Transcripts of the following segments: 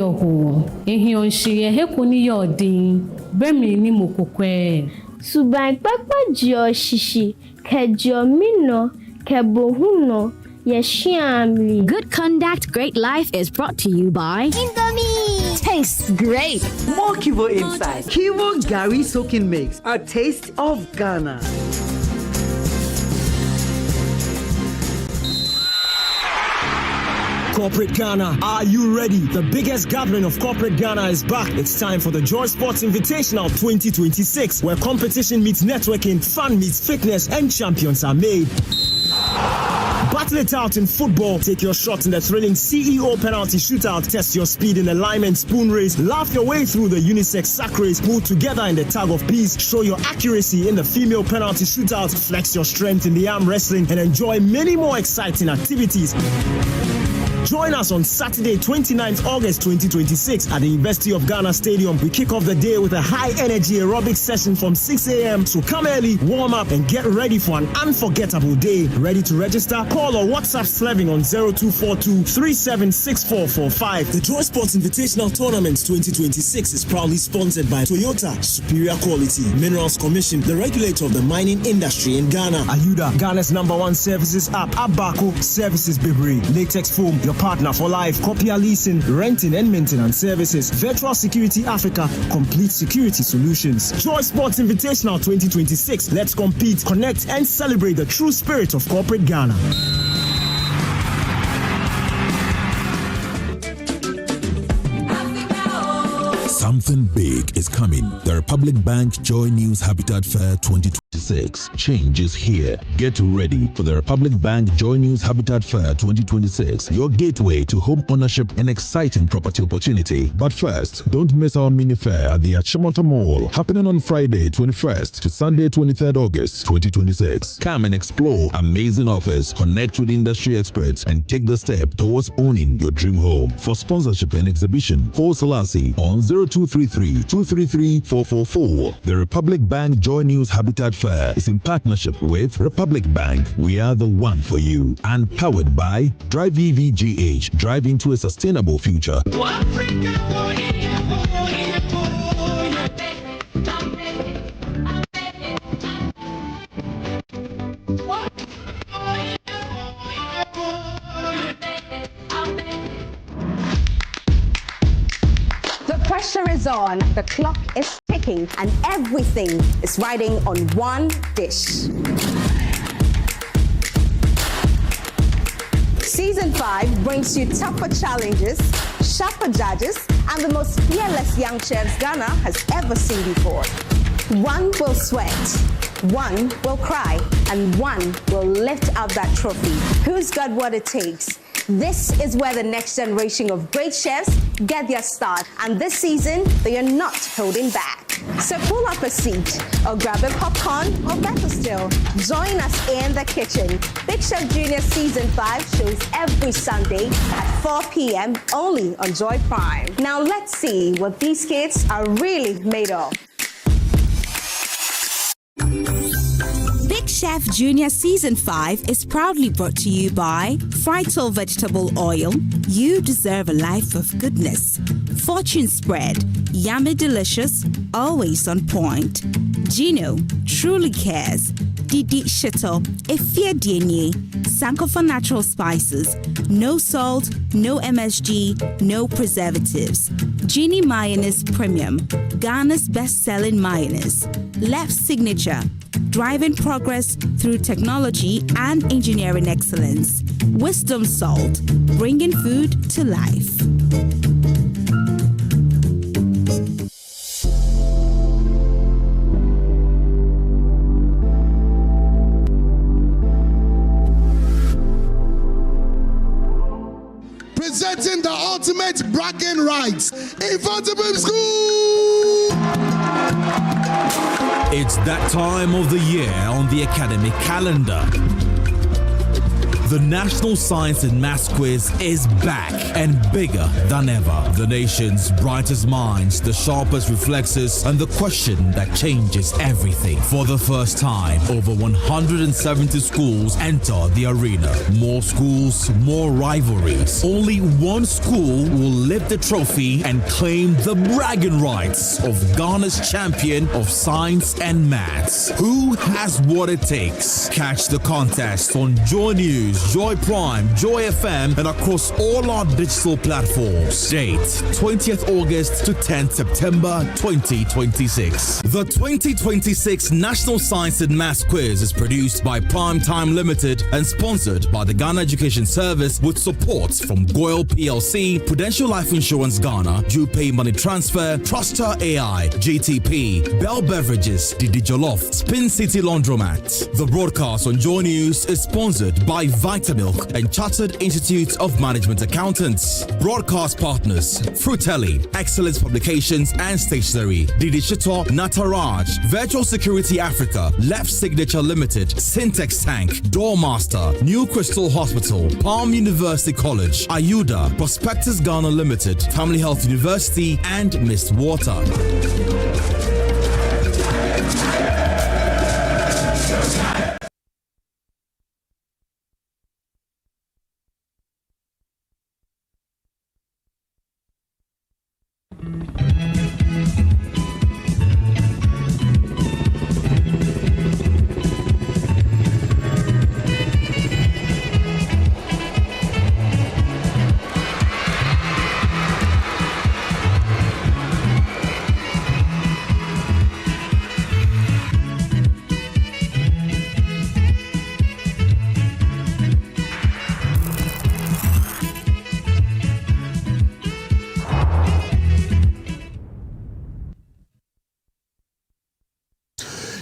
Oho, ehionshi ehekuni yodin, bemi ni mokokwe. Suban papa jio shishi, kejio mino, kebohuno, yeshiamli. Good Conduct, Great Life is brought to you by Indomie. Tastes great. More Kivo inside. Kivo Gary Soaking Mix, a taste of Ghana. Corporate Ghana, are you ready? The biggest gathering of Corporate Ghana is back. It's time for the Joy Sports Invitational 2026, where competition meets networking, fun meets fitness, and champions are made. Battle it out in football. Take your shot in the thrilling CEO penalty shootout. Test your speed in alignment spoon race. Laugh your way through the unisex sack race. Pull together in the tag of peace. Show your accuracy in the female penalty shootout. Flex your strength in the arm wrestling and enjoy many more exciting activities. Join us on Saturday, 29th August 2026 at the University of Ghana Stadium. We kick off the day with a high-energy aerobic session from 6 a.m. So come early, warm up, and get ready for an unforgettable day. Ready to register? Call or WhatsApp Sleving on 0242-376445. The Joy Sports Invitational Tournament 2026 is proudly sponsored by Toyota, Superior Quality, Minerals Commission, the regulator of the mining industry in Ghana. Ayuda, Ghana's #1 services app, Abako, Services Bibri, Latex Foam, your partner for life, Copia Leasing, Renting and Maintenance Services, Virtual Security Africa, Complete Security Solutions. Joy Sports Invitational 2026. Let's compete, connect, and celebrate the true spirit of Corporate Ghana. Something big is coming. The Republic Bank Joy News Habitat Fair 2026. Change is here. Get ready for the Republic Bank Joy News Habitat Fair 2026. Your gateway to home ownership and exciting property opportunity. But first, don't miss our mini fair at the Achimota Mall, happening on Friday 21st to Sunday 23rd August 2026. Come and explore amazing offers, connect with industry experts, and take the step towards owning your dream home. For sponsorship and exhibition, call Selassie on 0233-233-444. The Republic Bank Joy News Habitat Fair is in partnership with Republic Bank. We are the one for you. And powered by Drive EVGH. Drive into a sustainable future. Pressure is on, the clock is ticking, and everything is riding on one dish. Season 5 brings you tougher challenges, sharper judges, and the most fearless young chefs Ghana has ever seen before. One will sweat, one will cry, and one will lift up that trophy. Who's got what it takes? This is where the next generation of great chefs get their start, and this season they are not holding back. So pull up a seat or grab a popcorn, or better still, join us in the kitchen. Big Chef Junior Season 5 shows every Sunday at 4 p.m. only on Joy Prime. Now let's see what these kids are really made of. Big Chef Junior Season 5 is proudly brought to you by Frital Vegetable Oil. You deserve a life of goodness. Fortune Spread. Yummy delicious, always on point. Gino truly cares. Didi Shito, Efia Dienye, Sankofa Natural Spices, no salt, no MSG, no preservatives. Genie Mayonnaise Premium, Ghana's best-selling mayonnaise. Left Signature, driving progress through technology and engineering excellence. Wisdom Salt, bringing food to life. Presenting the ultimate bragging rights in Football School. It's that time of the year on the academic calendar. The National Science and Maths Quiz is back and bigger than ever. The nation's brightest minds, the sharpest reflexes, and the question that changes everything. For the first time, over 170 schools enter the arena. More schools, more rivalries. Only one school will lift the trophy and claim the bragging rights of Ghana's champion of science and maths. Who has what it takes? Catch the contest on Joy News, Joy Prime, Joy FM, and across all our digital platforms. Date 20th August to 10th September 2026. The 2026 National Science and Maths Quiz is produced by Prime Time Limited and sponsored by the Ghana Education Service with support from Goyle PLC, Prudential Life Insurance Ghana, Pay Money Transfer, Truster AI, GTP, Bell Beverages, Didi Jollof, Spin City Laundromat. The broadcast on Joy News is sponsored by Vitamilk and Chartered Institute of Management Accountants. Broadcast partners: Fruitelli, Excellence Publications and Stationery, Didi Shito, Nataraj, Virtual Security Africa, Left Signature Limited, Syntex Tank, Doormaster, New Crystal Hospital, Palm University College, Ayuda, Prospectus Ghana Limited, Family Health University, and Mist Water.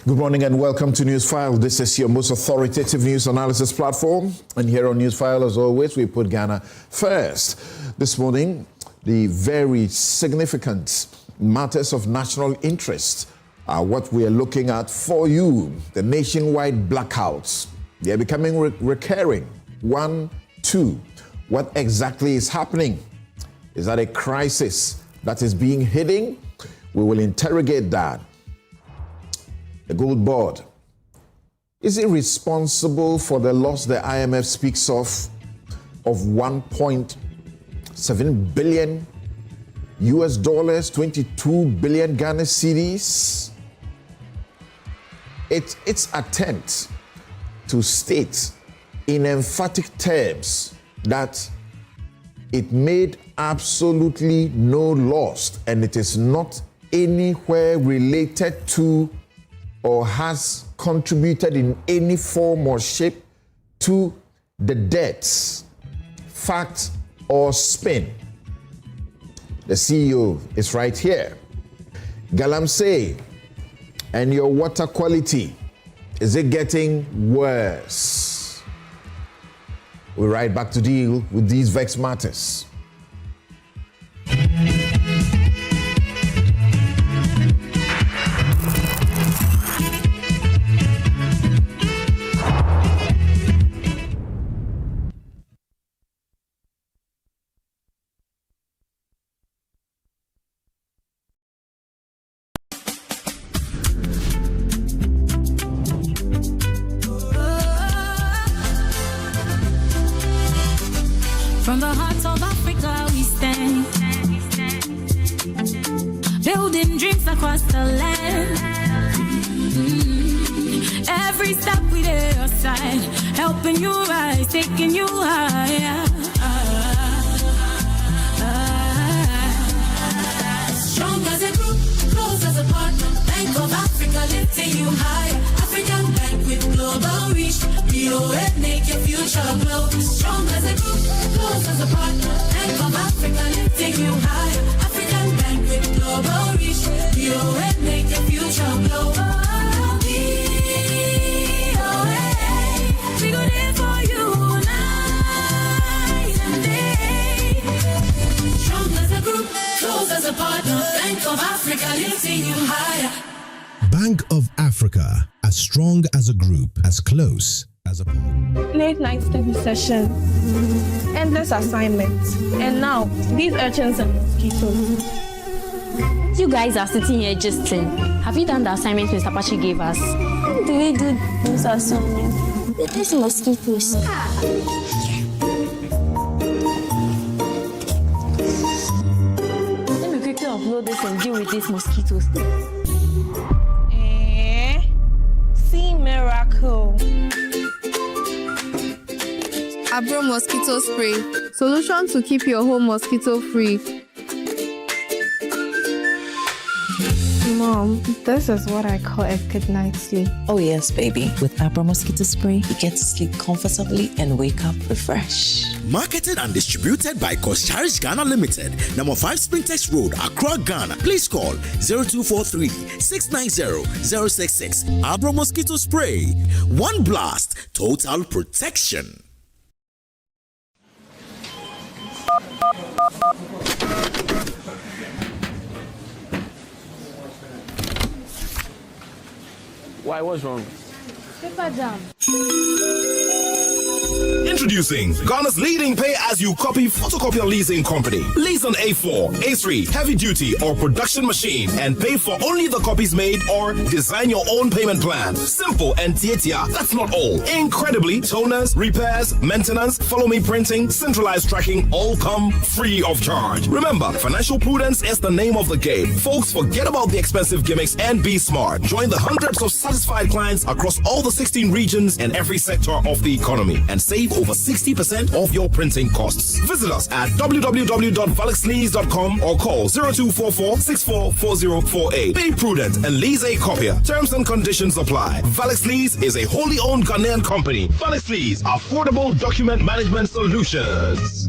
Good morning and welcome to Newsfile. This is your most authoritative news analysis platform. And here on Newsfile, as always, we put Ghana first. This morning, the very significant matters of national interest are what we are looking at for you. The nationwide blackouts. They are becoming recurring. 1, 2. What exactly is happening? Is that a crisis that is being hidden? We will interrogate that. The Goldbod'S. Is it responsible for the loss the IMF speaks of 1.7 billion US dollars, 22 billion Ghana cedis? Its attempt to state in emphatic terms that it made absolutely no loss and it is not anywhere related to or has contributed in any form or shape to the debts, fact or spin. The CEO is right here. Galamsey, and your water quality, is it getting worse? We're right back to deal with these vexed matters. From the heart of Africa we stand, building dreams across the land. Every step we lay aside, helping you rise, taking you higher. Strong as a group, close as a partner. Bank of Africa lifting you higher. African Bank with global reach. BOA make your future glow. Strong as a group, close as a partner. Bank of Africa lifting you higher. African Bank with global reach. BOA make your future glow. BOA, we go there for you night and day. Strong as a group, close as a partner. Bank of Africa lifting you higher. Bank of Africa, as strong as a group, as close as a Late night study session, endless assignments, and now these urchins and mosquitoes. You guys are sitting here gisting. Have you done the assignment Mr. Pachi gave us? How do we do this assignment? With these mosquitoes. Let me quickly upload this and deal with these mosquitoes. See miracle. Abro mosquito spray. Solution to keep your home mosquito free. Mom, this is what I call a good night's sleep. Oh yes, baby. With Abra Mosquito Spray, you get to sleep comfortably and wake up refreshed. Marketed and distributed by Kosharish Ghana Limited, number 5 Sprintex Road, Accra, Ghana. Please call 0243-690-066. Abra Mosquito Spray. One blast, total protection. Why? What's wrong? Paper jam. Introducing Ghana's leading pay-as-you-copy photocopier leasing company. Lease an A4, A3, heavy-duty or production machine and pay for only the copies made or design your own payment plan. Simple and tietia. That's not all. Incredibly, toners, repairs, maintenance, follow-me printing, centralized tracking all come free of charge. Remember, financial prudence is the name of the game. Folks, forget about the expensive gimmicks and be smart. Join the hundreds of satisfied clients across all the 16 regions and every sector of the economy and save over 60% of your printing costs. Visit us at www.valexlease.com or call 0244-644048. Be prudent and lease a copier. Terms and conditions apply. Valex Lease is a wholly owned Ghanaian company. Valex Lease, affordable document management solutions.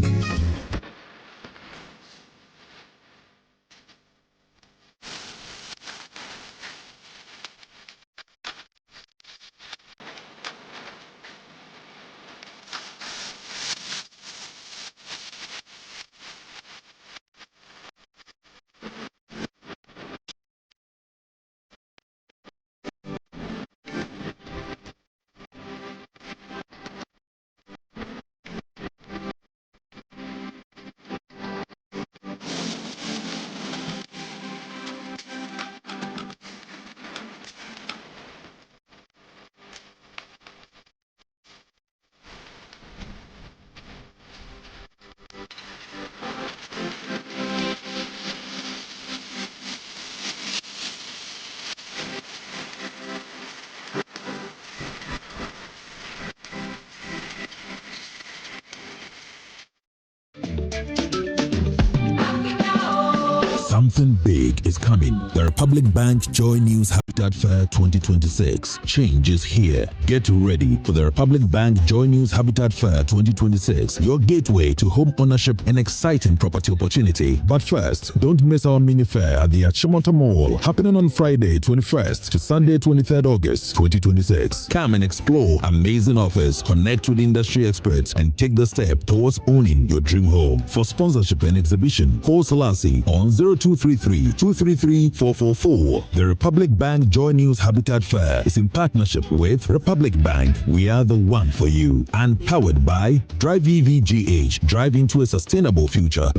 Something big is coming. The Republic Bank Joy News Habitat Fair 2026. Change is here. Get ready for the Republic Bank Joy News Habitat Fair 2026, your gateway to home ownership and exciting property opportunity. But first, don't miss our mini fair at the Achimota Mall, happening on Friday 21st to Sunday 23rd August 2026. Come and explore amazing offers, connect with industry experts, and take the step towards owning your dream home. For sponsorship and exhibition, call Galamsey on 0233-233-444. The Republic Bank Joy News Habitat Fair is in partnership with Republic Bank. We are the one for you. And powered by Drive EVGH. Drive into a sustainable future.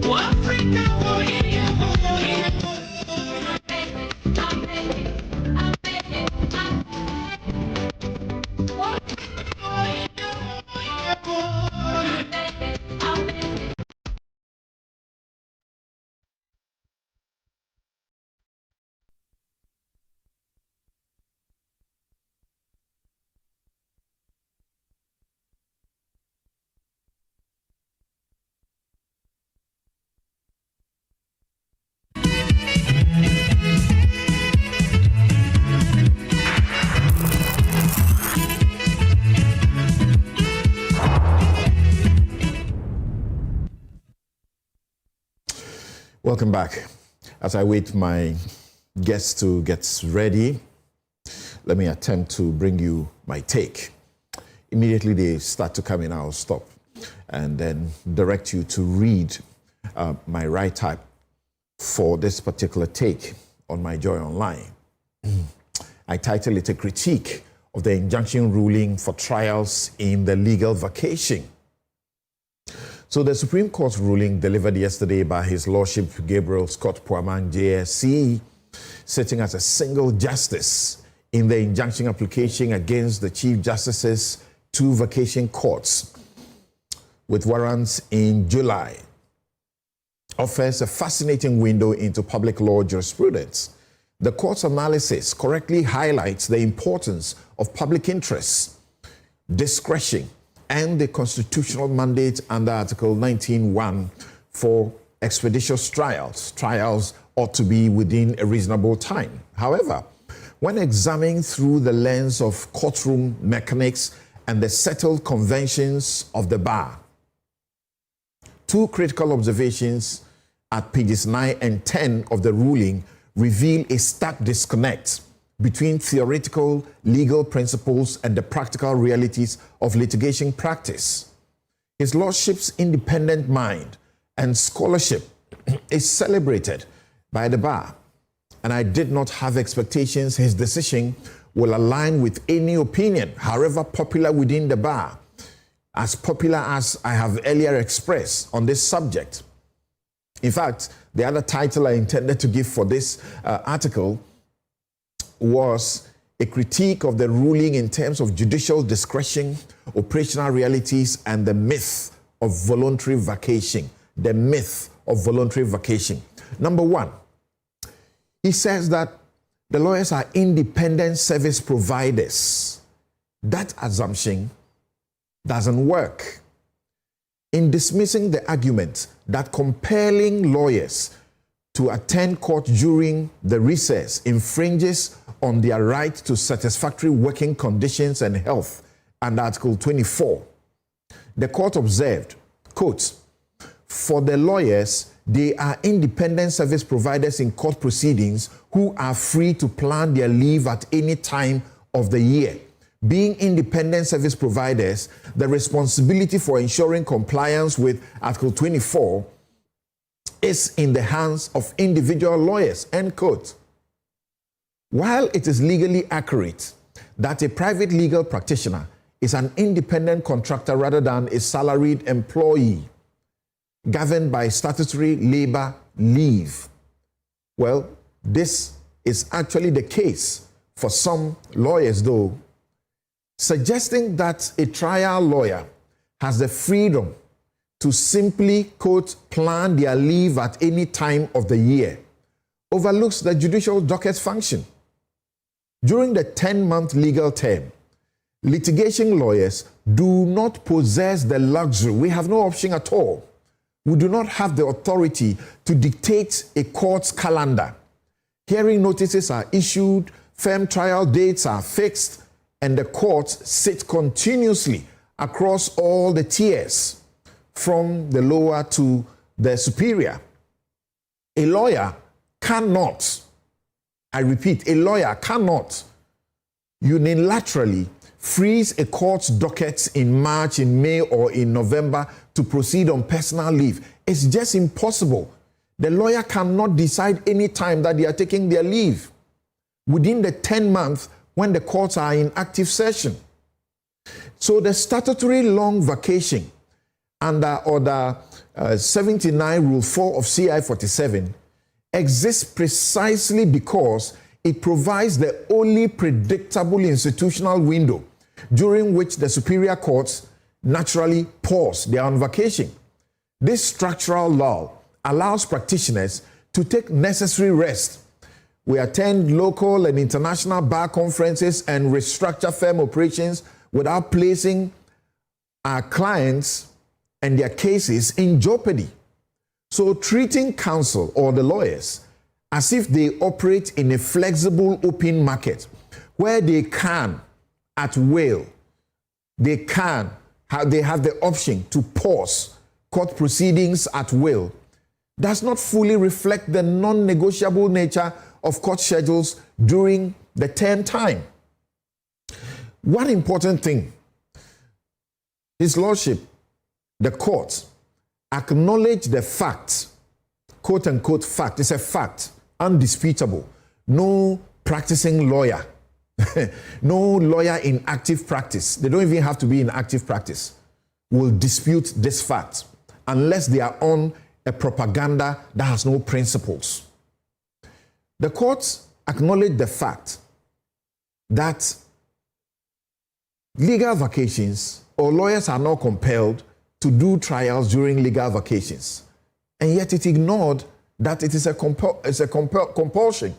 Welcome back. As I wait my guests to get ready, let me attempt to bring you my take. Immediately they start to come in, I'll stop and then direct you to read my write-up for this particular take on my Joy Online. I title it A Critique of the injunction ruling for trials in the legal vacation. So the Supreme Court ruling delivered yesterday by His Lordship Gabriel Scott Puamang JSC, sitting as a single justice in the injunction application against the Chief Justice's 2 vacation courts with warrants in July, offers a fascinating window into public law jurisprudence. The court's analysis correctly highlights the importance of public interest, discretion, and the constitutional mandate under Article 19(1) for expeditious trials. Trials ought to be within a reasonable time. However, when examining through the lens of courtroom mechanics and the settled conventions of the bar, 2 critical observations at pages 9 and 10 of the ruling reveal a stark disconnect between theoretical legal principles and the practical realities of litigation practice. His Lordship's independent mind and scholarship is celebrated by the bar, and I did not have expectations his decision will align with any opinion, however popular within the bar, as popular as I have earlier expressed on this subject. In fact, the other title I intended to give for this article was a critique of the ruling in terms of judicial discretion, operational realities, and the myth of voluntary vacation. The myth of voluntary vacation. Number 1, he says that the lawyers are independent service providers. That assumption doesn't work. In dismissing the argument that compelling lawyers to attend court during the recess infringes on their right to satisfactory working conditions and health under Article 24, the court observed, quote, "For the lawyers, they are independent service providers in court proceedings who are free to plan their leave at any time of the year. Being independent service providers, the responsibility for ensuring compliance with Article 24 is in the hands of individual lawyers," end quote. While it is legally accurate that a private legal practitioner is an independent contractor rather than a salaried employee governed by statutory labor leave, well, this is actually the case for some lawyers, though. Suggesting that a trial lawyer has the freedom to simply, quote, "plan their leave at any time of the year" overlooks the judicial docket function. During the 10-month legal term, litigation lawyers do not possess the luxury. We have no option at all. We do not have the authority to dictate a court's calendar. Hearing notices are issued, firm trial dates are fixed, and the courts sit continuously across all the tiers, from the lower to the superior. A lawyer cannot, I repeat, a lawyer cannot unilaterally freeze a court's dockets in March, in May, or in November to proceed on personal leave. It's just impossible. The lawyer cannot decide any time that they are taking their leave within the 10 months when the courts are in active session. So the statutory long vacation under Order 79 Rule 4 of CI 47 exists precisely because it provides the only predictable institutional window during which the superior courts naturally pause. They are on vacation. This structural law allows practitioners to take necessary rest. We attend local and international bar conferences and restructure firm operations without placing our clients and their cases in jeopardy. So treating counsel or the lawyers as if they operate in a flexible open market where they can, at will, they have the option to pause court proceedings at will, does not fully reflect the non-negotiable nature of court schedules during the term time. One important thing, His Lordship, the court, acknowledge the fact, quote unquote fact, it's a fact, undisputable. No practicing lawyer no lawyer in active practice, they don't even have to be in active practice, will dispute this fact unless they are on a propaganda that has no principles. The courts acknowledge the fact that legal vacations or lawyers are not compelled to do trials during legal vacations, and yet it ignored that it is a compulsion.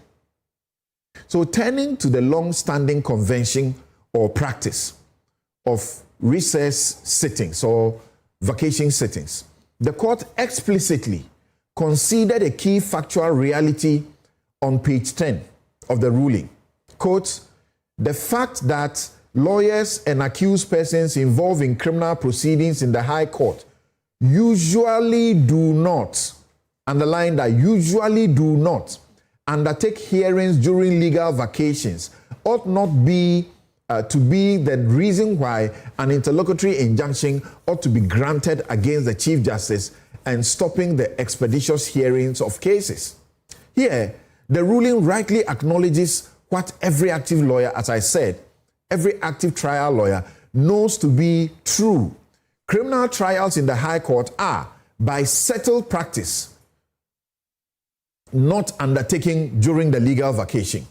So turning to the long-standing convention or practice of recess sittings or vacation sittings, the court explicitly considered a key factual reality on page 10 of the ruling. Quote, the fact that lawyers and accused persons involved in criminal proceedings in the High Court usually do not, underline that, usually do not undertake hearings during legal vacations ought not be to be the reason why an interlocutory injunction ought to be granted against the Chief Justice and stopping the expeditious hearings of cases. Here, the ruling rightly acknowledges what every active lawyer, as I said, every active trial lawyer knows to be true. Criminal trials in the High Court are, by settled practice, not undertaken during the legal vacation.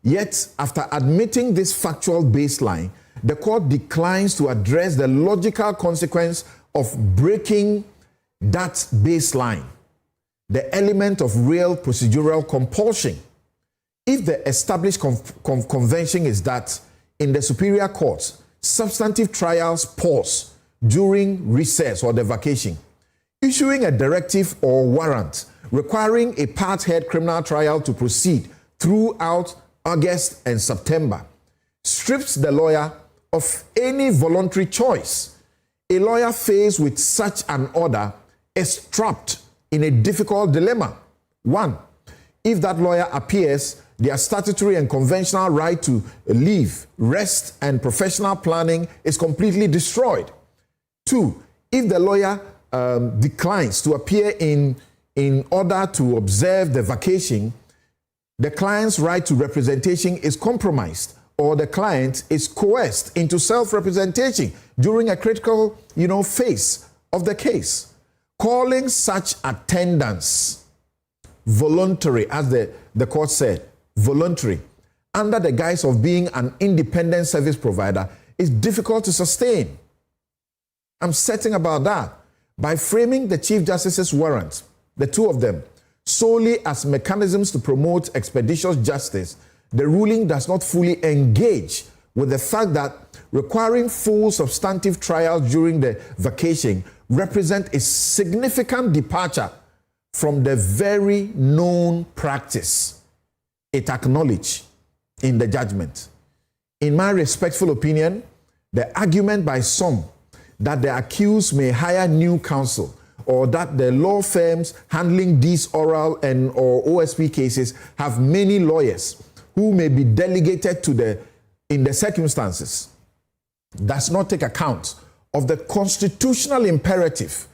Yet, after admitting this factual baseline, the court declines to address the logical consequence of breaking that baseline, the element of real procedural compulsion. If the established convention is that in the superior courts, substantive trials pause during recess or the vacation, issuing a directive or warrant requiring a part-head criminal trial to proceed throughout August and September strips the lawyer of any voluntary choice. A lawyer faced with such an order is trapped in a difficult dilemma. One, if that lawyer appears, their statutory and conventional right to leave, rest, and professional planning is completely destroyed. Two, if the lawyer declines to appear in order to observe the vacation, the client's right to representation is compromised, or the client is coerced into self-representation during a critical, phase of the case. Calling such attendance voluntary, as the court said, voluntary, under the guise of being an independent service provider is difficult to sustain. I'm certain about that. By framing the Chief Justice's warrants, the two of them, solely as mechanisms to promote expeditious justice, the ruling does not fully engage with the fact that requiring full substantive trials during the vacation represent a significant departure from the very known practice it acknowledged in the judgment. In my respectful opinion, the argument by some that the accused may hire new counsel or that the law firms handling these oral and or OSP cases have many lawyers who may be delegated to in the circumstances does not take account of the constitutional imperative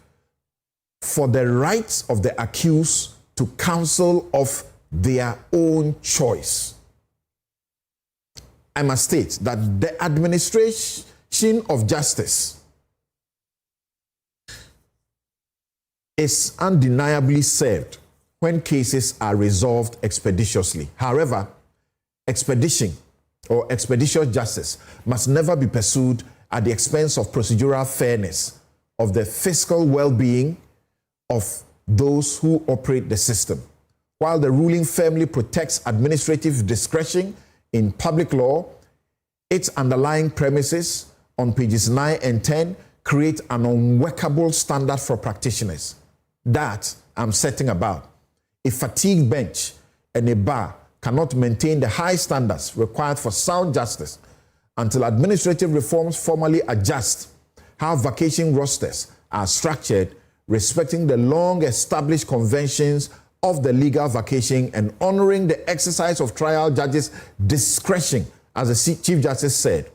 for the rights of the accused to counsel of their own choice. I must state that the administration of justice is undeniably served when cases are resolved expeditiously. However, expedition or expeditious justice must never be pursued at the expense of procedural fairness, of the fiscal well-being of those who operate the system. While the ruling firmly protects administrative discretion in public law, its underlying premises on pages 9 and 10 create an unworkable standard for practitioners. That I'm setting about. A fatigued bench and a bar cannot maintain the high standards required for sound justice until administrative reforms formally adjust how vacation rosters are structured, respecting the long-established conventions of the legal vacation and honoring the exercise of trial judges' discretion, as the Chief Justice said,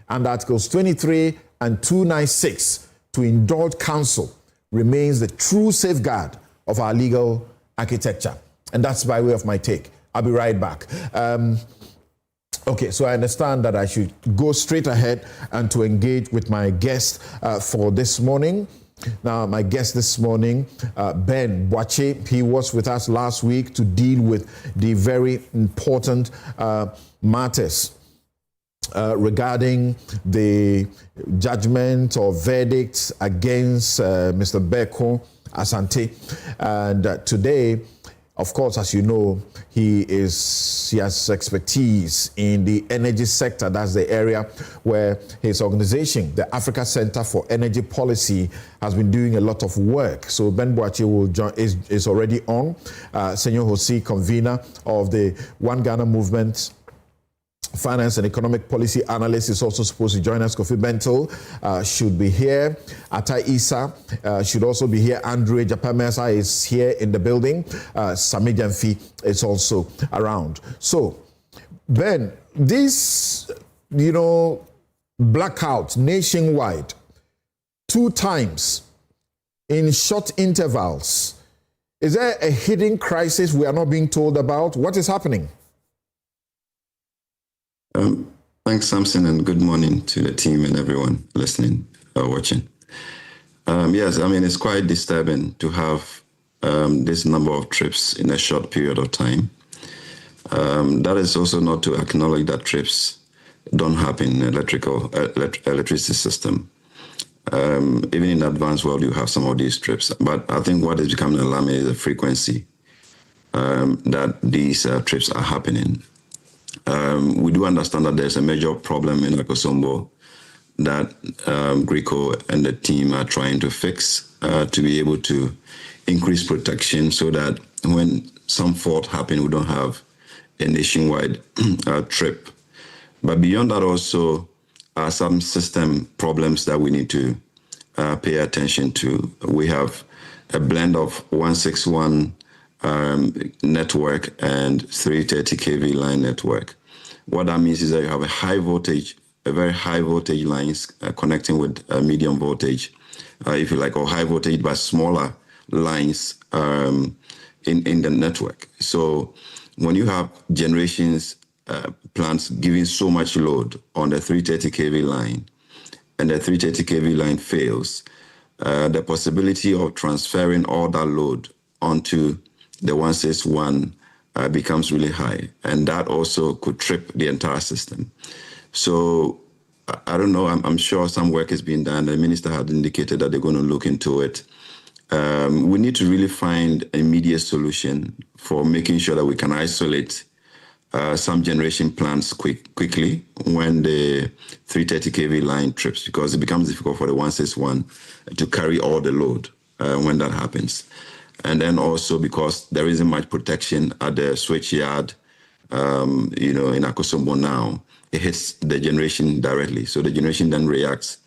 and Articles 23 and 296 to indulge counsel remains the true safeguard of our legal architecture. And that's by way of my take. I'll be right back. Okay, so I understand that I should go straight ahead and to engage with my guest for this morning. Now, my guest this morning, Ben Boakye, he was with us last week to deal with the very important matters regarding the judgment or verdict against Mr. Beko Asante. And today, of course, as you know, he has expertise in the energy sector. That's the area where his organization, the Africa Center for Energy Policy, has been doing a lot of work. So Ben Boakye will is already on. Senor Jose, convener of the One Ghana Movement, Finance and Economic Policy Analyst, is also supposed to join us. Kofi Bentil should be here. Atai Isa should also be here. Andre Japamesa is here in the building. Sami Jamfi is also around. So, Ben, this, blackout nationwide, 2 times in short intervals. Is there a hidden crisis we are not being told about? What is happening? Thanks, Samson, and good morning to the team and everyone listening or watching. Yes, I mean, it's quite disturbing to have this number of trips in a short period of time. That is also not to acknowledge that trips don't happen in electricity system. Even in the advanced world, you have some of these trips. But I think what is becoming alarming is the frequency that these trips are happening. We do understand that there's a major problem in Akosombo that Greco and the team are trying to fix to be able to increase protection so that when some fault happens, we don't have a nationwide trip. But beyond that also are some system problems that we need to pay attention to. We have a blend of 161 network and 330 kV line network. What that means is that you have a very high voltage lines connecting with medium voltage, if you like, or high voltage but smaller lines in the network. So when you have generations plants giving so much load on the 330 kV line and the 330 kV line fails, the possibility of transferring all that load onto the 161 becomes really high, and that also could trip the entire system. So I don't know, I'm sure some work is being done. The minister had indicated that they're going to look into it. We need to really find an immediate solution for making sure that we can isolate some generation plants quickly when the 330 kV line trips, because it becomes difficult for the 161 to carry all the load when that happens. And then also because there isn't much protection at the switch yard, in Akosombo now, it hits the generation directly. So the generation then reacts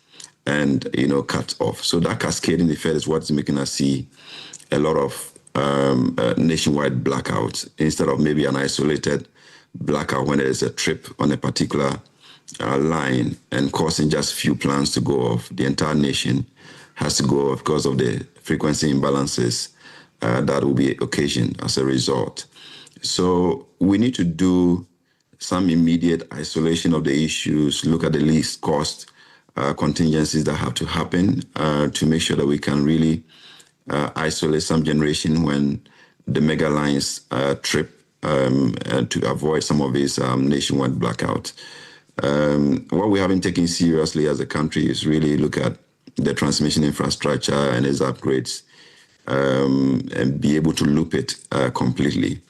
and, cuts off. So that cascading effect is what's making us see a lot of nationwide blackouts instead of maybe an isolated blackout when there is a trip on a particular line and causing just few plants to go off. The entire nation has to go off because of the frequency imbalances that will be occasioned as a result. So we need to do some immediate isolation of the issues, look at the least cost contingencies that have to happen to make sure that we can really isolate some generation when the mega lines trip and to avoid some of these nationwide blackouts. What we haven't taken seriously as a country is really look at the transmission infrastructure and its upgrades and be able to loop it completely.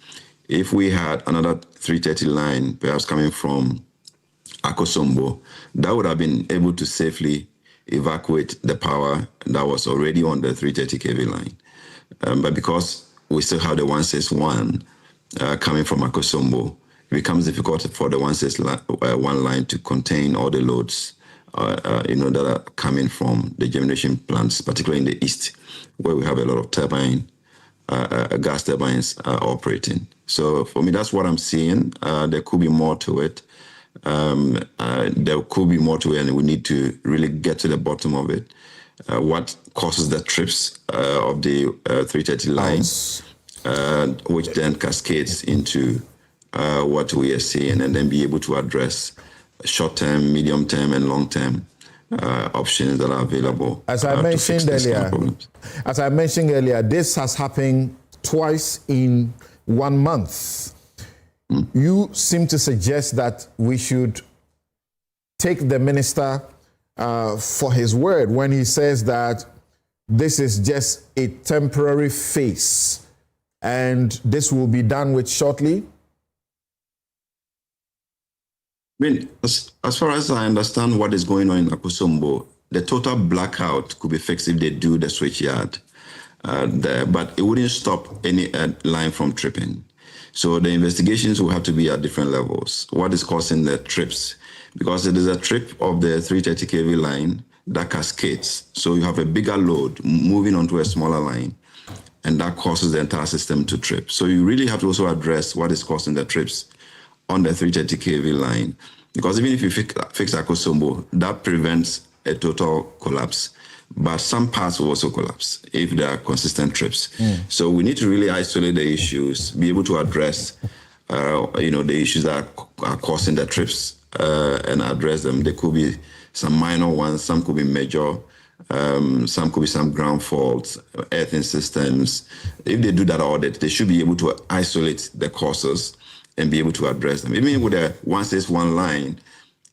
If we had another 330 line, perhaps coming from Akosombo, that would have been able to safely evacuate the power that was already on the 330 kV line. But because we still have the 161 coming from Akosombo, it becomes difficult for the 161 line to contain all the loads that are coming from the generation plants, particularly in the east, where we have a lot of gas turbines operating. So for me, that's what I'm seeing. There could be more to it. There could be more to it, and we need to really get to the bottom of it. What causes the trips of the 330 lines, which then cascades into what we are seeing and then be able to address short-term, medium-term, and long-term options that are available. As I mentioned earlier, this has happened twice in 1 month. You seem to suggest that we should take the minister for his word when he says that this is just a temporary phase and this will be done with shortly. I mean, as far as I understand what is going on in Akosombo, the total blackout could be fixed if they do the switchyard there, but it wouldn't stop any line from tripping. So the investigations will have to be at different levels. What is causing the trips? Because it is a trip of the 330 kV line that cascades. So you have a bigger load moving onto a smaller line, and that causes the entire system to trip. So you really have to also address what is causing the trips on the 330 kV line. Because even if you fix Akosombo, that prevents a total collapse. But some parts will also collapse if there are consistent trips. So we need to really isolate the issues, be able to address the issues that are causing the trips and address them. There could be some minor ones, some could be major, some could be some ground faults, earthing systems. If they do that audit, they should be able to isolate the causes and be able to address them. Even with the 161 line,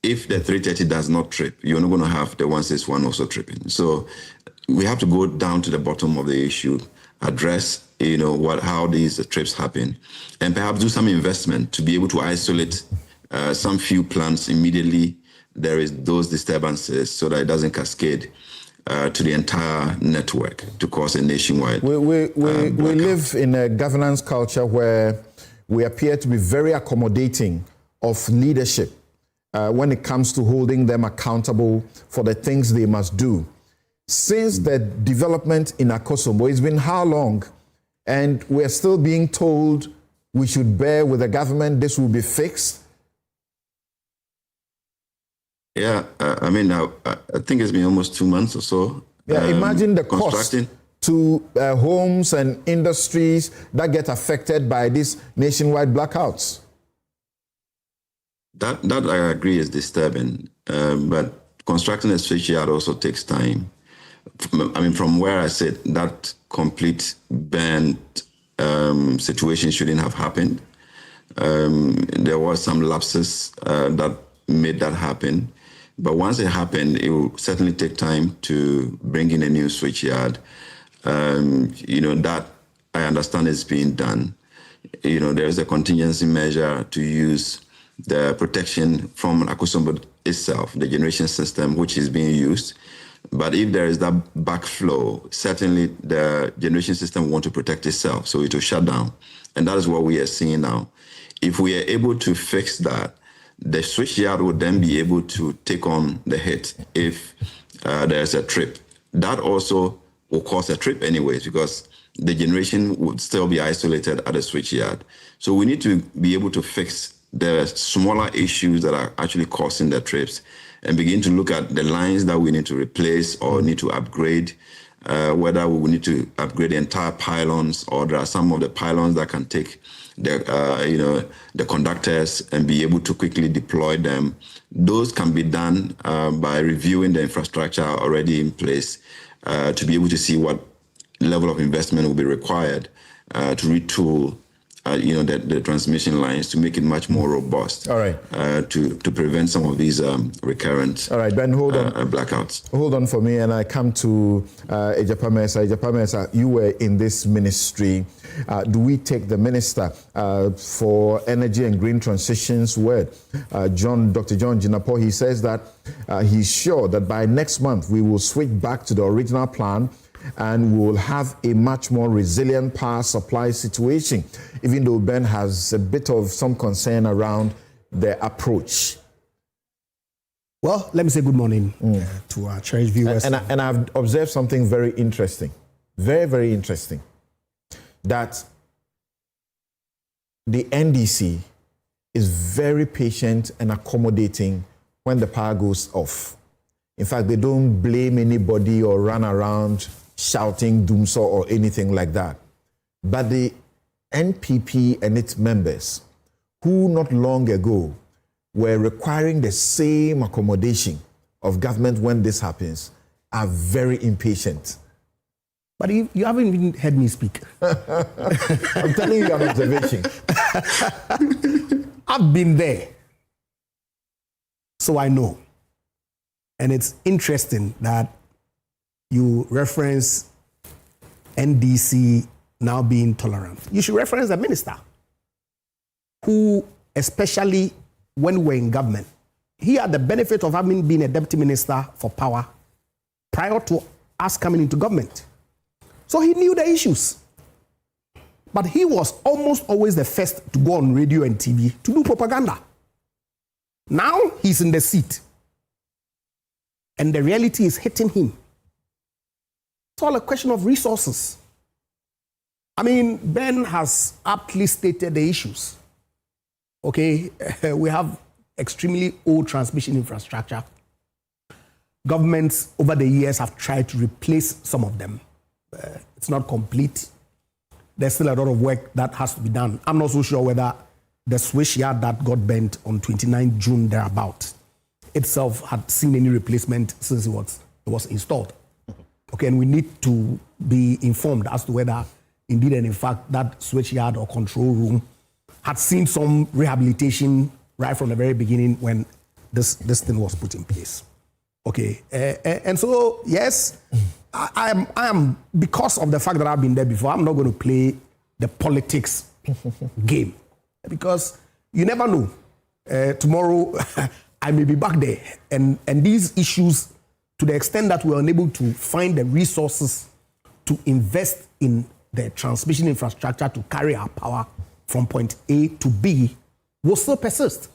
if the 330 does not trip, you're not going to have the 161 also tripping. So we have to go down to the bottom of the issue, address, how these trips happen, and perhaps do some investment to be able to isolate some few plants immediately there is those disturbances so that it doesn't cascade to the entire network to cause a nationwide. We live in a governance culture where we appear to be very accommodating of leadership when it comes to holding them accountable for the things they must do. Since the development in Akosombo, it's been how long? And we're still being told we should bear with the government, this will be fixed. Yeah, I think it's been almost 2 months or so. Yeah, imagine the cost to homes and industries that get affected by these nationwide blackouts. That I agree is disturbing, but constructing a switchyard also takes time. From where I sit, that complete burnt situation shouldn't have happened. There was some lapses that made that happen. But once it happened, it will certainly take time to bring in a new switchyard. That I understand is being done. There's a contingency measure to use the protection from Akosombo itself, the generation system, which is being used. But if there is that backflow, certainly the generation system wants to protect itself, so it will shut down. And that is what we are seeing now. If we are able to fix that, the switchyard would then be able to take on the hit if there's a trip. That also will cause a trip anyways, because the generation would still be isolated at the switchyard. So we need to be able to fix the smaller issues that are actually causing the trips and begin to look at the lines that we need to replace or need to upgrade, whether we will need to upgrade the entire pylons, or there are some of the pylons that can take the conductors and be able to quickly deploy them. Those can be done by reviewing the infrastructure already in place to be able to see what level of investment will be required to retool the transmission lines to make it much more robust. All right. To prevent some of these recurrent Ben, hold on. Blackouts. Hold on for me, and I come to Ejapamesa. Ejapamesa, you were in this ministry. Do we take the Minister for Energy and Green Transition's word, Dr. John Jinapor? He says that he's sure that by next month we will switch back to the original plan and we will have a much more resilient power supply situation, even though Ben has a bit of some concern around the approach. Well, let me say good morning to our cherished viewers. And I've observed something very interesting, very, very interesting, that the NDC is very patient and accommodating when the power goes off. In fact, they don't blame anybody or run around shouting doomsaw or anything like that. But the NPP and its members, who not long ago were requiring the same accommodation of government when this happens are very impatient. But you haven't even heard me speak. I'm telling you an observation. I've been there, so I know. And it's interesting that you reference NDC now being tolerant. You should reference the minister, who, especially when we're in government, he had the benefit of having been a deputy minister for power prior to us coming into government. So he knew the issues. But he was almost always the first to go on radio and TV to do propaganda. Now he's in the seat. And the reality is hitting him. It's all a question of resources. I mean, Ben has aptly stated the issues. Okay, we have extremely old transmission infrastructure. Governments over the years have tried to replace some of them. It's not complete. There's still a lot of work that has to be done. I'm not so sure whether the switch yard that got bent on 29 June thereabout itself had seen any replacement since it was installed. Okay, and we need to be informed as to whether indeed and in fact that switch yard or control room had seen some rehabilitation right from the very beginning when this thing was put in place. Okay, and so yes, I am, because of the fact that I've been there before, I'm not going to play the politics game, because you never know. Tomorrow, I may be back there, and these issues, to the extent that we're unable to find the resources to invest in the transmission infrastructure to carry our power from point A to B, will still persist.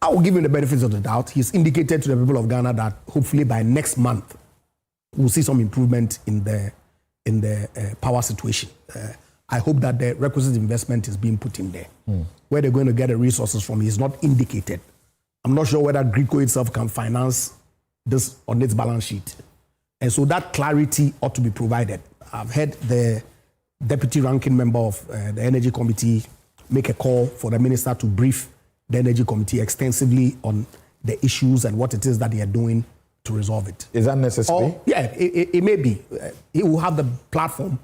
I will give him the benefits of the doubt. He's indicated to the people of Ghana that hopefully by next month, we'll see some improvement in the power situation. I hope that the requisite investment is being put in there. Where they're going to get the resources from is not indicated. I'm not sure whether Greco itself can finance this on its balance sheet. And so that clarity ought to be provided. I've heard the deputy ranking member of the Energy Committee make a call for the minister to brief the Energy Committee extensively on the issues and what it is that they are doing to resolve it. Is that necessary? Or, yeah, it may be. He will have the platform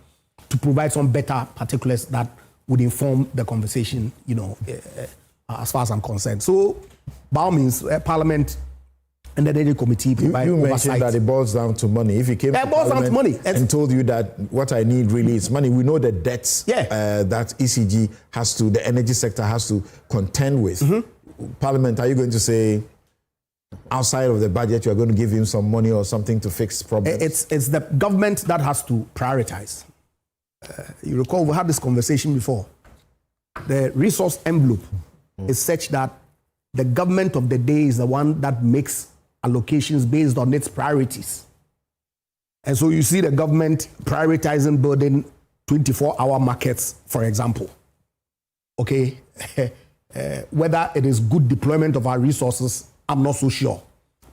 to provide some better particulars that would inform the conversation, as far as I'm concerned. So, by all means, Parliament and the Energy Committee provide You oversight. mentioned that it boils down to money. If it came to Parliament and told you that what I need really is money, we know the debts that ECG has to, the energy sector has to contend with. Parliament, are you going to say, outside of the budget, you're going to give him some money or something to fix problems? It's the government that has to prioritize. You recall we had this conversation before. The resource envelope is such that the government of the day is the one that makes allocations based on its priorities. And so you see the government prioritizing building 24-hour markets, for example. Okay, whether it is good deployment of our resources, I'm not so sure.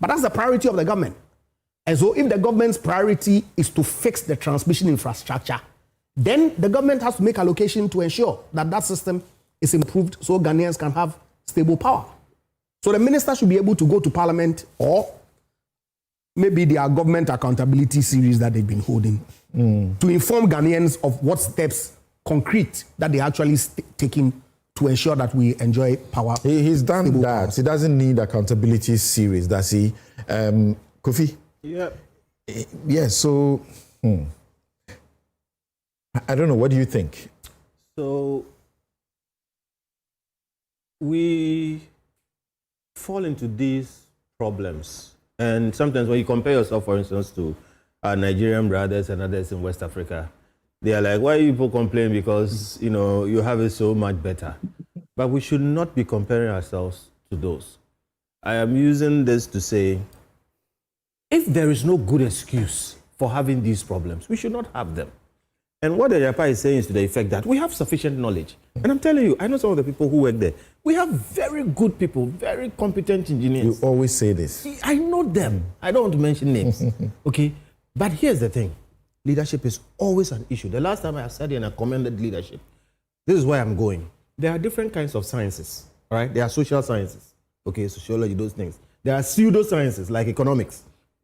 But that's the priority of the government. And so if the government's priority is to fix the transmission infrastructure, then the government has to make allocation to ensure that that system is improved so Ghanaians can have stable power. So the minister should be able to go to Parliament, or maybe their government accountability series that they've been holding, to inform Ghanaians of what steps concrete that they're actually taking to ensure that we enjoy power. He's done that. Power. He doesn't need accountability series, does he? Kofi? Yeah. Yeah, so I don't know. What do you think? So we fall into these problems. And sometimes when you compare yourself, for instance, to our Nigerian brothers and others in West Africa, they are like, why are you people complaining? Because, you have it so much better. But we should not be comparing ourselves to those. I am using this to say, if there is no good excuse for having these problems, we should not have them. And what the Japa is saying is to the effect that we have sufficient knowledge. And I'm telling you, I know some of the people who work there. We have very good people, very competent engineers. You always say this. I know them. I don't want to mention names. Okay? But here's the thing. Leadership is always an issue. The last time I sat here and I commended leadership, this is where I'm going. there are different kinds of sciences, all right? There are social sciences, okay, sociology, those things. There are pseudosciences like economics.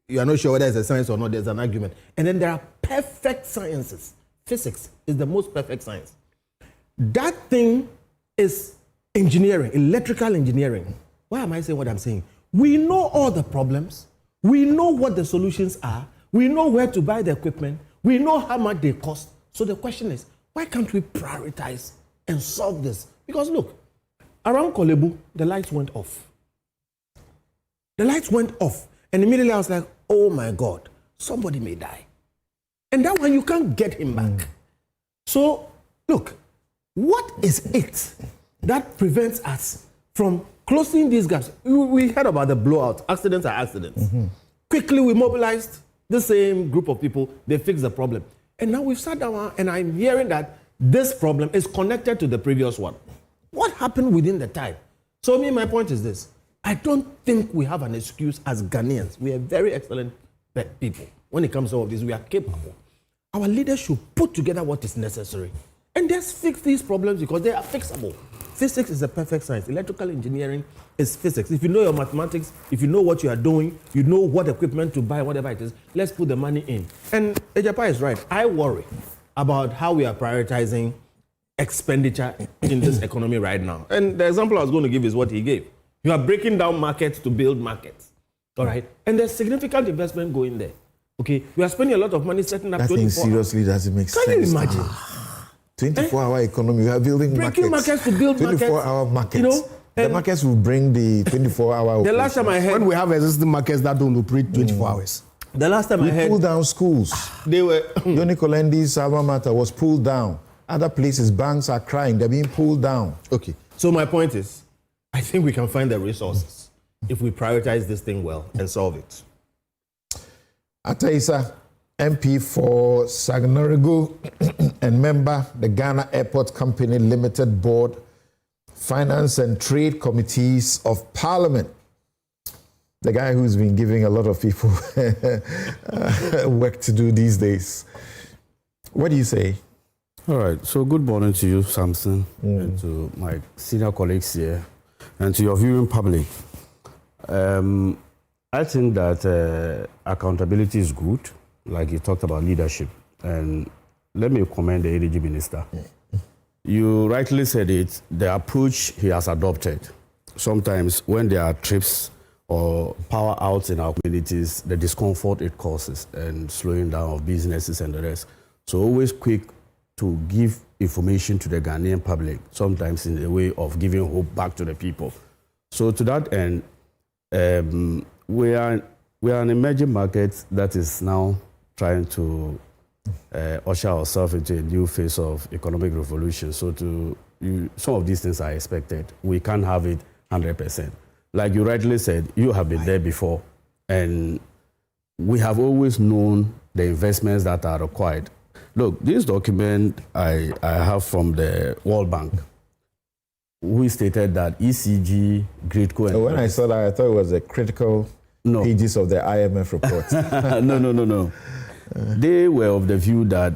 You are not sure whether it's a science or not, there's an argument. And then there are perfect sciences. Physics is the most perfect science. That thing is engineering, electrical engineering. Why am I saying what I'm saying? We know all the problems. We know what the solutions are. We know where to buy the equipment. We know how much they cost. So the question is, why can't we prioritize and solve this? Because look, around Kolebu, the lights went off. The lights went off. And immediately I was like, oh my God, somebody may die. And that one, you can't get him back. So, look, what is it that prevents us from closing these gaps? We heard about the blowout. Accidents are accidents. Quickly, we mobilized the same group of people. They fixed the problem. And now we've sat down and I'm hearing that this problem is connected to the previous one. What happened within the time? So my point is this. I don't think we have an excuse as Ghanaians. We are very excellent people. When it comes to all of this, we are capable. Our leaders should put together what is necessary and just fix these problems because they are fixable. Physics is a perfect science. Electrical engineering is physics. If you know your mathematics, if you know what you are doing, you know what equipment to buy, whatever it is, let's put the money in. And Ejapa is right. I worry about how we are prioritizing expenditure in this economy right now. And the example I was going to give is what he gave. You are breaking down markets to build markets. All right? And there's significant investment going there. Okay? We are spending a lot of money setting up 24 hours. That thing seriously doesn't make sense. Can you imagine? 24-hour economy. We are building breaking markets to build 24-hour markets. You know? The markets will bring the 24-hour. The last time I heard, when we have existing markets that don't operate 24 hours. The last time I heard, pulled down schools. They were Yoni Kolendi's alma mater was pulled down. Other places, banks are crying. They're being pulled down. Okay. So my point is, I think we can find the resources if we prioritize this thing well and solve it. Ataisa, MP for Sagnorigo and member the Ghana Airport Company Limited Board, Finance and Trade Committees of Parliament. The guy who's been giving a lot of people work to do these days. What do you say? All right. So good morning to you, Samson, and to my senior colleagues here, and to your viewing public. I think that accountability is good, like you talked about leadership. And let me commend the ADG Minister. You rightly said it, the approach he has adopted. Sometimes when there are trips or power outs in our communities, the discomfort it causes and slowing down of businesses and the rest. So always quick to give information to the Ghanaian public, sometimes in the way of giving hope back to the people. So to that end, we are an emerging market that is now trying to usher ourselves into a new phase of economic revolution. So some of these things are expected. We can't have it 100%. Like you rightly said, you have been there before, and we have always known the investments that are required. Look, this document I have from the World Bank, we stated that ECG, GridCo... When I saw that, I thought it was the critical pages of the IMF report. No. They were of the view that,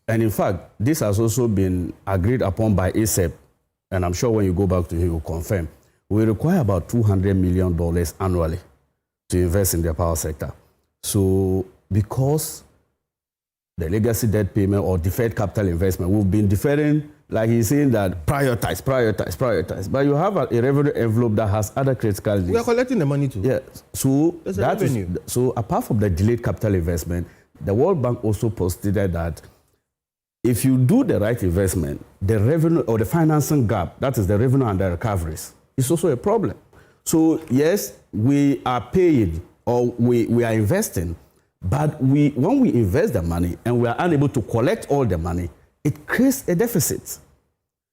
and in fact, this has also been agreed upon by ASEP, and I'm sure when you go back to him, he will confirm. We require about $200 million annually to invest in the power sector. So because the legacy debt payment or deferred capital investment, we've been deferring, like he's saying that prioritize. But you have a revenue envelope that has other critical needs. We are collecting the money too. Yeah. So that is, so apart from the delayed capital investment, the World Bank also postulated that if you do the right investment, the revenue or the financing gap, that is the revenue and the recoveries, is also a problem. So yes, we are paying or we are investing, but when we invest the money and we are unable to collect all the money, it creates a deficit.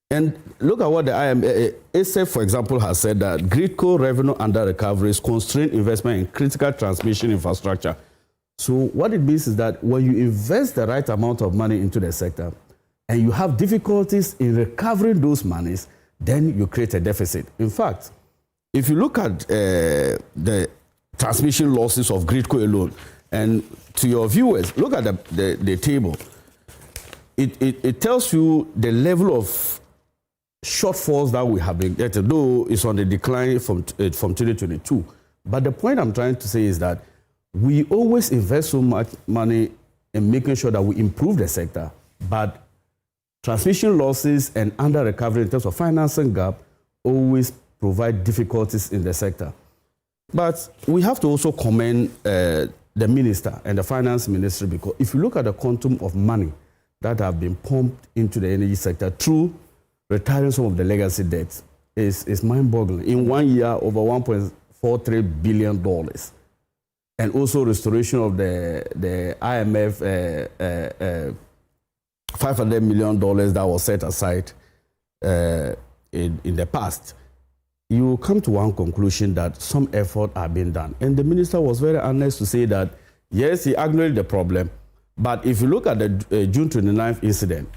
And look at what the ASEP, for example, has said that GridCo revenue under recoveries constrain investment in critical transmission infrastructure. So what it means is that when you invest the right amount of money into the sector and you have difficulties in recovering those monies, then you create a deficit. In fact, if you look at the transmission losses of GridCo alone, and to your viewers, look at the table. It tells you the level of shortfalls that we have been getting, though it's on the decline from 2022. But the point I'm trying to say is that we always invest so much money in making sure that we improve the sector, but transmission losses and under recovery in terms of financing gap always provide difficulties in the sector. But we have to also commend the minister and the finance ministry, because if you look at the quantum of money that have been pumped into the energy sector through retiring some of the legacy debts, is mind-boggling. In 1 year, over $1.43 billion. And also restoration of the IMF $500 million that was set aside in the past. You come to one conclusion that some effort are being done. And the minister was very honest to say that, yes, he acknowledged the problem, but if you look at the June 29th incident,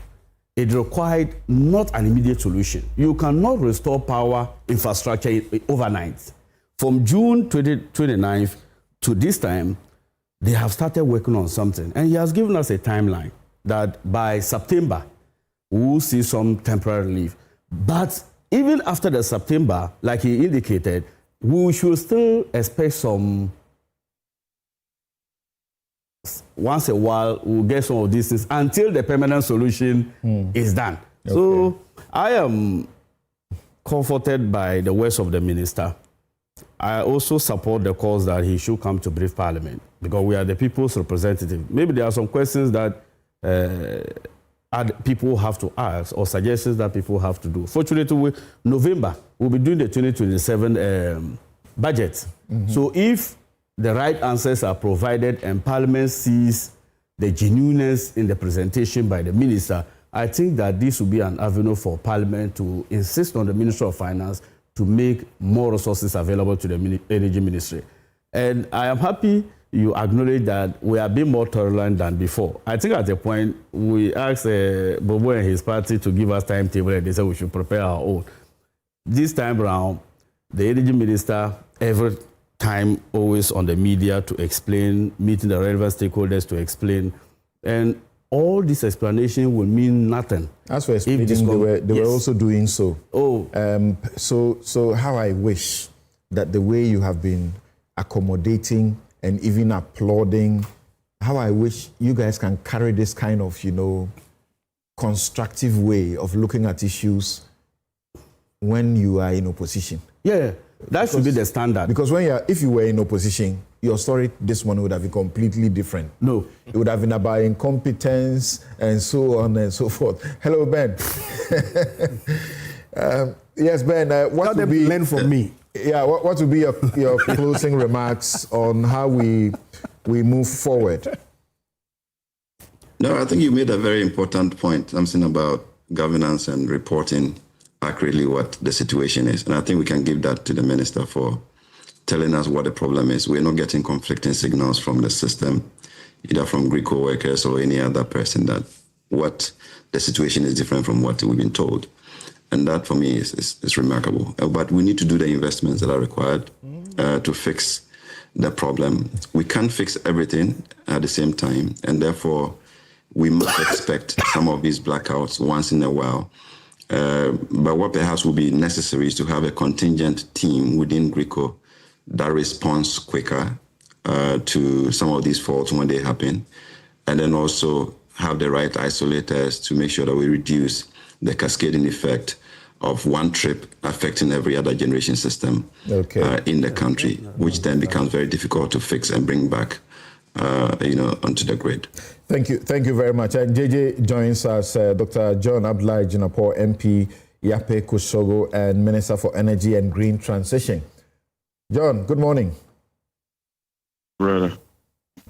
it required not an immediate solution. You cannot restore power infrastructure overnight. From June 29th to this time, they have started working on something. And he has given us a timeline that by September, we will see some temporary relief. But even after the September, like he indicated, we should still expect some, once a while, we'll get some of these things until the permanent solution is done. Okay. So I am comforted by the words of the minister. I also support the cause that he should come to brief Parliament, because we are the people's representative. Maybe there are some questions that people have to ask or suggestions that people have to do. Fortunately, November, we'll be doing the 2027 budget. So if the right answers are provided and Parliament sees the genuineness in the presentation by the minister, I think that this will be an avenue for Parliament to insist on the Minister of Finance to make more resources available to the Energy Ministry. And I am happy you acknowledge that we are being more tolerant than before. I think at the point, we asked Bobo and his party to give us timetable, and they said we should prepare our own. This time around, the Energy Minister, every time always on the media to explain, meeting the relevant stakeholders to explain, and all this explanation will mean nothing. As for explaining, they were also doing so. So how I wish that the way you have been accommodating and even applauding, how I wish you guys can carry this kind of, constructive way of looking at issues when you are in opposition. Yeah, that should be the standard. Because if you were in opposition, your story this morning would have been completely different. No. It would have been about incompetence and so on and so forth. Hello, Ben. Yes, Ben, what would be... learn from me. Yeah, what would be your closing remarks on how we move forward? No, I think you made a very important point, something about governance and reporting accurately what the situation is. And I think we can give that to the minister for telling us what the problem is. We're not getting conflicting signals from the system, either from Greco workers or any other person, that what the situation is different from what we've been told. And that, for me, is remarkable. But we need to do the investments that are required to fix the problem. We can't fix everything at the same time, and therefore we must expect some of these blackouts once in a while. But what perhaps will be necessary is to have a contingent team within Greco that responds quicker to some of these faults when they happen, and then also have the right isolators to make sure that we reduce the cascading effect of one trip affecting every other generation system in the country, which then becomes very difficult to fix and bring back, onto the grid. Thank you very much. And JJ joins us, Dr. John Abdullahi Jinapor, MP, Yape Kusogo, and Minister for Energy and Green Transition. John, good morning. Brother.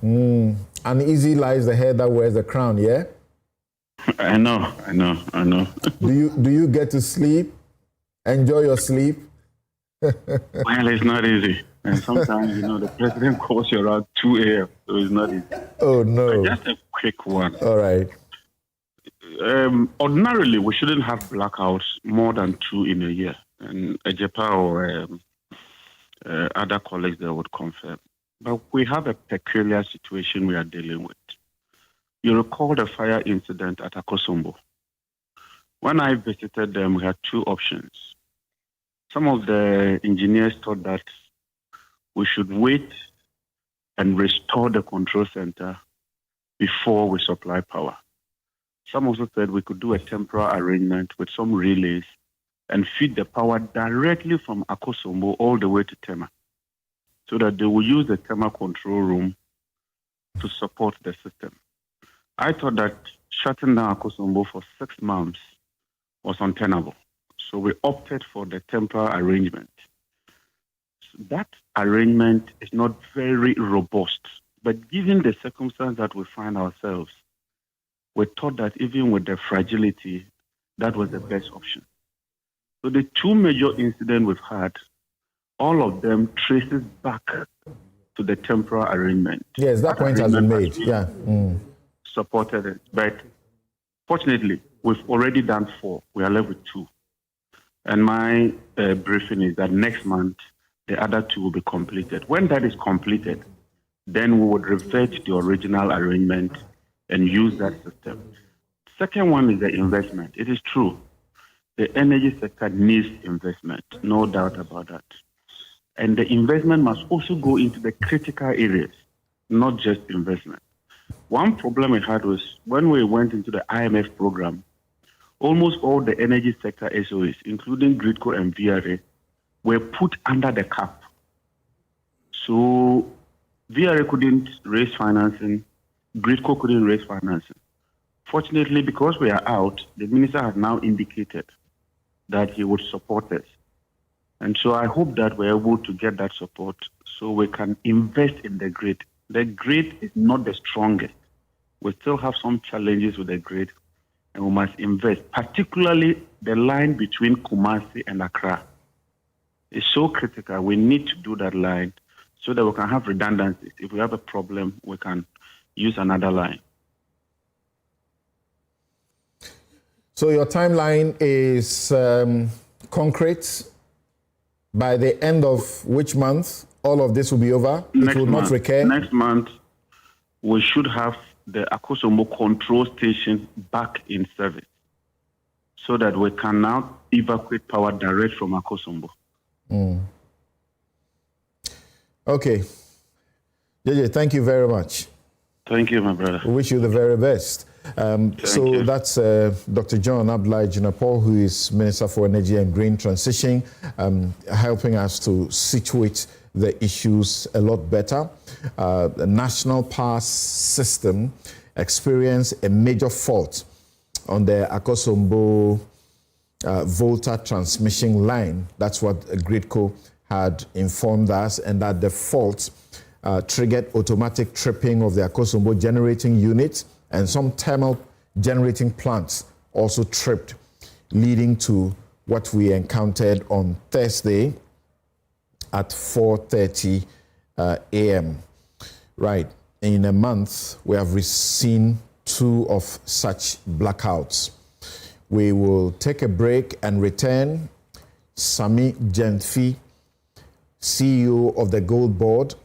Uneasy lies the head that wears the crown, yeah? I know. Do you get to sleep? Enjoy your sleep? Well, it's not easy. And sometimes, the president calls you around 2 a.m., so it's not easy. Oh, no. But just a quick one. All right. Ordinarily, we shouldn't have blackouts more than 2 in a year. And Ejepa or other colleagues there would confirm. But we have a peculiar situation we are dealing with. You recall the fire incident at Akosombo. When I visited them, we had two options. Some of the engineers thought that we should wait and restore the control center before we supply power. Some also said we could do a temporary arrangement with some relays and feed the power directly from Akosombo all the way to Tema, so that they will use the Tema control room to support the system. I thought that shutting down Akosombo for 6 months was untenable, so we opted for the temporary arrangement. So that arrangement is not very robust, but given the circumstance that we find ourselves, we thought that even with the fragility, that was the best option. So the two major incidents we've had, all of them traces back to the temporary arrangement. Yes, that point has been made. Yeah. Supported it. But fortunately, we've already done 4. We are left with 2. And my briefing is that next month, the other 2 will be completed. When that is completed, then we would revert to the original arrangement and use that system. Second one is the investment. It is true. The energy sector needs investment, no doubt about that. And the investment must also go into the critical areas, not just investment. One problem we had was when we went into the IMF program, almost all the energy sector SOEs, including Gridco and VRA, were put under the cap. So VRA couldn't raise financing, Gridco couldn't raise financing. Fortunately, because we are out, the minister has now indicated that he would support us. And so I hope that we're able to get that support so we can invest in the grid. The grid is not the strongest. We still have some challenges with the grid, and we must invest, particularly the line between Kumasi and Accra. It's so critical. We need to do that line so that we can have redundancies. If we have a problem, we can use another line. So your timeline is concrete. By the end of which month, all of this will be over? It will not recur? Next month, we should have the Akosombo control station back in service so that we can now evacuate power direct from Akosombo. Okay. JJ, thank you very much. Thank you, my brother. We wish you the very best. So that's Dr. John Abdullahi Jinapor, who is Minister for Energy and Green Transition, helping us to situate the issues a lot better. The national power system experienced a major fault on the Akosombo Volta transmission line. That's what Gridco had informed us, and that the fault triggered automatic tripping of the Akosombo generating unit, and some thermal generating plants also tripped, leading to what we encountered on Thursday at 4:30 a.m. Right. In a month, we have seen 2 of such blackouts. We will take a break and return. Sami Gentfi, CEO of the Goldbod'S,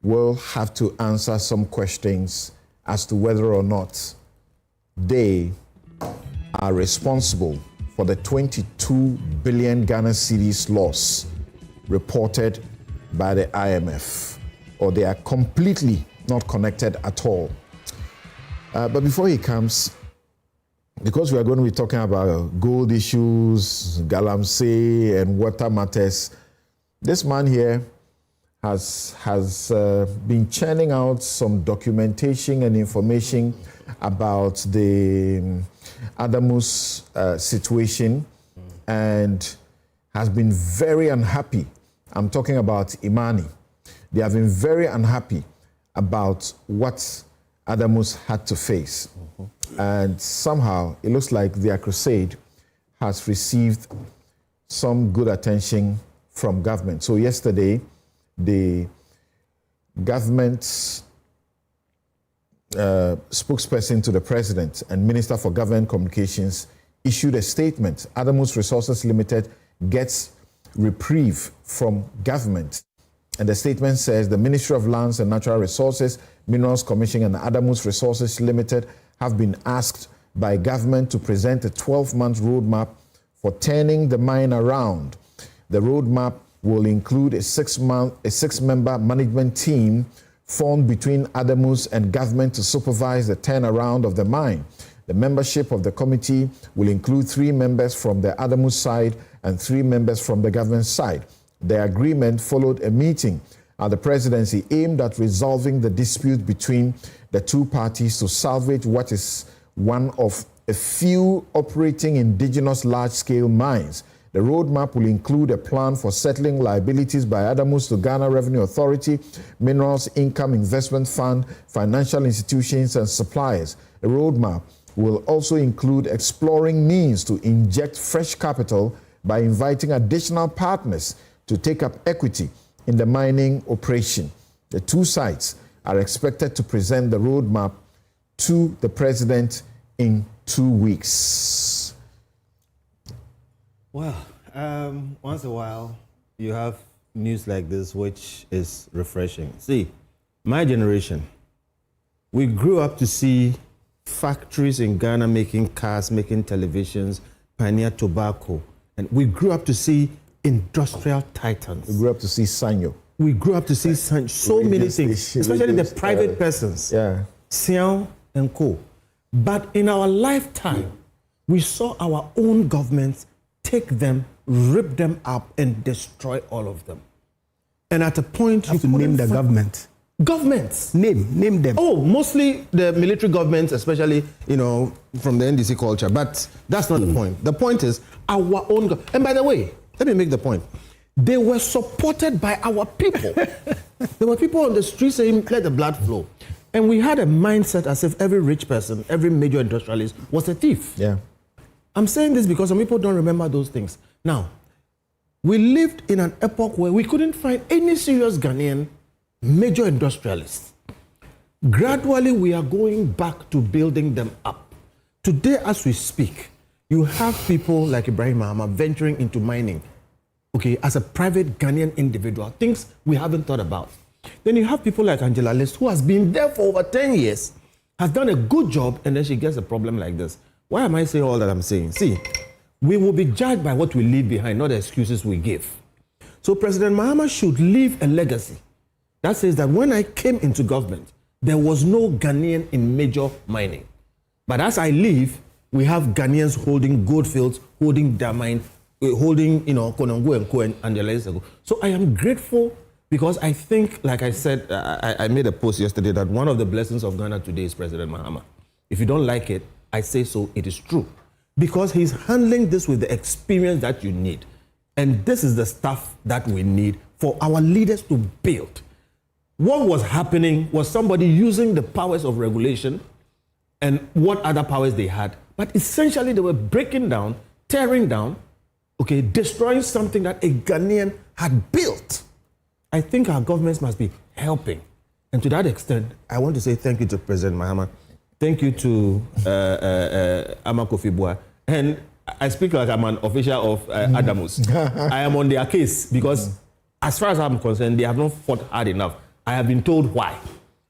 will have to answer some questions as to whether or not they are responsible for the 22 billion Ghana cedis loss reported by the IMF, or they are completely not connected at all. But before he comes, because we are going to be talking about gold issues, Galamsey, and water matters, this man here has been churning out some documentation and information about the Adamus situation, and has been very unhappy. I'm talking about Imani. They have been very unhappy about what Adamus had to face. And somehow it looks like their crusade has received some good attention from government. So yesterday, the government's spokesperson to the president and Minister for Government Communications issued a statement. Adamus Resources Limited gets reprieve from government. And the statement says the Ministry of Lands and Natural Resources, Minerals Commission, and Adamus Resources Limited have been asked by government to present a 12-month roadmap for turning the mine around. The roadmap will include a six-member management team formed between Adamus and government to supervise the turnaround of the mine. The membership of the committee will include 3 members from the Adamus side and 3 members from the government side. The agreement followed a meeting at the presidency aimed at resolving the dispute between the two parties to salvage what is one of a few operating indigenous large-scale mines. The roadmap will include a plan for settling liabilities by Adamus to Ghana Revenue Authority, Minerals Income Investment Fund, financial institutions, and suppliers. The roadmap will also include exploring means to inject fresh capital by inviting additional partners to take up equity in the mining operation. The two sides are expected to present the roadmap to the president in 2 weeks. Well, once in a while, you have news like this, which is refreshing. See, my generation, we grew up to see factories in Ghana making cars, making televisions, Pioneer Tobacco, and we grew up to see industrial titans. We grew up to see Sanyo. We grew up to see so many things, especially the private persons, Sian and Co. But in our lifetime, we saw our own governments take them, rip them up, and destroy all of them. And at a point, you have to name the government. Governments. Name them. Oh, mostly the military governments, especially, from the NDC culture. But that's not the point. The point is our own. And by the way, let me make the point. They were supported by our people. There were people on the street saying, let the blood flow. And we had a mindset as if every rich person, every major industrialist was a thief. Yeah. I'm saying this because some people don't remember those things. Now, we lived in an epoch where we couldn't find any serious Ghanaian major industrialists. Gradually, we are going back to building them up. Today, as we speak, you have people like Ibrahim Mahama venturing into mining, as a private Ghanaian individual, things we haven't thought about. Then you have people like Angela List, who has been there for over 10 years, has done a good job, and then she gets a problem like this. Why am I saying all that I'm saying? See, we will be judged by what we leave behind, not the excuses we give. So President Mahama should leave a legacy that says that when I came into government, there was no Ghanaian in major mining. But as I leave, we have Ghanaians holding goldfields, holding their mine, holding, Konongo and Co and the rest. So I am grateful because I think, like I said, I made a post yesterday that one of the blessings of Ghana today is President Mahama. If you don't like it, I say so, it is true. Because he's handling this with the experience that you need. And this is the stuff that we need for our leaders to build. What was happening was somebody using the powers of regulation and what other powers they had. But essentially they were breaking down, tearing down, destroying something that a Ghanaian had built. I think our governments must be helping. And to that extent, I want to say thank you to President Mahama. Thank you to Ama Kofi Boa. And I speak like I'm an official of Adamus. I am on their case because as far as I'm concerned, they have not fought hard enough. I have been told why.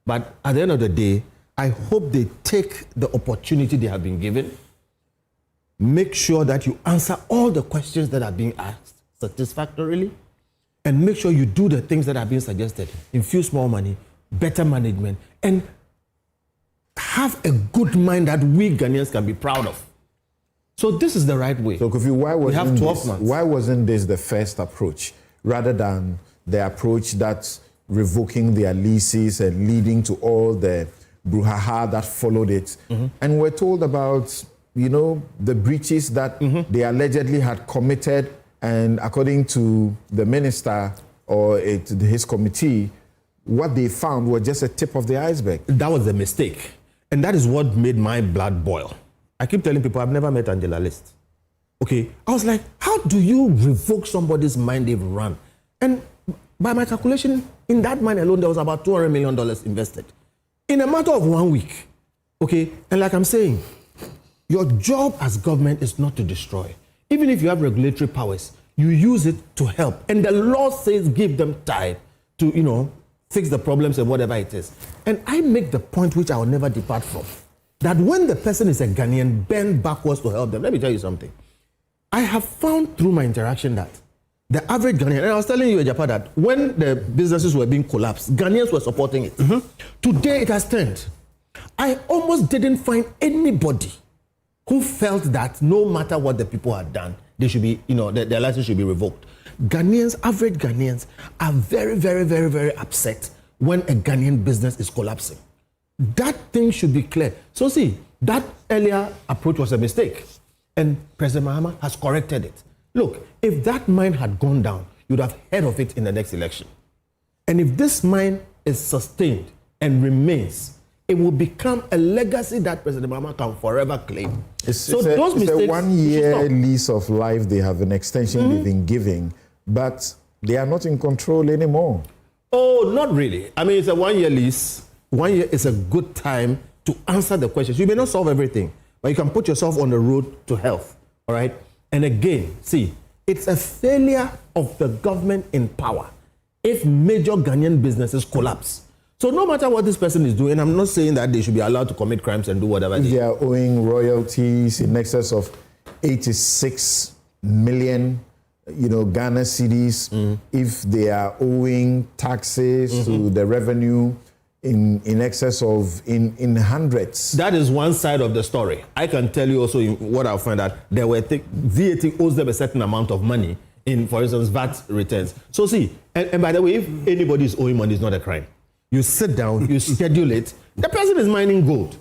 But at the end of the day, I hope they take the opportunity they have been given. Make sure that you answer all the questions that are being asked satisfactorily. And make sure you do the things that are being suggested. Infuse more money, better management, and have a good mind that we Ghanaians can be proud of. So this is the right way. So Kofi, why wasn't this the first approach rather than the approach that's revoking their leases and leading to all the brouhaha that followed it? Mm-hmm. And we're told about, the breaches that they allegedly had committed, and according to the minister or his committee, what they found was just a tip of the iceberg. That was a mistake. And that is what made my blood boil. I keep telling people I've never met Angela List. I was like, how do you revoke somebody's mine they've run? And by my calculation, in that mine alone, there was about $200 million invested. In a matter of 1 week. And like I'm saying, your job as government is not to destroy. Even if you have regulatory powers, you use it to help. And the law says give them time to, fix the problems and whatever it is. And I make the point which I will never depart from. that when the person is a Ghanaian, bend backwards to help them. Let me tell you something. I have found through my interaction that the average Ghanaian, and I was telling you, Japan, that when the businesses were being collapsed, Ghanaians were supporting it. Today it has turned. I almost didn't find anybody who felt that no matter what the people had done, they should be, their license should be revoked. Ghanaians, average Ghanaians, are very, very, very, very upset when a Ghanaian business is collapsing. That thing should be clear. So see, that earlier approach was a mistake, and President Mahama has corrected it. Look, if that mine had gone down, you'd have heard of it in the next election. And if this mine is sustained and remains, it will become a legacy that President Mahama can forever claim. It's a 1-year lease of life. They have an extension they've been giving, but they are not in control anymore. Oh, not really. I mean, it's a 1-year lease. 1 year is a good time to answer the questions. You may not solve everything, but you can put yourself on the road to health, all right? And again, see, it's a failure of the government in power if major Ghanaian businesses collapse. So no matter what this person is doing, I'm not saying that they should be allowed to commit crimes and do whatever they are owing royalties in excess of 86 million, Ghana cedis. If they are owing taxes to the revenue in excess of in hundreds. That is one side of the story. I can tell you also what I find that there were VAT owes them a certain amount of money in, for instance, VAT returns. So see, and by the way, if anybody is owing money, it's not a crime. You sit down, you schedule it. The person is mining gold,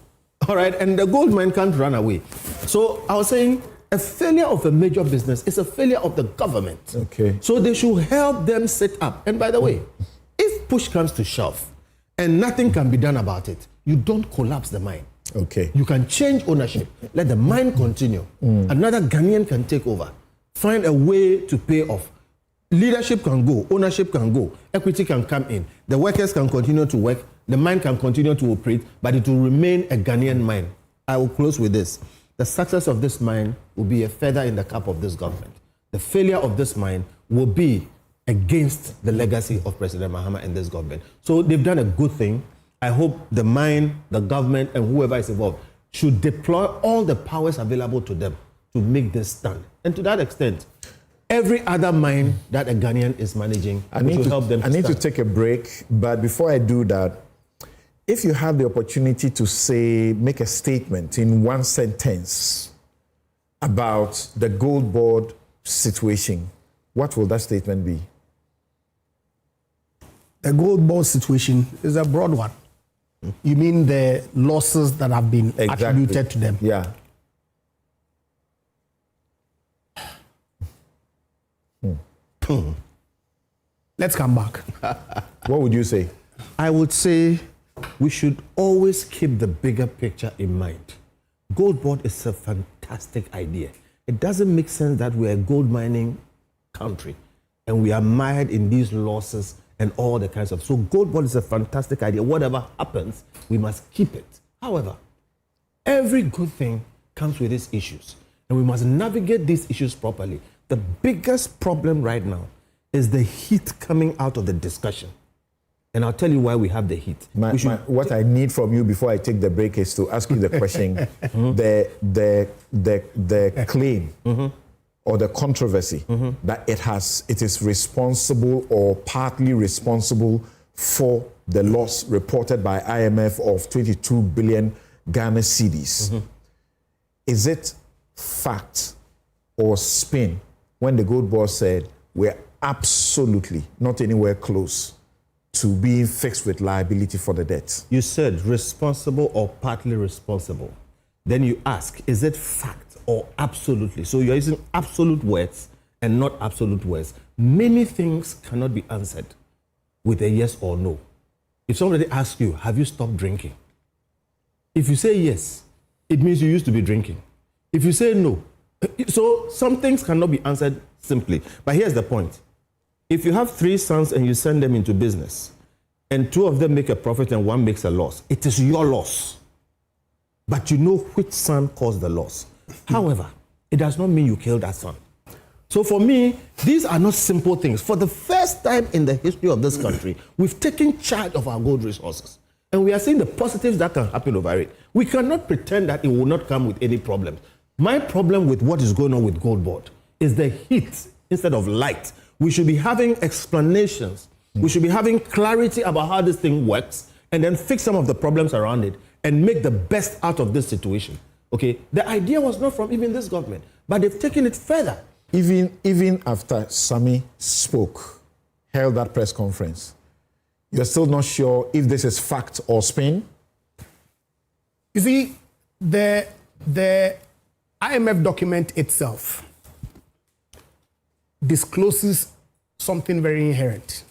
all right, and the gold mine can't run away. So I was saying, a failure of a major business is a failure of the government. Okay. So they should help them set up. And by the way, if push comes to shove, and nothing can be done about it, you don't collapse the mine. Okay. You can change ownership. Let the mine continue. Another Ghanaian can take over. Find a way to pay off. Leadership can go. Ownership can go. Equity can come in. The workers can continue to work. The mine can continue to operate, but it will remain a Ghanaian mine. I will close with this. The success of this mine will be a feather in the cap of this government. The failure of this mine will be against the legacy of President Mahama and this government. So they've done a good thing. I hope the mine, the government, and whoever is involved should deploy all the powers available to them to make this stand. And to that extent, every other mine that a Ghanaian is managing will help them. I need to take a break, but before I do that, if you have the opportunity to make a statement in one sentence about the Goldbod'S situation, what will that statement be? The Goldbod'S situation is a broad one. You mean the losses that have been attributed to them? Yeah. Let's come back. What would you say? I would say we should always keep the bigger picture in mind. Goldbod'S is a fantastic idea. It doesn't make sense that we're a gold mining country and we are mired in these losses and all the kinds of. So Goldbod'S is a fantastic idea. Whatever happens, we must keep it. However, every good thing comes with its issues, and we must navigate these issues properly. The biggest problem right now is the heat coming out of the discussion. And I'll tell you why we have the heat. What I need from you before I take the break is to ask you the question, the claim or the controversy that it is responsible or partly responsible for the loss reported by IMF of 22 billion Ghana cedis. Is it fact or spin when the Goldbod'S said we're absolutely not anywhere close to being fixed with liability for the debt? You said responsible or partly responsible. Then you ask, is it fact or absolutely? So you're using absolute words and not absolute words. Many things cannot be answered with a yes or no. If somebody asks you, have you stopped drinking? If you say yes, it means you used to be drinking. If you say no, so some things cannot be answered simply. But here's the point. If you have 3 sons and you send them into business, and 2 of them make a profit and 1 makes a loss, it is your loss. But you know which son caused the loss. However, it does not mean you killed that son. So for me, these are not simple things. For the first time in the history of this country, we've taken charge of our gold resources. And we are seeing the positives that can happen over it. We cannot pretend that it will not come with any problem. My problem with what is going on with Goldbod is the heat instead of light. We should be having explanations. We should be having clarity about how this thing works and then fix some of the problems around it and make the best out of this situation. Okay? The idea was not from even this government, but they've taken it further. Even after Sami spoke, held that press conference, you're still not sure if this is fact or spin? You see, the IMF document itself discloses something very inherent,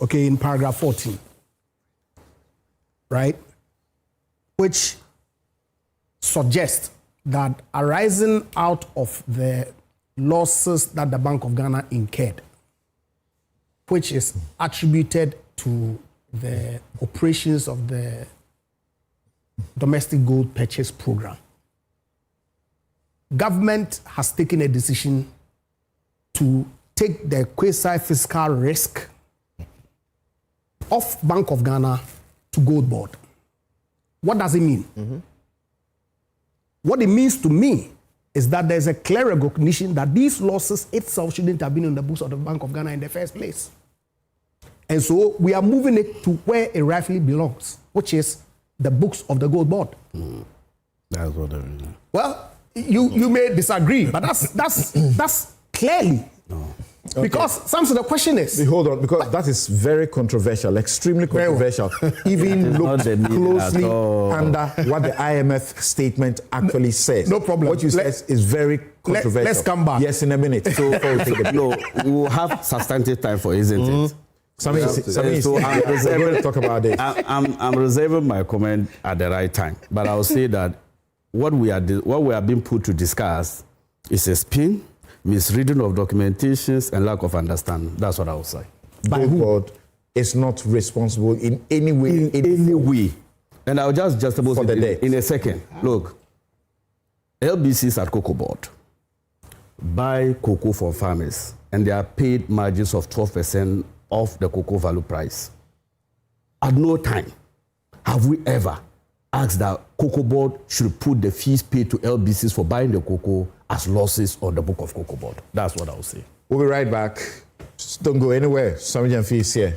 okay, in paragraph 14, right, which suggests that arising out of the losses that the Bank of Ghana incurred, which is attributed to the operations of the domestic gold purchase program. Government has taken a decision to take the quasi-fiscal risk of Bank of Ghana to Goldbod. What does it mean? What it means to me is that there's a clear recognition that these losses itself shouldn't have been in the books of the Bank of Ghana in the first place. And so we are moving it to where it rightfully belongs, which is the books of the Goldbod. That's what I mean. Well, you may disagree, but that's clearly. No. Okay. Because Samson, the question is... Hold on, because that is very controversial, extremely controversial. Even look closely under what the IMF statement actually says. No problem. What you said is very controversial. Let's come back. Yes, in a minute. So we will have substantive time for, isn't it? So I'm going to talk about this. I'm reserving my comment at the right time, but I'll say that what we are being put to discuss is a spin, misreading of documentations, and lack of understanding. That's what I will say. Goldbod is not responsible in any way. In any way. And I'll just juxtapose it in a second. Look, LBCs at Cocoa Board buy cocoa from farmers, and they are paid margins of 12% of the cocoa value price. At no time have we ever asked that Cocoa Board should put the fees paid to LBCs for buying the cocoa as losses on the book of Cocoa Board. That's what I'll say. We'll be right back. Just don't go anywhere. Sami Jamfi is here.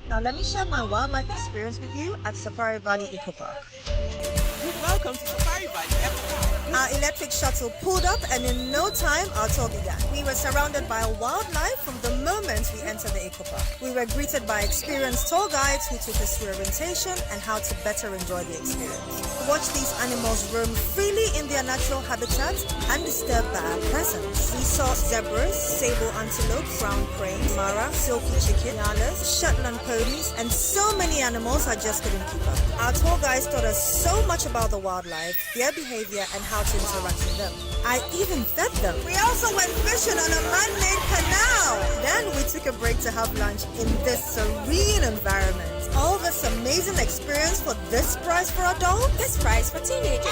Now let me share my wildlife experience with you at Safari Valley Eco Park. Welcome to Safari Valley Eco Park. Our electric shuttle pulled up and in no time our tour began. We were surrounded by wildlife from the moment we entered the Eco Park. We were greeted by experienced tour guides who took us through orientation and how to better enjoy the experience. Watch these animals roam freely in their natural habitat undisturbed by our presence. We saw zebras, sable antelope, brown crane, mara, silky chicken, nyalas, Shetland ponies, and so many animals I just couldn't keep up. Our tour guides taught us so much about the wildlife, their behavior, and how how to interact with them. I even fed them. We also went fishing on a man-made canal. Then we took a break to have lunch in this serene environment. All this amazing experience for this price for adults, this price for teenagers.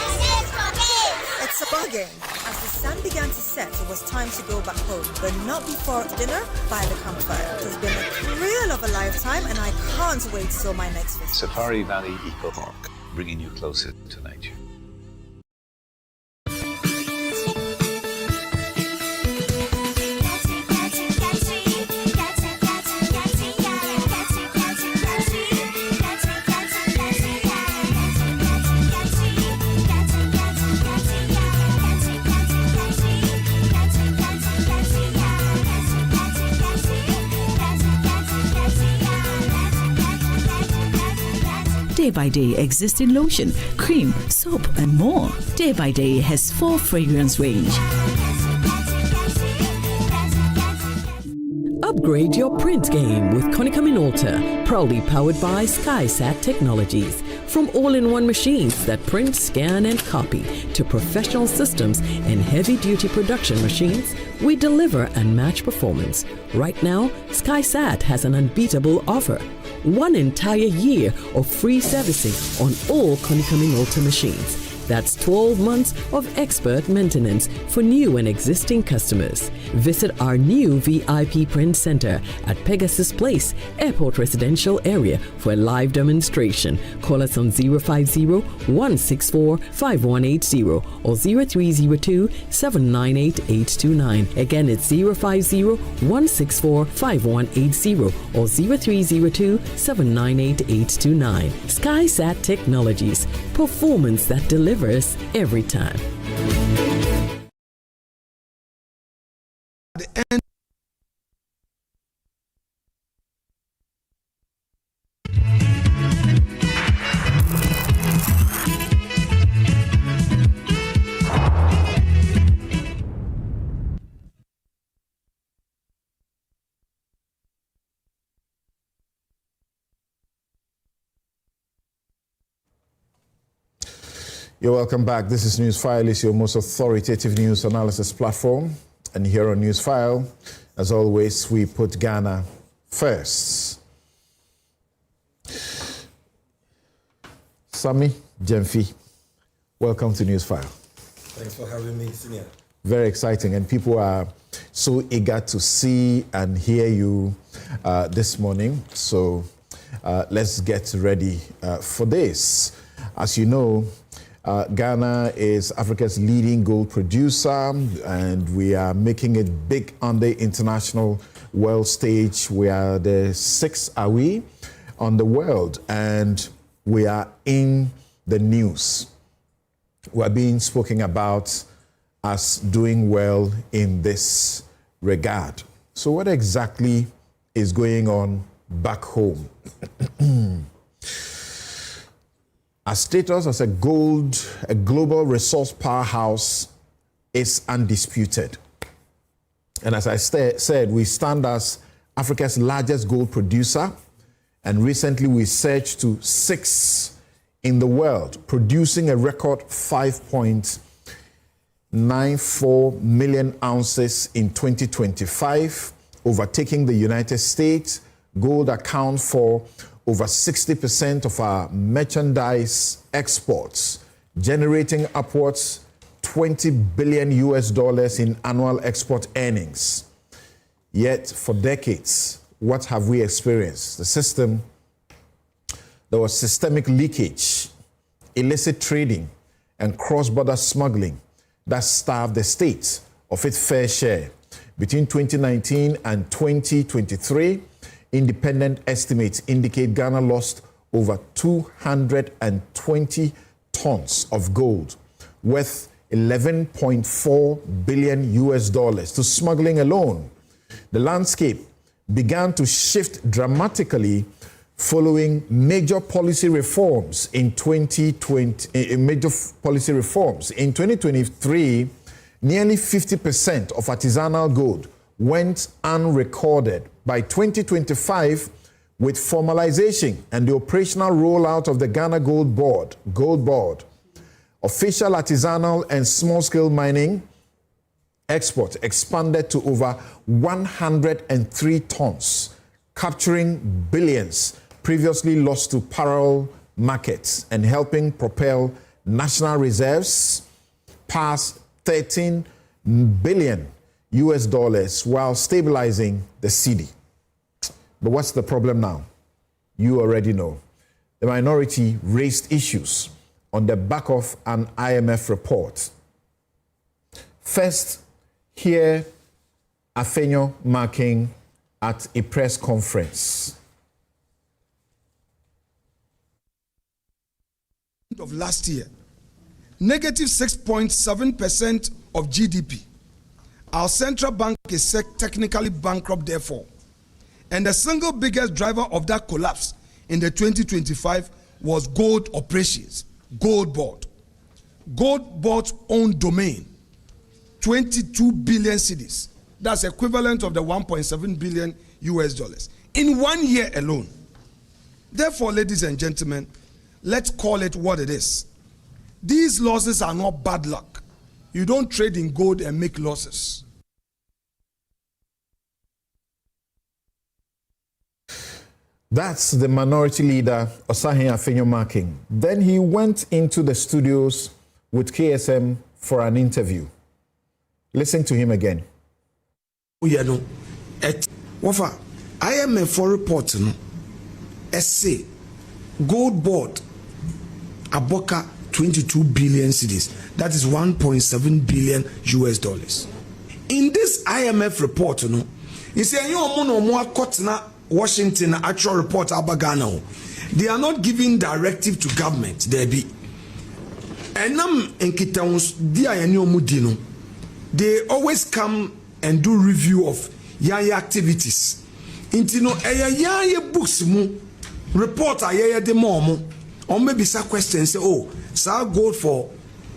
It's a bargain. As the sun began to set, it was time to go back home, but not before dinner by the campfire. It has been a thrill of a lifetime, and I can't wait till my next visit. Safari Valley Eco Park, bringing you closer to nature. Day by Day exists in lotion, cream, soap, and more. Day by Day has 4 fragrance range. Upgrade your print game with Konica Minolta, proudly powered by SkySat Technologies. From all-in-one machines that print, scan, and copy to professional systems and heavy-duty production machines, we deliver unmatched performance. Right now, SkySat has an unbeatable offer. 1 entire year of free servicing on all Konica Minolta machines. That's 12 months of expert maintenance for new and existing customers. Visit our new VIP print center at Pegasus Place, Airport Residential Area for a live demonstration. Call us on 050-164-5180 or 0302-798-829. Again, it's 050-164-5180 or 0302-798-829. SkySat Technologies. Performance that delivers every time. The end. You're welcome back. This is Newsfile. It's your most authoritative news analysis platform. And here on Newsfile, as always, we put Ghana first. Sami Jemfi, welcome to Newsfile. Thanks for having me, Senior. Very exciting, and people are so eager to see and hear you this morning. So let's get ready for this. As you know, Ghana is Africa's leading gold producer, and we are making it big on the international world stage. We are the 6th, are we, on the world, and we are in the news. We are being spoken about as doing well in this regard. So what exactly is going on back home? Our status as a global resource powerhouse is undisputed. And as I said, we stand as Africa's largest gold producer, and recently we surged to 6th in the world, producing a record 5.94 million ounces in 2025, overtaking the United States. Gold accounts for over 60% of our merchandise exports, generating upwards $20 billion in annual export earnings. Yet, for decades, what have we experienced? There was systemic leakage, illicit trading, and cross-border smuggling that starved the state of its fair share. Between 2019 and 2023, independent estimates indicate Ghana lost over 220 tons of gold, worth $11.4 billion to smuggling alone. The landscape began to shift dramatically following major policy reforms in 2020. In 2023, nearly 50% of artisanal gold went unrecorded. By 2025, with formalization and the operational rollout of the Ghana Gold Board Official artisanal and small-scale mining export expanded to over 103 tons, capturing billions previously lost to parallel markets and helping propel national reserves past $13 billion while stabilizing the cedi. But what's the problem now? You already know. The minority raised issues on the back of an IMF report. First, here Afenyo Marking at a press conference. Of last year, negative 6.7% of GDP. Our central bank is technically bankrupt, therefore. And the single biggest driver of that collapse in the 2025 was gold operations, Goldbod. Goldbod'S own domain, 22 billion cedis. That's equivalent of the 1.7 billion in 1 year alone. Therefore, ladies and gentlemen, let's call it what it is. These losses are not bad luck. You don't trade in gold and make losses. That's the minority leader, Osahin Afenyo Marking. Then he went into the studios with KSM for an interview. Listen to him again. Wafa, IMF report no essay Goldbod Aboka 22 billion cedis. That is 1.7 billion US. In this IMF report, no, he said you no more kotna Washington actual report abagana. They are not giving directive to government. There be. Enam enkitawns dia yanyo mudino. They always come and do review of yaya activities. Intino yaya books mu report yaya de momo. On maybe some questions say, oh, so gold for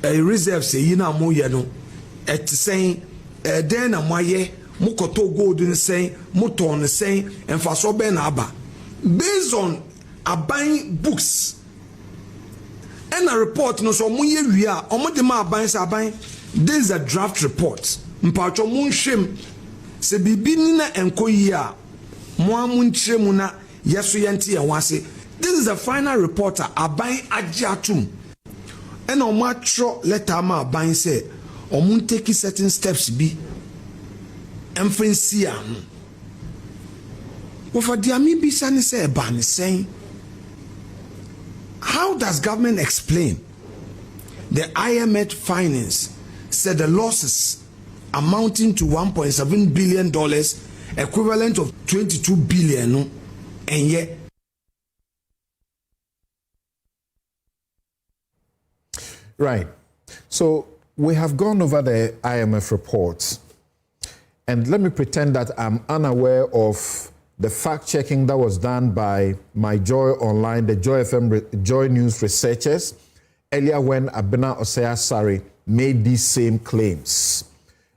a reserve say yina mo yano. Et saying then a maye mukoto gold in saying muton saying and for so ben aba. Based on a buying books and a report no so muye we are omodema buying sa buying. This is a draft report. Mpacho mun shem se bibi nina enko ya mo mun chemu na yeso yenti ya wase. This is the final reporter aban ajiatum. And on matro letter ma aban say omun take certain steps be emfensia no. Wo for dia mi bi sane say ban saying how does government explain the IMF finance said the losses amounting to $1.7 billion, equivalent of 22 billion, no, and yet. Right. So we have gone over the IMF reports, and let me pretend that I'm unaware of the fact-checking that was done by my Joy Online, the Joy FM, Joy News researchers, earlier when Abena Osei-Asare made these same claims.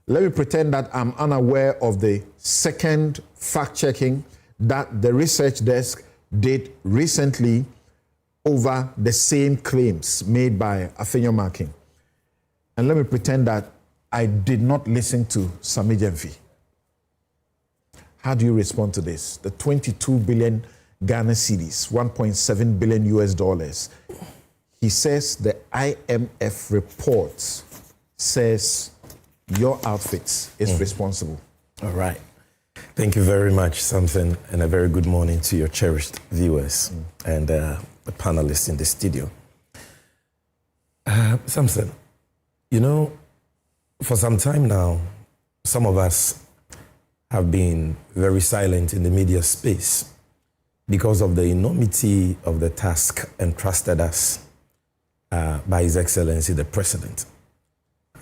Let me pretend that I'm unaware of the second fact-checking that the research desk did recently over the same claims made by Afenyo Marking. And let me pretend that I did not listen to Sami Jemfi. How do you respond to this? The 22 billion Ghana cedis, 1.7 billion US. He says the IMF report says your outfit is responsible. All right. Thank you very much, Samson, and a very good morning to your cherished viewers and the panelists in the studio. Samson, you know, for some time now, some of us have been very silent in the media space because of the enormity of the task entrusted us by His Excellency, the President.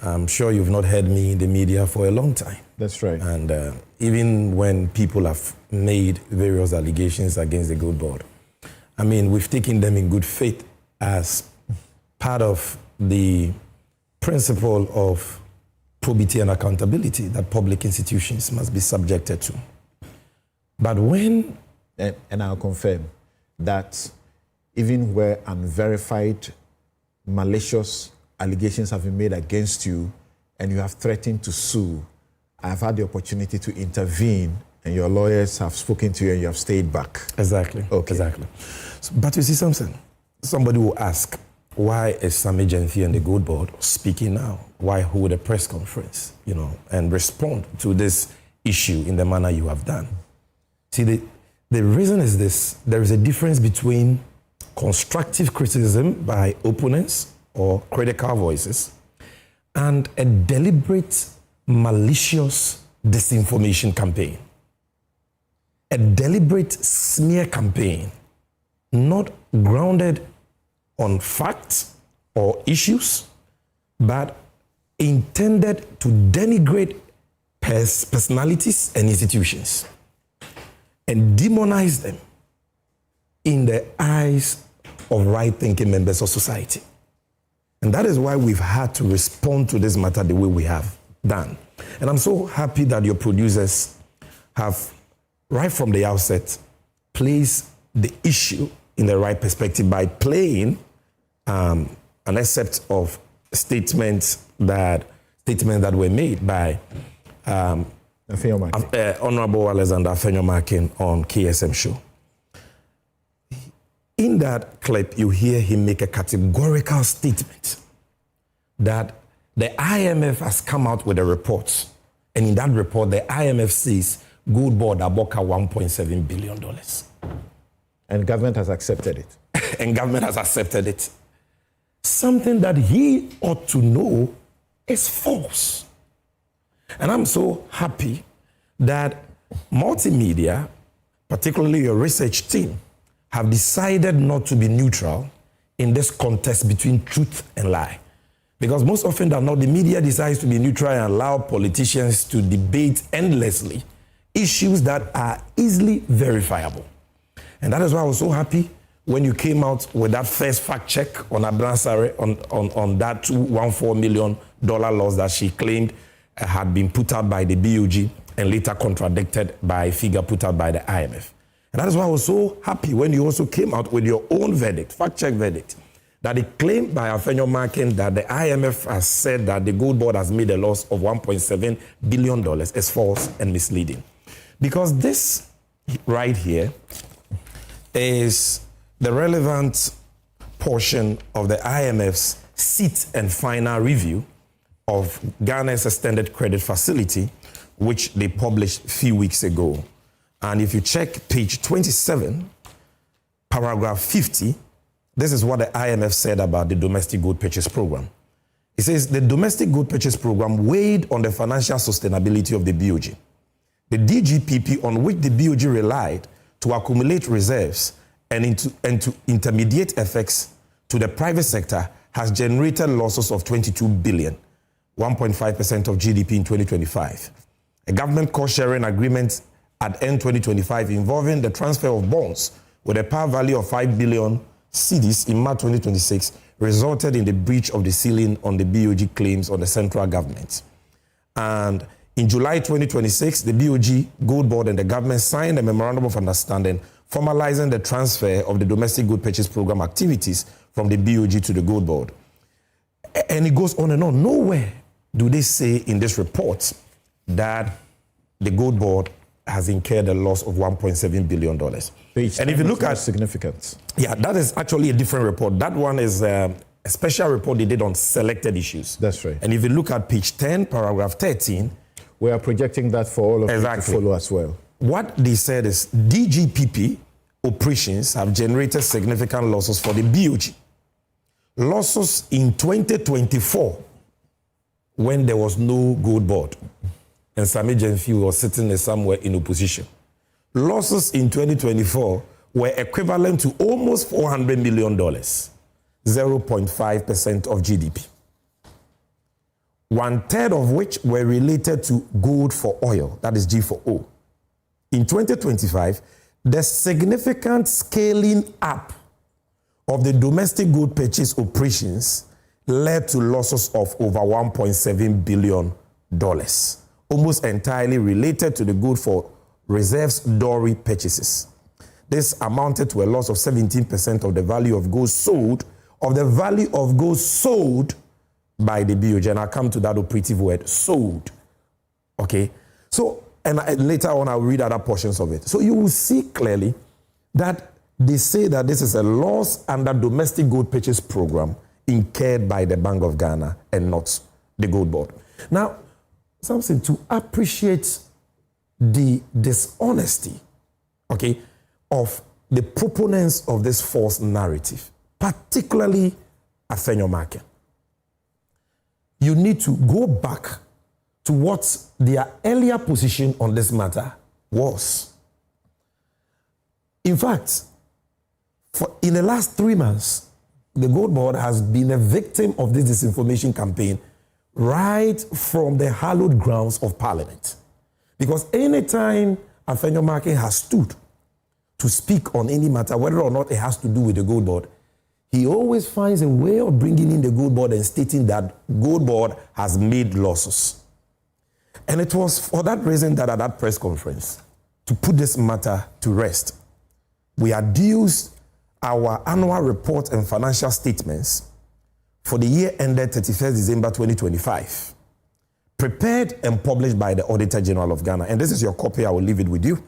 I'm sure you've not heard me in the media for a long time. That's right. And even when people have made various allegations against the Goldbod, I mean, we've taken them in good faith as part of the principle of probity and accountability that public institutions must be subjected to. But when... And I'll confirm that even where unverified malicious allegations have been made against you and you have threatened to sue. I've had the opportunity to intervene and your lawyers have spoken to you and you have stayed back. Exactly. Okay. Exactly. But you see something? Somebody will ask, why is Sammy Gyamfi and the Goldbod's speaking now? Why hold a press conference, and respond to this issue in the manner you have done? See, the reason is this. There is a difference between constructive criticism by opponents or critical voices and a deliberate, malicious disinformation campaign. A deliberate smear campaign, not grounded on facts or issues, but intended to denigrate personalities and institutions and demonize them in the eyes of right-thinking members of society. And that is why we've had to respond to this matter the way we have done. And I'm so happy that your producers have, right from the outset, placed the issue in the right perspective by playing an excerpt of statements that were made by Honorable Alexander Afenyo-Markin on KSM show. In that clip, you hear him make a categorical statement that the IMF has come out with a report, and in that report, the IMF says Goldbod's Aboka $1.7 billion. And government has accepted it. And government has accepted it. Something that he ought to know is false. And I'm so happy that multimedia, particularly your research team, have decided not to be neutral in this contest between truth and lie. Because most often than not, the media decides to be neutral and allow politicians to debate endlessly issues that are easily verifiable. And that is why I was so happy when you came out with that first fact check on Abransare on that $214 million loss that she claimed had been put out by the BOG and later contradicted by a figure put out by the IMF. And that is why I was so happy when you also came out with your own verdict, fact check verdict, that it claimed by Afenyo-Markin that the IMF has said that the Goldbod's has made a loss of $1.7 billion is false and misleading. Because this right here is the relevant portion of the IMF's sit and final review of Ghana's extended credit facility, which they published a few weeks ago. And if you check page 27, paragraph 50, this is what the IMF said about the domestic gold purchase program. It says the domestic gold purchase program weighed on the financial sustainability of the BOG. The DGPP on which the BOG relied to accumulate reserves and to intermediate effects to the private sector has generated losses of $22 billion, 1.5% of GDP in 2025. A government cost-sharing agreement at end 2025 involving the transfer of bonds with a par value of 5 billion cedis in March 2026 resulted in the breach of the ceiling on the BOG claims on the central government. And in July 2026, the BOG, Goldbod's, and the government signed a memorandum of understanding formalizing the transfer of the domestic gold purchase program activities from the BOG to the Goldbod's. And it goes on and on. Nowhere do they say in this report that the Goldbod's has incurred a loss of $1.7 billion. And if you look at significance, yeah, that is actually a different report. That one is a special report they did on selected issues. That's right. And if you look at page 10, paragraph 13, we are projecting that for all of you to follow as well. What they said is DGPP operations have generated significant losses for the BOG. Losses in 2024 when there was no Goldbod's and Sammy Gyamfi was sitting somewhere in opposition. Losses in 2024 were equivalent to almost $400 million, 0.5% of GDP. 1/3 of which were related to gold for oil, that is G4O. In 2025, the significant scaling up of the domestic gold purchase operations led to losses of over $1.7 billion, almost entirely related to the gold for reserves Dory purchases. This amounted to a loss of 17% of the value of gold sold, by the BOJ, and I'll come to that operative word, sold. Okay? So, and later on I'll read other portions of it. So you will see clearly that they say that this is a loss under domestic gold purchase program incurred by the Bank of Ghana and not the Gold Board. Now, something to appreciate the dishonesty, okay, of the proponents of this false narrative, particularly Afenyo Market. You need to go back to what their earlier position on this matter was. In fact, in the last 3 months, the Gold Board has been a victim of this disinformation campaign right from the hallowed grounds of Parliament. Because anytime Afenyo Market has stood to speak on any matter, whether or not it has to do with the Gold Board, he always finds a way of bringing in the Gold Board and stating that Gold Board has made losses. And it was for that reason that at that press conference, to put this matter to rest, we adduced our annual report and financial statements for the year ended 31st December 2025, prepared and published by the Auditor General of Ghana. And this is your copy, I will leave it with you.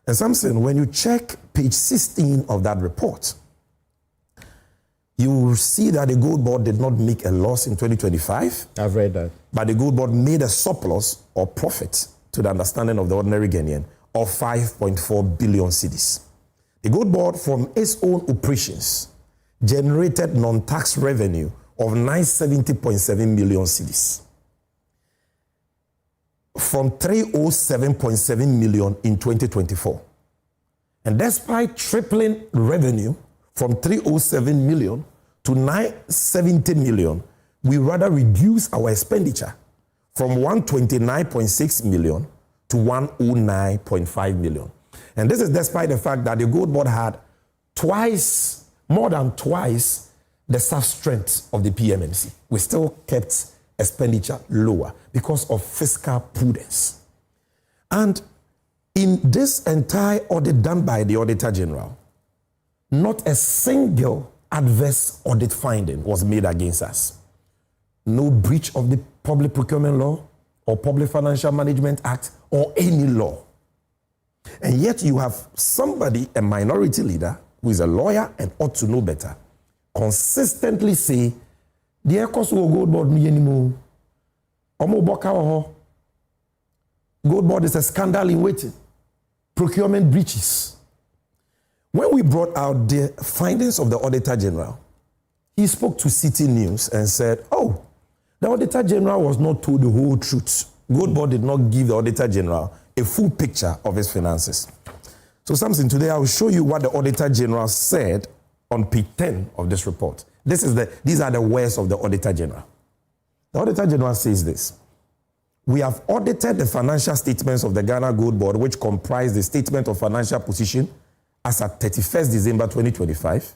And Samson, when you check page 16 of that report, you will see that the Gold Board did not make a loss in 2025. I've read that. But the Gold Board made a surplus or profit, to the understanding of the ordinary Ghanaian, of 5.4 billion cedis. The Gold Board, from its own operations, generated non-tax revenue of 970.7 million cedis from 307.7 million in 2024. And despite tripling revenue from 307 million to 970 million, we rather reduce our expenditure from 129.6 million to 109.5 million. And this is despite the fact that the Gold Board had more than twice the staff strength of the PMMC. We still kept expenditure lower because of fiscal prudence. And in this entire audit done by the Auditor General, not a single adverse audit finding was made against us. No breach of the Public Procurement Law or Public Financial Management Act or any law. And yet you have somebody, a minority leader, who is a lawyer and ought to know better, consistently say, the ECOS will Gold Board me anymore. Gold Board is a scandal in waiting. Procurement breaches. When we brought out the findings of the Auditor General, he spoke to City News and said, oh, the Auditor General was not told the whole truth. Gold Board did not give the Auditor General a full picture of his finances. So Samson, today I will show you what the Auditor General said on page 10 of this report. These are the words of the Auditor General. The Auditor General says this: we have audited the financial statements of the Ghana Gold Board, which comprise the statement of financial position as at 31st December 2025,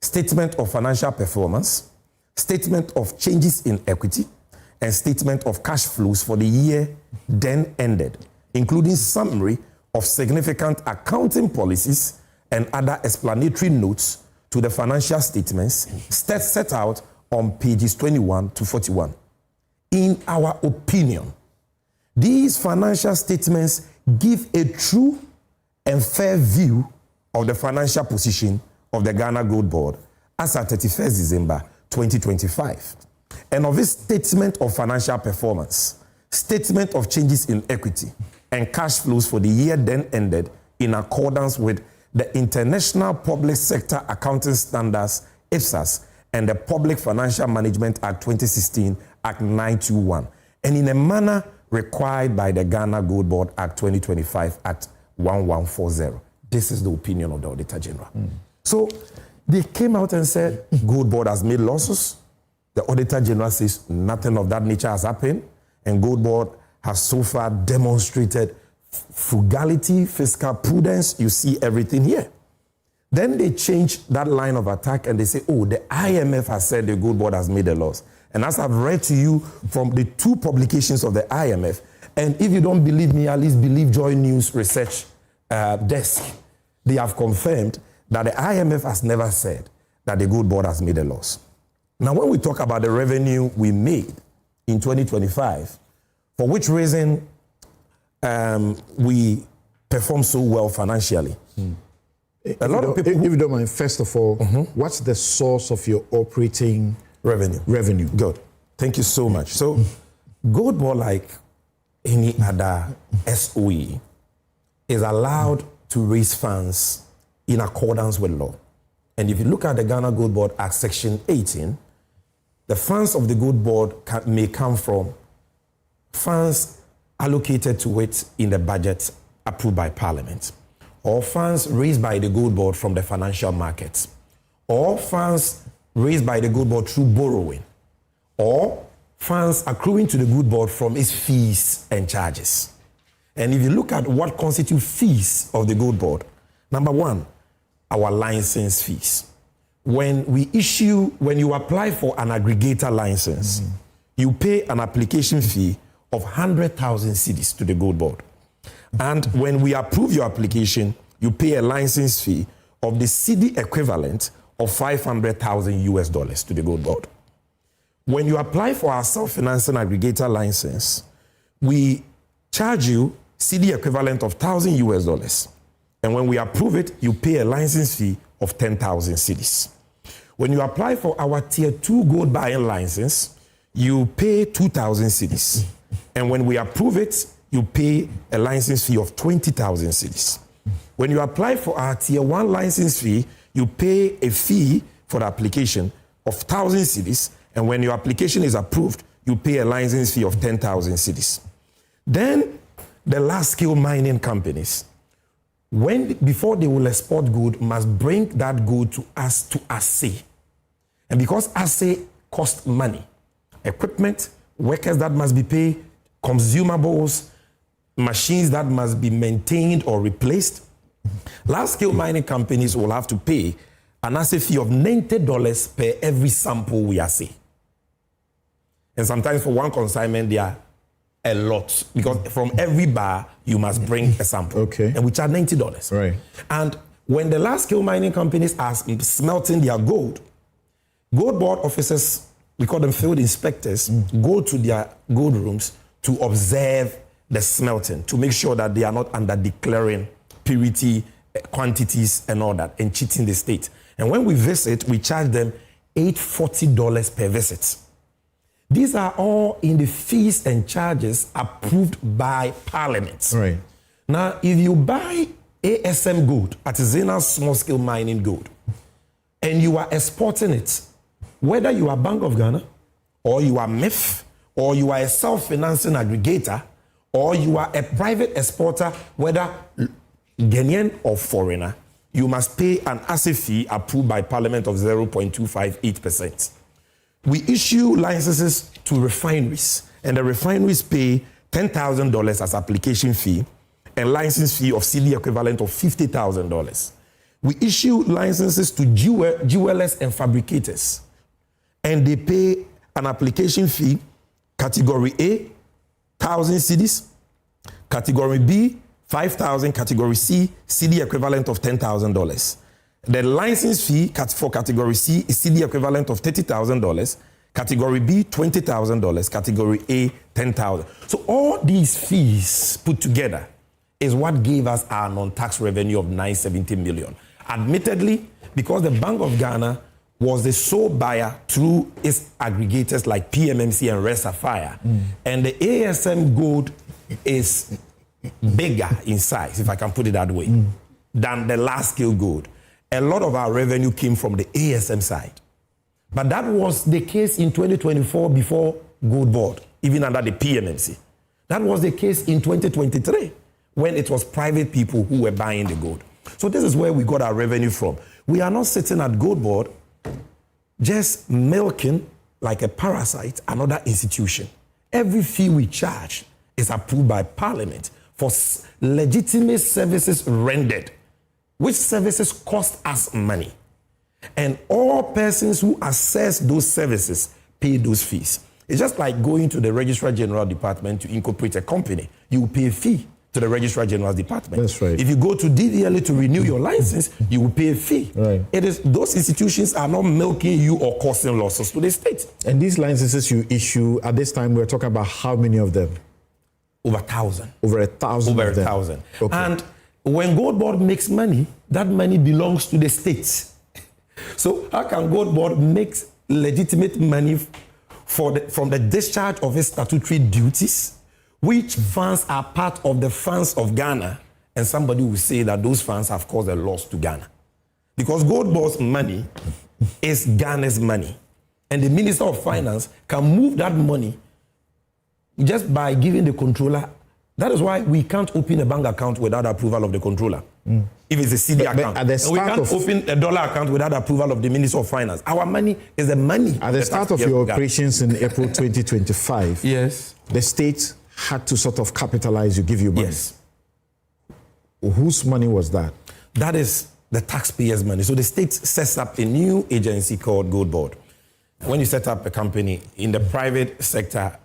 statement of financial performance, statement of changes in equity, and statement of cash flows for the year then ended, including summary of significant accounting policies and other explanatory notes to the financial statements set out on pages 21 to 41. In our opinion, these financial statements give a true and fair view of the financial position of the Ghana Gold Board as at 31st December 2025, and of its statement of financial performance, statement of changes in equity, and cash flows for the year then ended in accordance with the International Public Sector Accounting Standards, IFSAS, and the Public Financial Management Act 2016, Act 921, and in a manner required by the Ghana Gold Board Act 2025, Act 1140. This is the opinion of the Auditor General. So they came out and said, Gold Board has made losses. The Auditor General says nothing of that nature has happened, and Gold Board has so far demonstrated frugality, fiscal prudence. You see everything here. Then they change that line of attack and they say, oh, the IMF has said the Gold Board has made a loss. And as I've read to you from the two publications of the IMF, and if you don't believe me, at least believe Joy News Research Desk, they have confirmed that the IMF has never said that the Gold Board has made a loss. Now, when we talk about the revenue we made in 2025, for which reason we perform so well financially? A lot of people. If you don't mind, first of all, what's the source of your operating revenue? Good. Thank you so much. So, Goldbod'S, like any other SOE, is allowed to raise funds in accordance with law. And if you look at the Ghana Goldbod'S Act Section 18, the funds of the Goldbod'S may come from funds allocated to it in the budget approved by Parliament, or funds raised by the Goldbod'S from the financial markets, or funds raised by the Goldbod'S through borrowing, or funds accruing to the Goldbod'S from its fees and charges. And if you look at what constitutes fees of the Goldbod'S, number one, our license fees. When you apply for an aggregator license, you pay an application fee of 100,000 cedis to the Goldbod'S. And when we approve your application, you pay a license fee of the cedi equivalent of $500,000 to the Goldbod'S. When you apply for our self-financing aggregator license, we charge you cedi equivalent of $1,000. And when we approve it, you pay a license fee of 10,000 cedis. When you apply for our Tier 2 gold buying license, you pay 2,000 cedis. And when we approve it, you pay a license fee of 20,000 cedis. When you apply for our Tier 1 license fee, you pay a fee for the application of 1,000 cedis. And when your application is approved, you pay a license fee of 10,000 cedis. Then the large-scale mining companies, before they will export gold, must bring that gold to us to assay. And because assay costs money, equipment, workers that must be paid, consumables, machines that must be maintained or replaced, large-scale mining companies will have to pay an assay fee of $90 per every sample we assay. And sometimes for one consignment, they are a lot, because from every bar, you must bring a sample. Okay. And we charge $90. Right. And when the large-scale mining companies are smelting their gold, Goldbod'S officers, we call them field inspectors, go to their gold rooms to observe the smelting, to make sure that they are not under declaring purity, quantities, and all that, and cheating the state. And when we visit, we charge them $840 per visit. These are all in the fees and charges approved by Parliament. Right. Now, if you buy ASM gold, artisanal small-scale mining gold, and you are exporting it, whether you are Bank of Ghana, or you are MIF, or you are a self-financing aggregator, or you are a private exporter, whether Ghanaian or foreigner, you must pay an assay fee approved by Parliament of 0.258%. We issue licenses to refineries, and the refineries pay $10,000 as application fee and license fee of cedi equivalent of $50,000. We issue licenses to jewelers and fabricators, and they pay an application fee, category A, 1,000 cedis, category B, 5,000, category C, cedi equivalent of $10,000. The license fee for category C is cedi equivalent of $30,000, category B, $20,000, category A, $10,000. So all these fees put together is what gave us our non-tax revenue of $970 million. Admittedly, because the Bank of Ghana was the sole buyer through its aggregators like PMMC and Red Sapphire, and the ASM gold is bigger in size, if I can put it that way, than the large-scale gold. A lot of our revenue came from the ASM side. But that was the case in 2024 before Goldbod'S, even under the PMMC. That was the case in 2023 when it was private people who were buying the gold. So this is where we got our revenue from. We are not sitting at Goldbod'S just milking like a parasite another institution. Every fee we charge is approved by Parliament for legitimate services rendered, which services cost us money. And all persons who access those services pay those fees. It's just like going to the Registrar General Department to incorporate a company. You pay a fee to the Registrar General's Department. That's right. If you go to DVLA to renew your license, you will pay a fee. Right. It is those institutions are not milking you or causing losses to the state. And these licenses you issue at this time, we're talking about how many of them? Over 1,000. Over 1,000. Over of them. 1,000. Okay. And when Goldbod makes money, that money belongs to the states. So how can Goldbod make legitimate money from the discharge of its statutory duties, which funds are part of the funds of Ghana, and somebody will say that those funds have caused a loss to Ghana? Because Goldbod's money is Ghana's money, and the Minister of Finance can move that money just by giving the controller. That is why we can't open a bank account without approval of the controller. If it's a CD account. And we can't open a dollar account without approval of the Minister of Finance. Our money is the money. At the start of your operations in April 2025, yes, the state had to sort of capitalize you, give you money. Yes. Whose money was that? That is the taxpayers' money. So the state sets up a new agency called Goldbod. When you set up a company in the private sector,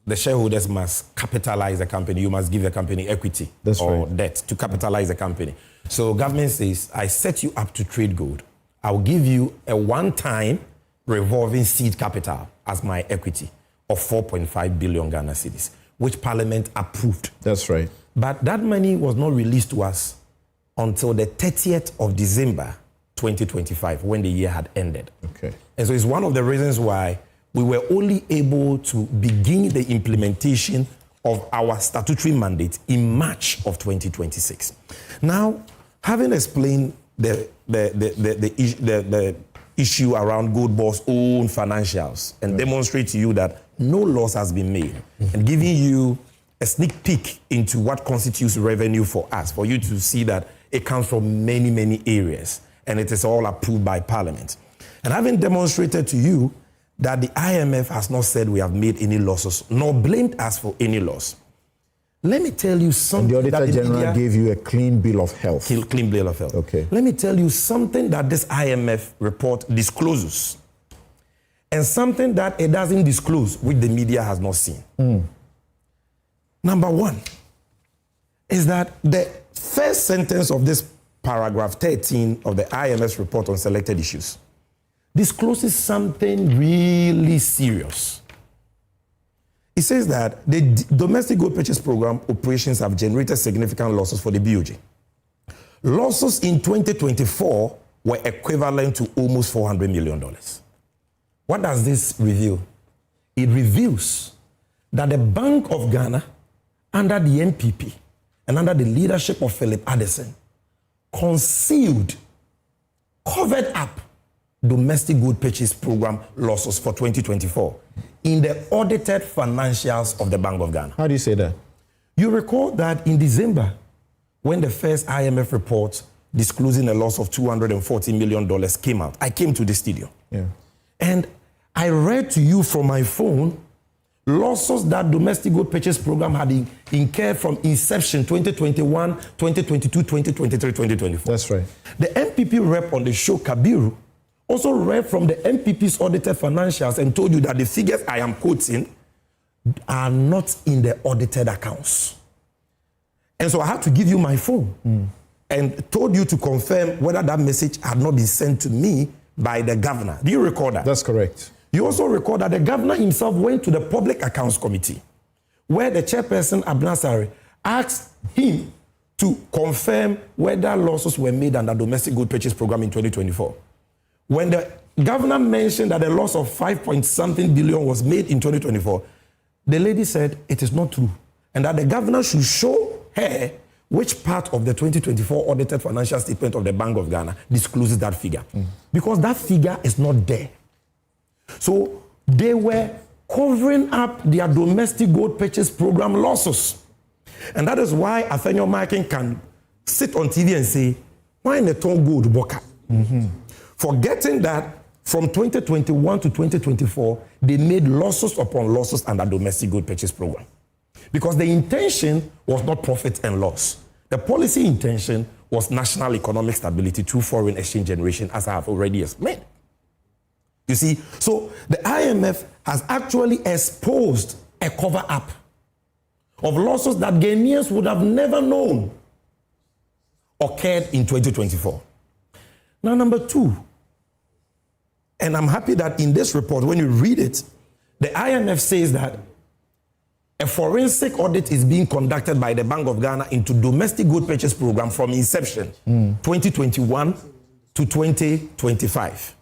the shareholders must capitalize the company. You must give the company equity or debt to capitalize the company. So government says, I set you up to trade gold. I'll give you a one-time revolving seed capital as my equity of 4.5 billion Ghana cedis, which Parliament approved. That's right. But that money was not released to us until the 30th of December 2025, when the year had ended. Okay. And so it's one of the reasons why we were only able to begin the implementation of our statutory mandate in March of 2026. Now, having explained the issue around Goldbod's own financials and demonstrate to you that no loss has been made, and giving you a sneak peek into what constitutes revenue for us, for you to see that it comes from many, many areas, and it is all approved by Parliament. And having demonstrated to you that the IMF has not said we have made any losses, nor blamed us for any loss. Let me tell you something. And the Auditor General gave you a clean bill of health. Clean bill of health. Okay. Let me tell you something that this IMF report discloses, and something that it doesn't disclose, which the media has not seen. Number one is that the first sentence of this paragraph 13 of the IMF's report on selected issues discloses something really serious. It says that the domestic gold purchase program operations have generated significant losses for the BOG. Losses in 2024 were equivalent to almost $400 million. What does this reveal? It reveals that the Bank of Ghana, under the NPP and under the leadership of Philip Addison, concealed, covered up domestic gold purchase program losses for 2024 in the audited financials of the Bank of Ghana. How do you say that? You recall that in December, when the first IMF report disclosing a loss of $240 million came out, I came to the studio. Yeah. And I read to you from my phone losses that domestic gold purchase program had incurred from inception 2021, 2022, 2023, 2024. That's right. The MPP rep on the show, Kabiru, also read from the MPP's audited financials and told you that the figures I am quoting are not in the audited accounts. And so I had to give you my phone and told you to confirm whether that message had not been sent to me by the governor. Do you recall that? That's correct. You also recall that the governor himself went to the Public Accounts Committee, where the chairperson, Abnasari, asked him to confirm whether losses were made under domestic gold purchase program in 2024. When the governor mentioned that a loss of 5-point-something billion was made in 2024, the lady said it is not true, and that the governor should show her which part of the 2024 audited financial statement of the Bank of Ghana discloses that figure. Because that figure is not there. So they were covering up their domestic gold purchase program losses. And that is why Athenio Markin can sit on TV and say, why in the ton gold boka? Forgetting that from 2021 to 2024, they made losses upon losses under domestic gold purchase program. Because the intention was not profit and loss. The policy intention was national economic stability through foreign exchange generation, as I have already explained. You see, so the IMF has actually exposed a cover-up of losses that Ghanaians would have never known occurred in 2024. Now, number two, and I'm happy that in this report, when you read it, the IMF says that a forensic audit is being conducted by the Bank of Ghana into domestic gold purchase program from inception, 2021 to 2025.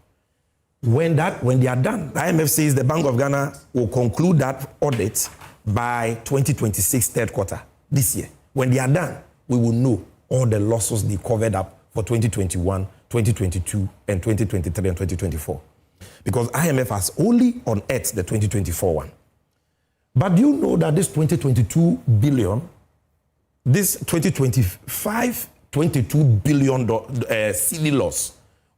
When they are done, the IMF says the Bank of Ghana will conclude that audit by 2026 third quarter this year. When they are done, we will know all the losses they covered up for 2021, 2022, and 2023 and 2024. Because IMF has only unearthed the 2024 one. But do you know that this 2022 billion, this 2025, $22 billion CD loss,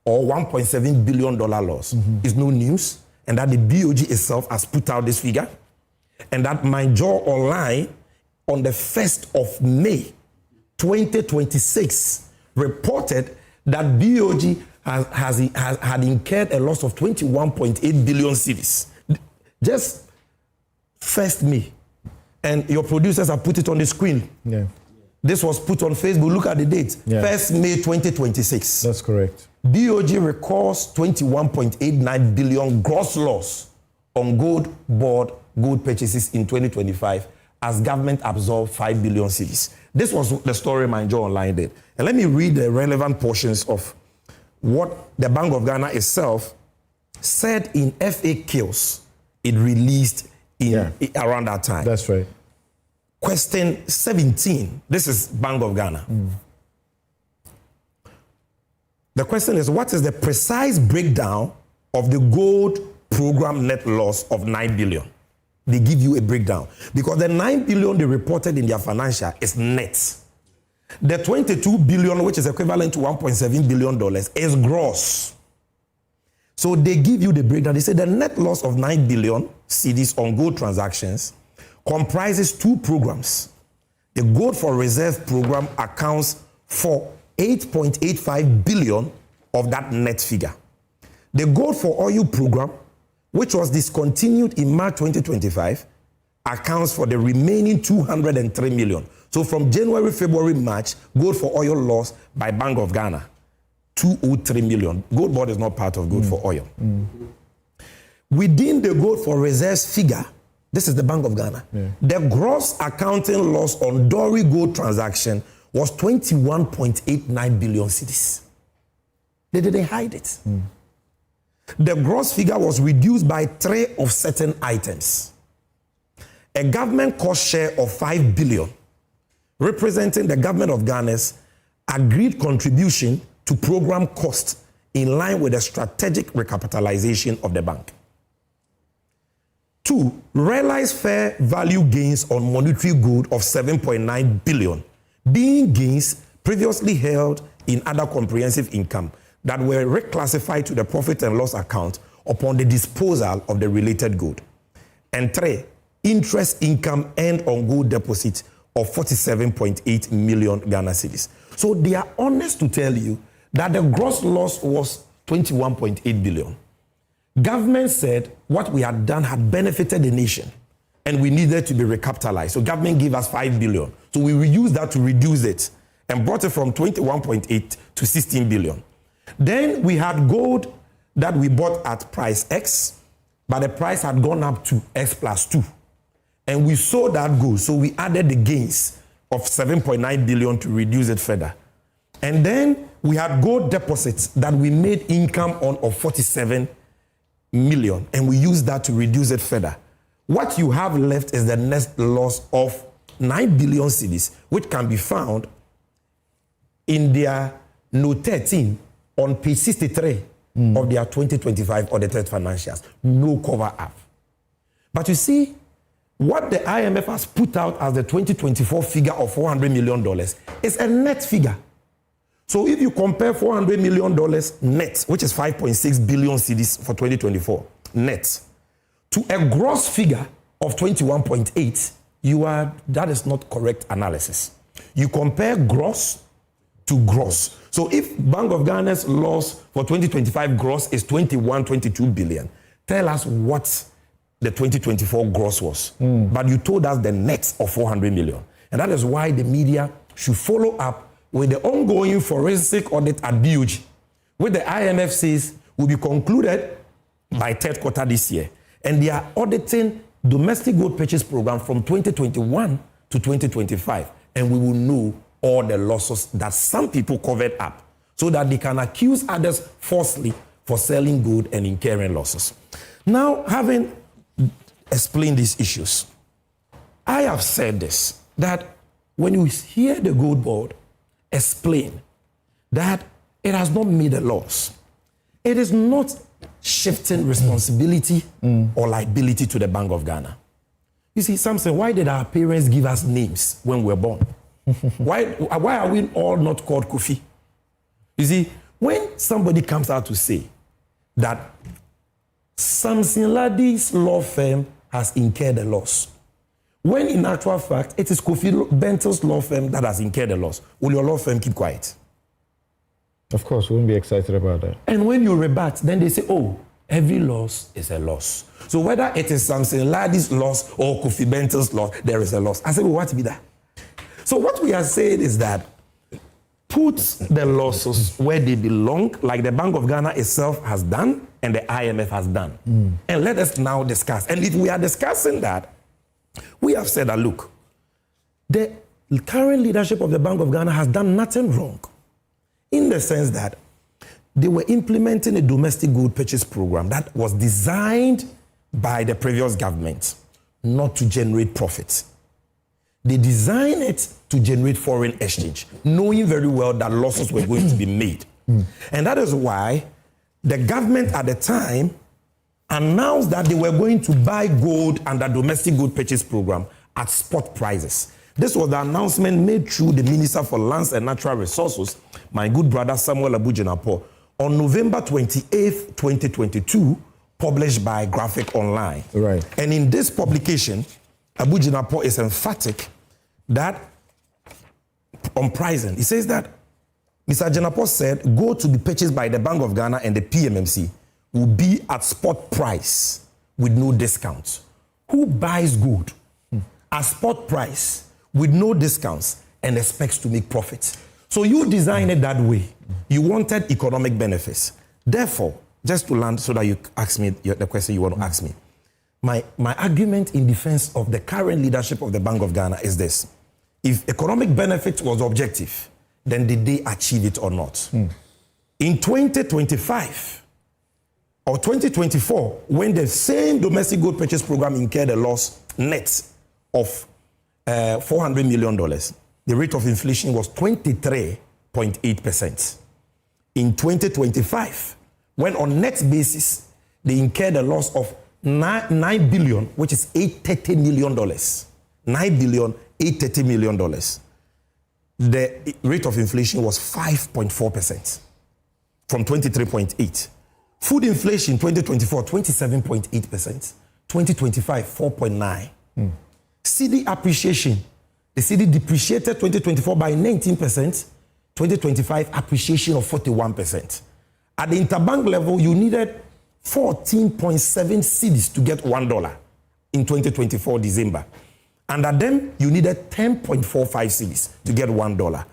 or $1.7 billion loss, is no news, and that the BOG itself has put out this figure, and that Major Online on the 1st of May 2026 reported that BOG had incurred a loss of 21.8 billion cedis. Just 1st May. And your producers have put it on the screen. Yeah. This was put on Facebook. Look at the date. Yeah. 1st May 2026. That's correct. BOG records 21.89 billion gross loss on Goldbod'S gold purchases in 2025 as government absorbed 5 billion cedis. This was the story Major Online did. And let me read the relevant portions of what the Bank of Ghana itself said in FAQs it released around that time. That's right. Question 17. This is Bank of Ghana. The question is, what is the precise breakdown of the gold program net loss of 9 billion? They give you a breakdown. Because the 9 billion they reported in their financial is net. The 22 billion, which is equivalent to $1.7 billion, is gross. So they give you the breakdown. They say the net loss of 9 billion cedis on gold transactions comprises two programs. The Gold for Reserve program accounts for 8.85 billion of that net figure. The Gold for Oil program, which was discontinued in March 2025, accounts for the remaining 203 million. So from January, February, March, Gold for Oil lost by Bank of Ghana 203 million. Goldbod'S is not part of Gold for Oil. Within the Gold for Reserves figure, this is the Bank of Ghana. The gross accounting loss on Dory gold transaction was 21.89 billion cedis. They didn't hide it. The gross figure was reduced by 3 offsetting items. A government cost share of 5 billion, representing the government of Ghana's agreed contribution to program costs in line with the strategic recapitalization of the bank. 2, realized fair value gains on monetary gold of 7.9 billion, being gains previously held in other comprehensive income that were reclassified to the profit and loss account upon the disposal of the related gold. And 3, interest income earned on gold deposits of 47.8 million Ghana cedis. So they are honest to tell you that the gross loss was 21.8 billion. Government said what we had done had benefited the nation and we needed to be recapitalized. So government gave us 5 billion. So we used that to reduce it and brought it from 21.8 to 16 billion. Then we had gold that we bought at price X, but the price had gone up to X plus 2. And we sold that gold, so we added the gains of 7.9 billion to reduce it further. And then we had gold deposits that we made income on of 47 million, and we used that to reduce it further. What you have left is the net loss of 9 billion cedis, which can be found in their note 13 on page 63 of their 2025 audited financials. No cover up. But you see, what the IMF has put out as the 2024 figure of $400 million is a net figure. So if you compare $400 million net, which is 5.6 billion cedis for 2024 net, to a gross figure of 21.8, that is not correct analysis. You compare gross to gross. So if Bank of Ghana's loss for 2025 gross is 22 billion, tell us what the 2024 gross was, but you told us the net of 400 million. And that is why the media should follow up with the ongoing forensic audit at BOG, which the IMF says will be concluded by third quarter this year. And they are auditing domestic gold purchase program from 2021 to 2025. And we will know all the losses that some people covered up so that they can accuse others falsely for selling gold and incurring losses. Now, having explained these issues, I have said this, that when you hear the Gold Board explain that it has not made a loss, it is not shifting responsibility or liability to the Bank of Ghana. You see, Samson, why did our parents give us names when we were born? Why are we all not called Kofi? You see, when somebody comes out to say that Samson Ladi's law firm has incurred a loss, when in actual fact, it is Kofi Bentel's law firm that has incurred a loss, will your law firm keep quiet? Of course, we won't be excited about that. And when you rebut, then they say, oh, every loss is a loss. So whether it is Samson Ladi's loss or Kofi Bentel's loss, there is a loss. I said, well, what be that? So what we are saying is that put the losses where they belong, like the Bank of Ghana itself has done and the IMF has done. And let us now discuss. And if we are discussing that, we have said that, look, the current leadership of the Bank of Ghana has done nothing wrong in the sense that they were implementing a domestic gold purchase program that was designed by the previous government not to generate profits. They designed it to generate foreign exchange, knowing very well that losses were going to be made. And that is why the government at the time announced that they were going to buy gold under domestic gold purchase program at spot prices. This was the announcement made through the Minister for Lands and Natural Resources, my good brother Samuel Abu-Jinapor, on November 28th, 2022, published by Graphic Online. Right. And in this publication, Abu-Jinapor is emphatic that on pricing, he says that Mr. Jinapor said gold to be purchased by the Bank of Ghana and the PMMC will be at spot price with no discounts. Who buys gold at spot price with no discounts and expects to make profits? So you designed it that way. You wanted economic benefits. Therefore, just to land so that you ask me the question you want to ask me, my argument in defense of the current leadership of the Bank of Ghana is this. If economic benefit was objective, then did they achieve it or not? In 2025 or 2024, when the same domestic gold purchase program incurred a loss net of $400 million, the rate of inflation was 23.8%. In 2025, when on net basis, they incurred a loss of $9 billion, which is $830 million. $9 billion, $830 million. The rate of inflation was 5.4% from 23.8. Food inflation 2024, 27.8%. 2025, 4.9. CD appreciation. The CD depreciated 2024 by 19%. 2025 appreciation of 41%. At the interbank level, you needed 14.7 cedis to get $1 in 2024 December. Under them, you needed 10.45 cedis to get $1.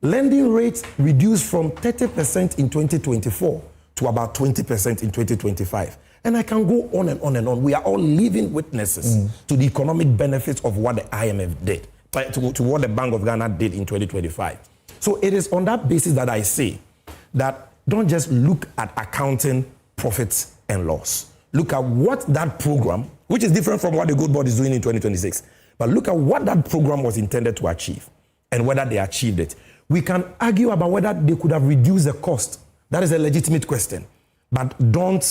Lending rates reduced from 30% in 2024 to about 20% in 2025. And I can go on and on and on. We are all living witnesses to the economic benefits of what the IMF did, to what the Bank of Ghana did in 2025. So it is on that basis that I say that don't just look at accounting profits and loss. Look at what that program, which is different from what the Goldbod'S is doing in 2026, but look at what that program was intended to achieve and whether they achieved it. We can argue about whether they could have reduced the cost. That is a legitimate question. But don't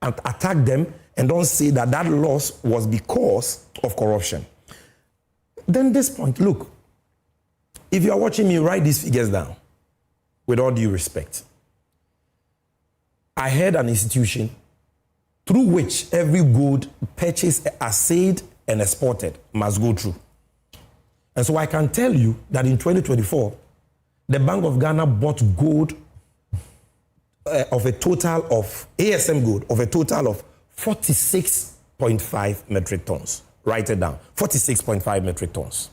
attack them and don't say that that loss was because of corruption. Then this point, look, if you are watching me, write these figures down with all due respect. I had an institution through which every gold purchased, assayed, and exported must go through. And so I can tell you that in 2024, the Bank of Ghana bought gold of a total of, ASM gold, of a total of 46 46.5 metric tons. Write it down, 46.5 metric tons.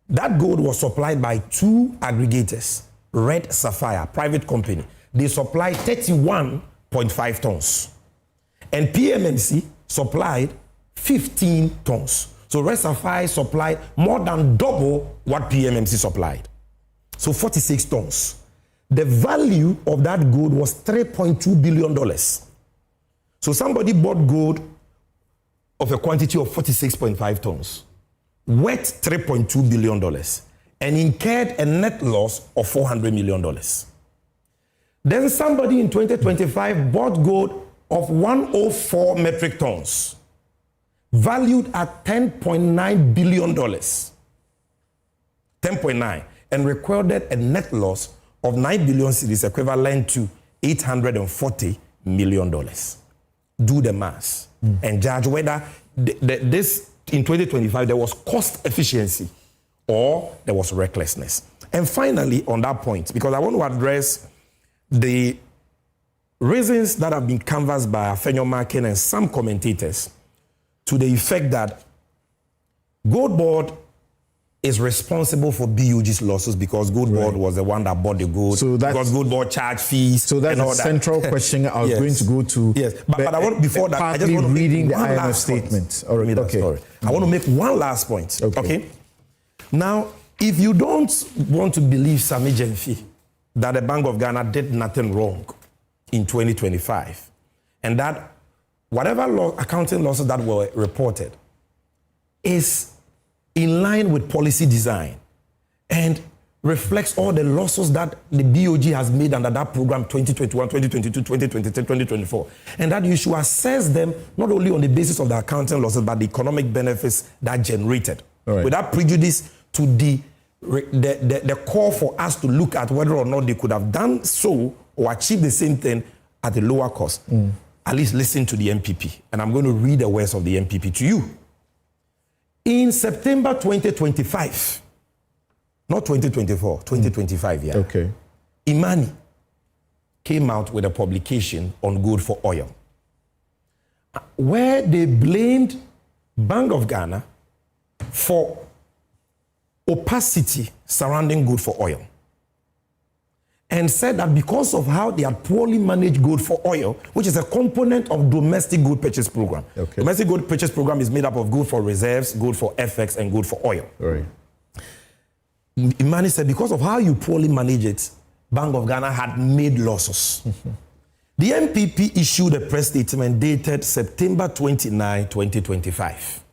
That gold was supplied by two aggregators, Red Sapphire, private company. They supplied 31.5 tons. And PMMC supplied 15 tons. So Red Sapphire supplied more than double what PMMC supplied. So 46 tons. The value of that gold was $3.2 billion. So somebody bought gold of a quantity of 46.5 tons, worth $3.2 billion, and incurred a net loss of $400 million. Then somebody in 2025 bought gold of 104 metric tons, valued at $10.9 billion, 10.9, and recorded a net loss of 9 billion cedis, equivalent to $840 million. Do the math and judge whether this in 2025 there was cost efficiency or there was recklessness. And finally, on that point, because I want to address the reasons that have been canvassed by Afenyo Markin and some commentators to the effect that Goldboard is responsible for BUG's losses because Goldboard was the one that bought the gold, because Goldboard charged fees. So that's the central question I was going to go to. Yes, but I want, before that, I just want to reading make the one IMF last statement. All right, okay. I want to make one last point. Okay. Now, if you don't want to believe Sami Jenfi that the Bank of Ghana did nothing wrong in 2025, and that whatever accounting losses that were reported is in line with policy design and reflects all the losses that the BOG has made under that program 2021, 2022, 2023, 2024. And that you should assess them not only on the basis of the accounting losses, but the economic benefits that generated. Right. Without prejudice to the call for us to look at whether or not they could have done so or achieved the same thing at a lower cost. At least listen to the MPP. And I'm going to read the words of the MPP to you. In September 2025, not 2024, 2025, yeah. Okay. Imani came out with a publication on gold for oil, where they blamed Bank of Ghana for opacity surrounding gold for oil, and said that because of how they had poorly managed gold for oil, which is a component of domestic gold purchase program. Okay. Domestic gold purchase program is made up of gold for reserves, gold for FX, and gold for oil. Right. Imani said because of how you poorly manage it, Bank of Ghana had made losses. The MPP issued a press statement dated September 29, 2025,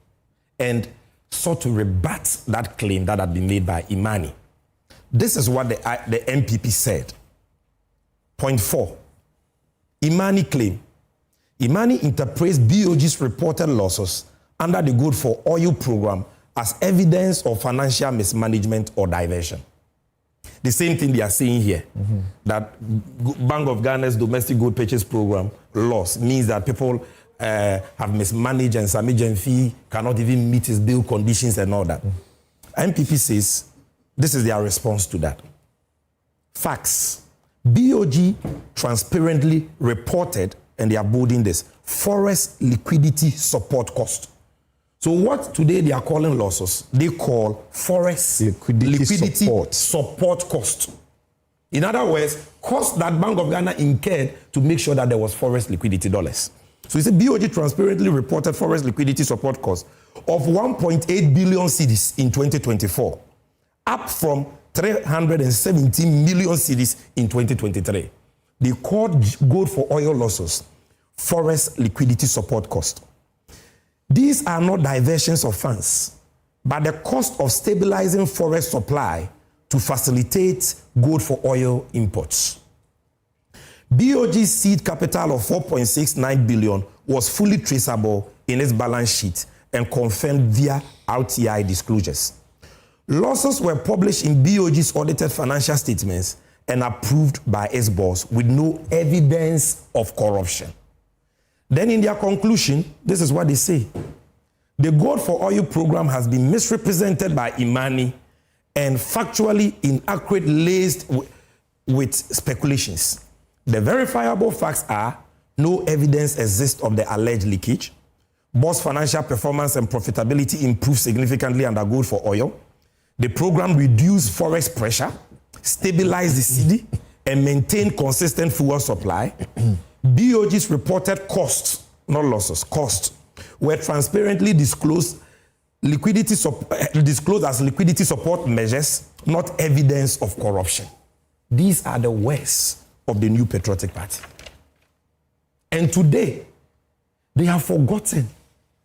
and sought to rebut that claim that had been made by Imani. This is what the MPP said. Point 4. Imani claim. Imani interprets BOG's reported losses under the Gold for Oil program as evidence of financial mismanagement or diversion. The same thing they are saying here, that Bank of Ghana's domestic gold purchase program loss means that people have mismanaged and Sami Jenfi cannot even meet his bill conditions and all that. MPP says, this is their response to that. Facts. BOG transparently reported, and they are bolding this, forest liquidity support cost. So what today they are calling losses, they call forest liquidity support cost. In other words, cost that Bank of Ghana incurred to make sure that there was forest liquidity dollars. So you see, BOG transparently reported forest liquidity support cost of 1.8 billion cedis in 2024. Up from 317 million cedis in 2023. They called gold for oil losses forest liquidity support cost. These are not diversions of funds, but the cost of stabilizing forest supply to facilitate gold for oil imports. BOG's seed capital of 4.69 billion was fully traceable in its balance sheet and confirmed via RTI disclosures. Losses were published in BOG's audited financial statements and approved by its boss with no evidence of corruption. Then in their conclusion, this is what they say. The Gold for Oil program has been misrepresented by Imani and factually inaccurate laced with speculations. The verifiable facts are no evidence exists of the alleged leakage. Board's financial performance and profitability improved significantly under gold for oil. The program reduced forex pressure, stabilized the CD, and maintained consistent fuel supply. BOG's reported costs, not losses, costs, were transparently disclosed as liquidity support measures, not evidence of corruption. These are the worst of the New Patriotic Party. And today, they have forgotten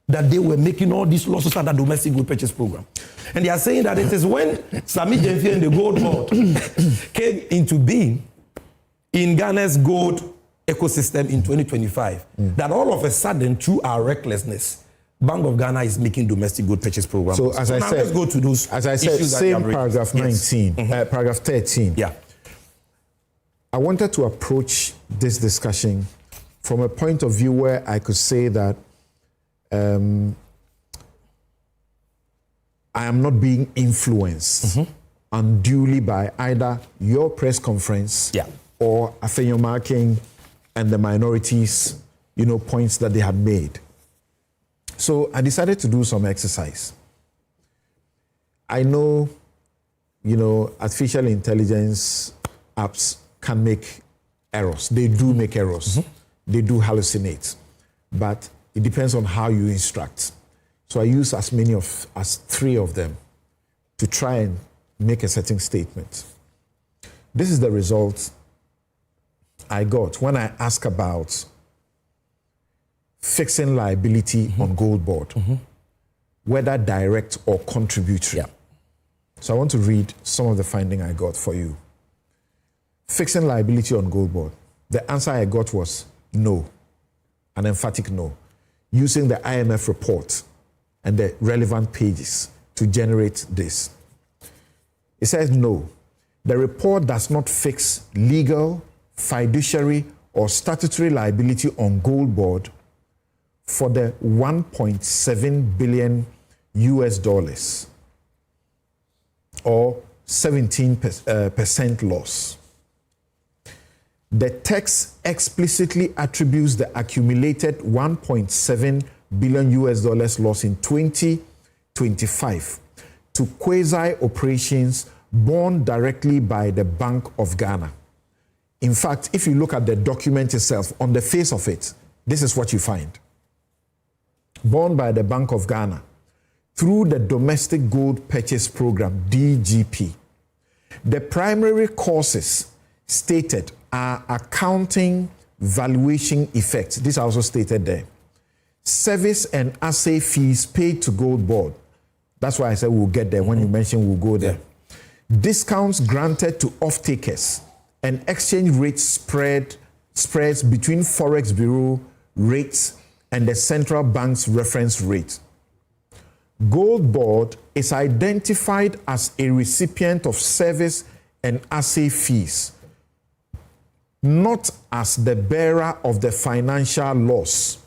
that they were making all these losses under domestic gold purchase program. And they are saying that it is when Sami Jenfie and the Gold Board came into being in Ghana's gold ecosystem in 2025, that all of a sudden, through our recklessness, Bank of Ghana is making domestic gold purchase program. So as I said, let's go to those. As I said, same paragraph 19, paragraph 13. Yeah. I wanted to approach this discussion from a point of view where I could say that I am not being influenced unduly by either your press conference or Afenyo Marking and the minorities, points that they have made. So I decided to do some exercise. I know, artificial intelligence apps can make errors. They do make errors. They do hallucinate. But it depends on how you instruct. So I use as three of them to try and make a certain statement. This is the result I got when I asked about fixing liability on Goldboard, whether direct or contributory. So I want to read some of the finding I got for you. Fixing liability on Goldboard. The answer I got was no, an emphatic no, using the IMF report and the relevant pages to generate this. It says no. The report does not fix legal, fiduciary, or statutory liability on Goldboard for the $1.7 billion or 17% loss. The text explicitly attributes the accumulated $1.7 billion loss in 2025 to quasi-operations borne directly by the Bank of Ghana. In fact, if you look at the document itself, on the face of it, this is what you find. Borne by the Bank of Ghana through the Domestic Gold Purchase Program, DGP. The primary causes stated are accounting valuation effects. This is also stated there. Service and assay fees paid to Goldboard. That's why I said we'll get there. When you mention we'll go there. Discounts granted to off-takers and exchange rate spreads between Forex Bureau rates and the central bank's reference rate. Goldboard is identified as a recipient of service and assay fees, not as the bearer of the financial loss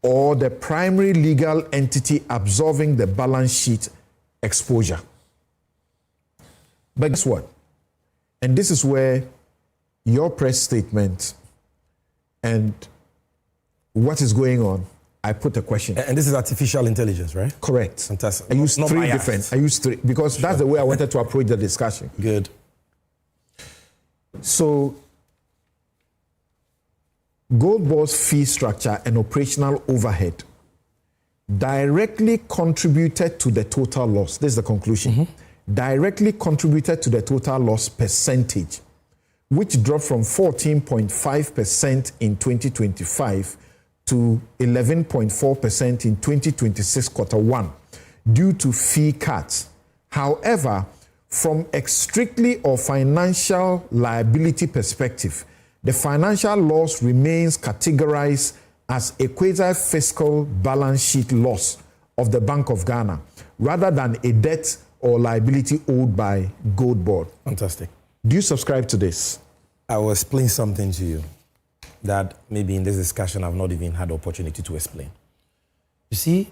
or the primary legal entity absorbing the balance sheet exposure. But guess what? And this is where your press statement and what is going on, I put a question. And this is artificial intelligence, right? Correct. Fantastic. I used three different. I used three because that's the way I wanted to approach the discussion. Good. So, Goldbod'S fee structure and operational overhead directly contributed to the total loss. This is the conclusion. Directly contributed to the total loss percentage, which dropped from 14.5% in 2025 to 11.4% in 2026 Q1 due to fee cuts. However, from a strictly or financial liability perspective, the financial loss remains categorized as a quasi-fiscal balance sheet loss of the Bank of Ghana rather than a debt or liability owed by Goldboard. Fantastic. Do you subscribe to this? I will explain something to you that maybe in this discussion I've not even had the opportunity to explain. You see,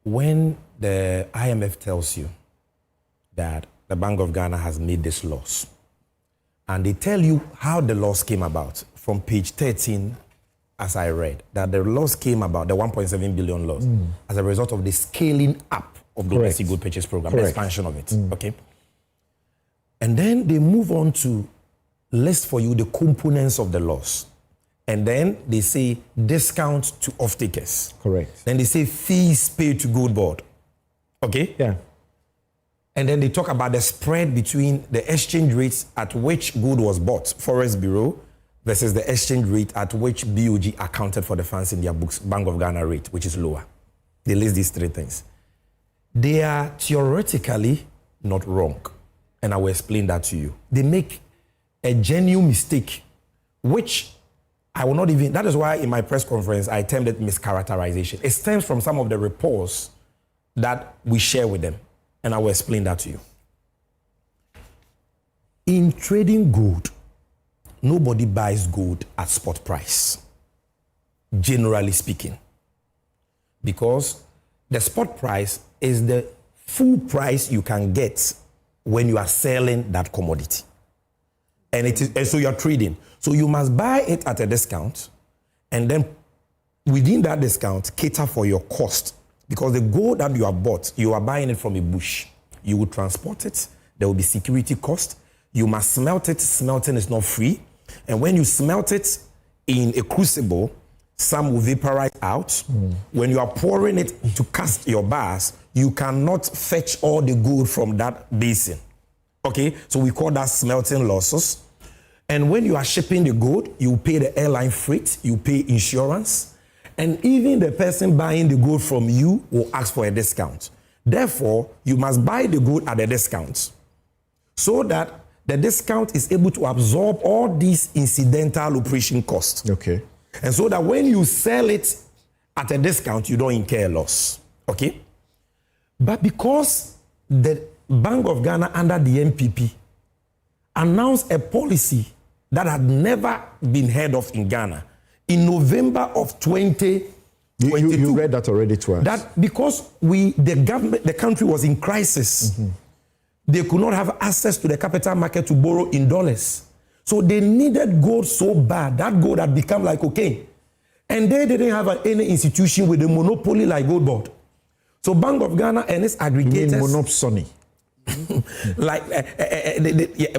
when the IMF tells you that the Bank of Ghana has made this loss, and they tell you how the loss came about from page 13 as I read, that the loss came about, the 1.7 billion loss, as a result of the scaling up of the domestic good purchase program, the expansion of it. Okay. And then they move on to list for you the components of the loss. And then they say discount to off-takers. Correct. Then they say fees paid to Goldboard. Okay? Yeah. And then they talk about the spread between the exchange rates at which gold was bought, Forex Bureau, versus the exchange rate at which BOG accounted for the funds in their books, Bank of Ghana rate, which is lower. They list these three things. They are theoretically not wrong. And I will explain that to you. They make a genuine mistake, which I will not even, that is why in my press conference, I termed it mischaracterization. It stems from some of the reports that we share with them. And I will explain that to you. In trading gold, nobody buys gold at spot price, generally speaking. Because the spot price is the full price you can get when you are selling that commodity. And it is, and so you're trading. So you must buy it at a discount, and then within that discount, cater for your cost. Because the gold that you have bought, you are buying it from a bush. You will transport it. There will be security cost. You must smelt it. Smelting is not free. And when you smelt it in a crucible, some will vaporize out. When you are pouring it to cast your bars, you cannot fetch all the gold from that basin. Okay? So we call that smelting losses. And when you are shipping the gold, you pay the airline freight, you pay insurance, and even the person buying the gold from you will ask for a discount. Therefore, you must buy the gold at a discount so that the discount is able to absorb all these incidental operation costs. Okay. And so that when you sell it at a discount, you don't incur a loss. Okay? But because the Bank of Ghana under the MPP announced a policy that had never been heard of in Ghana in November of 2022. You read that already to us. That because the country was in crisis, they could not have access to the capital market to borrow in dollars. So they needed gold so bad. That gold had become like cocaine. And they didn't have any institution with a monopoly like Goldboard. So Bank of Ghana and its aggregators... You mean monopoly? like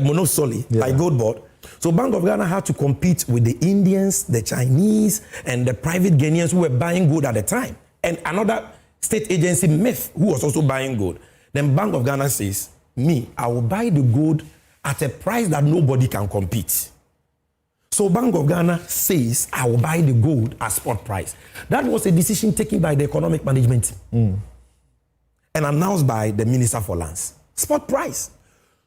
monopoly, like Goldboard. So Bank of Ghana had to compete with the Indians, the Chinese, and the private Ghanaians who were buying gold at the time. And another state agency, MEF, who was also buying gold. Then Bank of Ghana says, I will buy the gold at a price that nobody can compete. So Bank of Ghana says, I will buy the gold at spot price. That was a decision taken by the economic management and announced by the Minister for Lands. Spot price.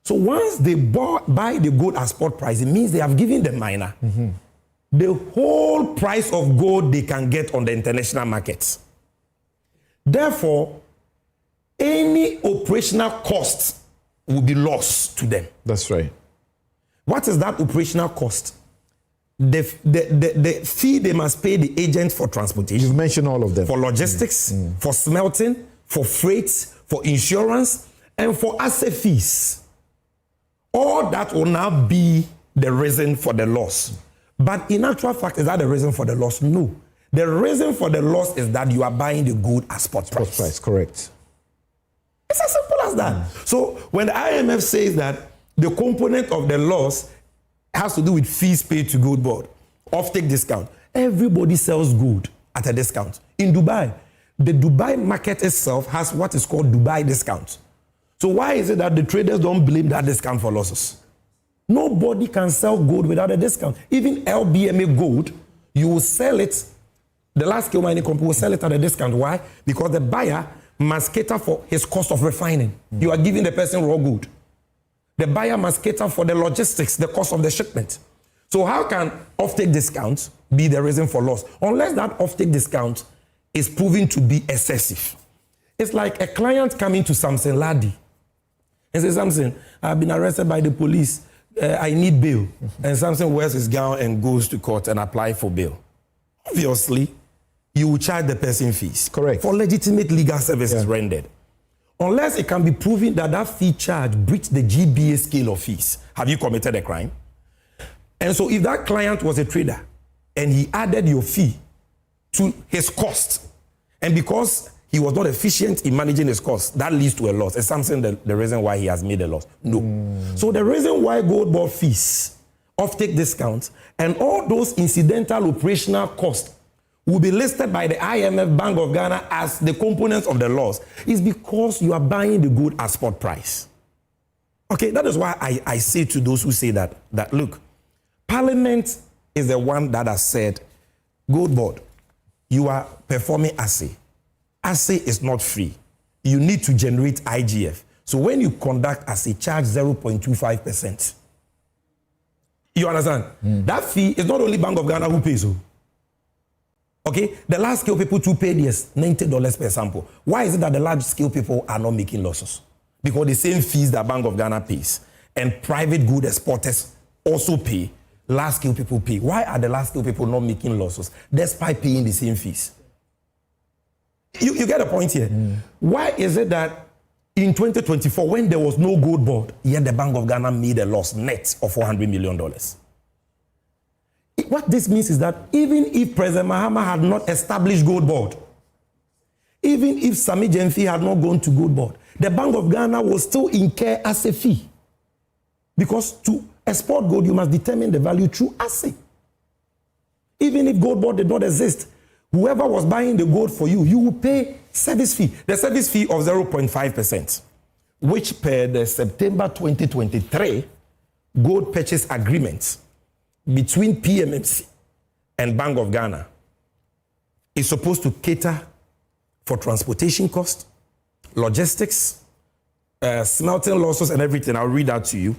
So once they buy the gold at spot price, it means they have given the miner the whole price of gold they can get on the international markets. Therefore, any operational cost will be lost to them. That's right. What is that operational cost? The fee they must pay the agent for transportation. You've mentioned all of them. For logistics, for smelting, for freight, for insurance, and for asset fees. All that will now be the reason for the loss. But in actual fact, is that the reason for the loss? No. The reason for the loss is that you are buying the gold at spot price. Spot price, correct. It's as simple as that. So when the IMF says that the component of the loss has to do with fees paid to Goldboard, off-take discount, everybody sells gold at a discount. In Dubai, the Dubai market itself has what is called Dubai discount. So why is it that the traders don't blame that discount for losses? Nobody can sell gold without a discount. Even LBMA gold, you will sell it, the large scale mining company will sell it at a discount. Why? Because the buyer must cater for his cost of refining. You are giving the person raw gold. The buyer must cater for the logistics, the cost of the shipment. So how can off-take discounts be the reason for loss? Unless that off-take discount is proven to be excessive. It's like a client coming to Samson Ladi and says, Samson, I've been arrested by the police. I need bail. And Samson wears his gown and goes to court and applies for bail. Obviously, you will charge the person fees. Correct. For legitimate legal services rendered. Unless it can be proven that that fee charge breached the GBA scale of fees. Have you committed a crime? And so if that client was a trader and he added your fee to his cost. And because he was not efficient in managing his costs, that leads to a loss. Is something the reason why he has made a loss? No. So the reason why Goldbod fees, offtake discounts, and all those incidental operational costs will be listed by the IMF, Bank of Ghana as the components of the loss is because you are buying the good at spot price. Okay, that is why I say to those who say that look, Parliament is the one that has said, Goldbod, you are performing assay. Assay is not free. You need to generate IGF. So when you conduct assay, charge 0.25%. You understand? That fee is not only Bank of Ghana who pays. Okay? The large scale people too paid yes, $90 per sample. Why is it that the large scale people are not making losses? Because the same fees that Bank of Ghana pays and private good exporters also pay, large scale people pay. Why are the large scale people not making losses despite paying the same fees? You get a point here. Why is it that in 2024, when there was no Goldbod, yet the Bank of Ghana made a loss net of $400 million? What this means is that even if President Mahama had not established Goldbod, even if Sami Jenfi had not gone to Goldbod, the Bank of Ghana will still incur assay fee. Because to export gold, you must determine the value through assay. Even if Goldbod did not exist, whoever was buying the gold for you, you will pay service fee. The service fee of 0.5%, which per the September 2023 gold purchase agreement between PMMC and Bank of Ghana, is supposed to cater for transportation cost, logistics, smelting losses, and everything. I'll read that to you.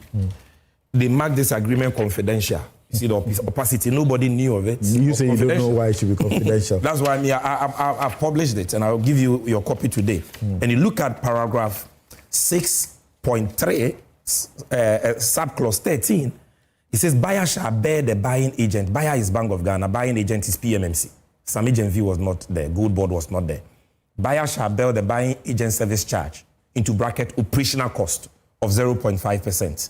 They mark this agreement confidential. You see the opacity, nobody knew of it. You say you don't know why it should be confidential. That's why I've published it, and I'll give you your copy today. And you look at paragraph 6.3, subclause 13, it says, buyer shall bear the buying agent. Buyer is Bank of Ghana, buying agent is PMMC. Sami Jenvi was not there, Goldbod was not there. Buyer shall bear the buying agent service charge into bracket operational cost of 0.5%.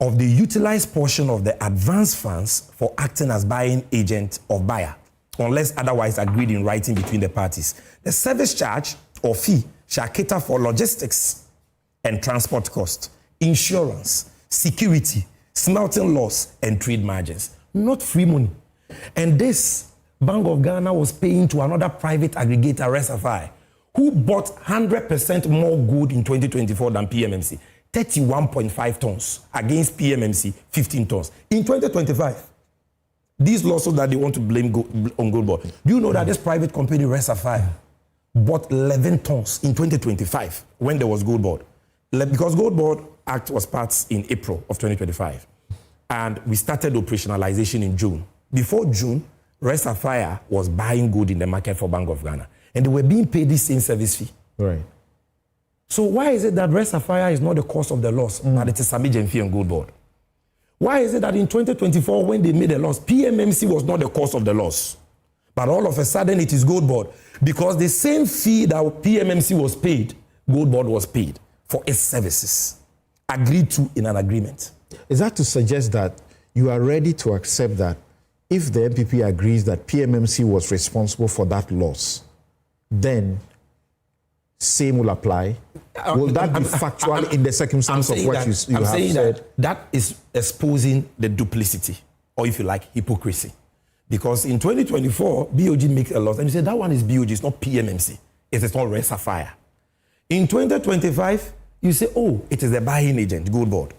of the utilized portion of the advance funds for acting as buying agent of buyer, unless otherwise agreed in writing between the parties. The service charge or fee shall cater for logistics and transport cost, insurance, security, smelting loss, and trade margins. Not free money. And this Bank of Ghana was paying to another private aggregator, Resafai, who bought 100% more gold in 2024 than PMMC. 31.5 tons against PMMC, 15 tons. In 2025, these losses that they want to blame on Goldbod, do you know that this private company, Resafai, bought 11 tons in 2025 when there was Goldbod? Because Goldbod Act was passed in April of 2025, and we started operationalization in June. Before June, Resafai was buying gold in the market for Bank of Ghana, and they were being paid the same service fee. Right. So why is it that Resafai is not the cause of the loss, but it is Sami Jenfi and Goldbod? Why is it that in 2024, when they made a loss, PMMC was not the cause of the loss, but all of a sudden it is Goldbod? Because the same fee that PMMC was paid, Goldbod was paid for its services, agreed to in an agreement. Is that to suggest that you are ready to accept that if the MPP agrees that PMMC was responsible for that loss, then same will apply? Will that be factual in the circumstance of what you have said? That is exposing the duplicity, or if you like, hypocrisy. Because in 2024, BOG makes a loss, and you say that one is BOG, it's not PMMC, it is not Resafai. In 2025, you say, oh, it is the buying agent, Goldbod.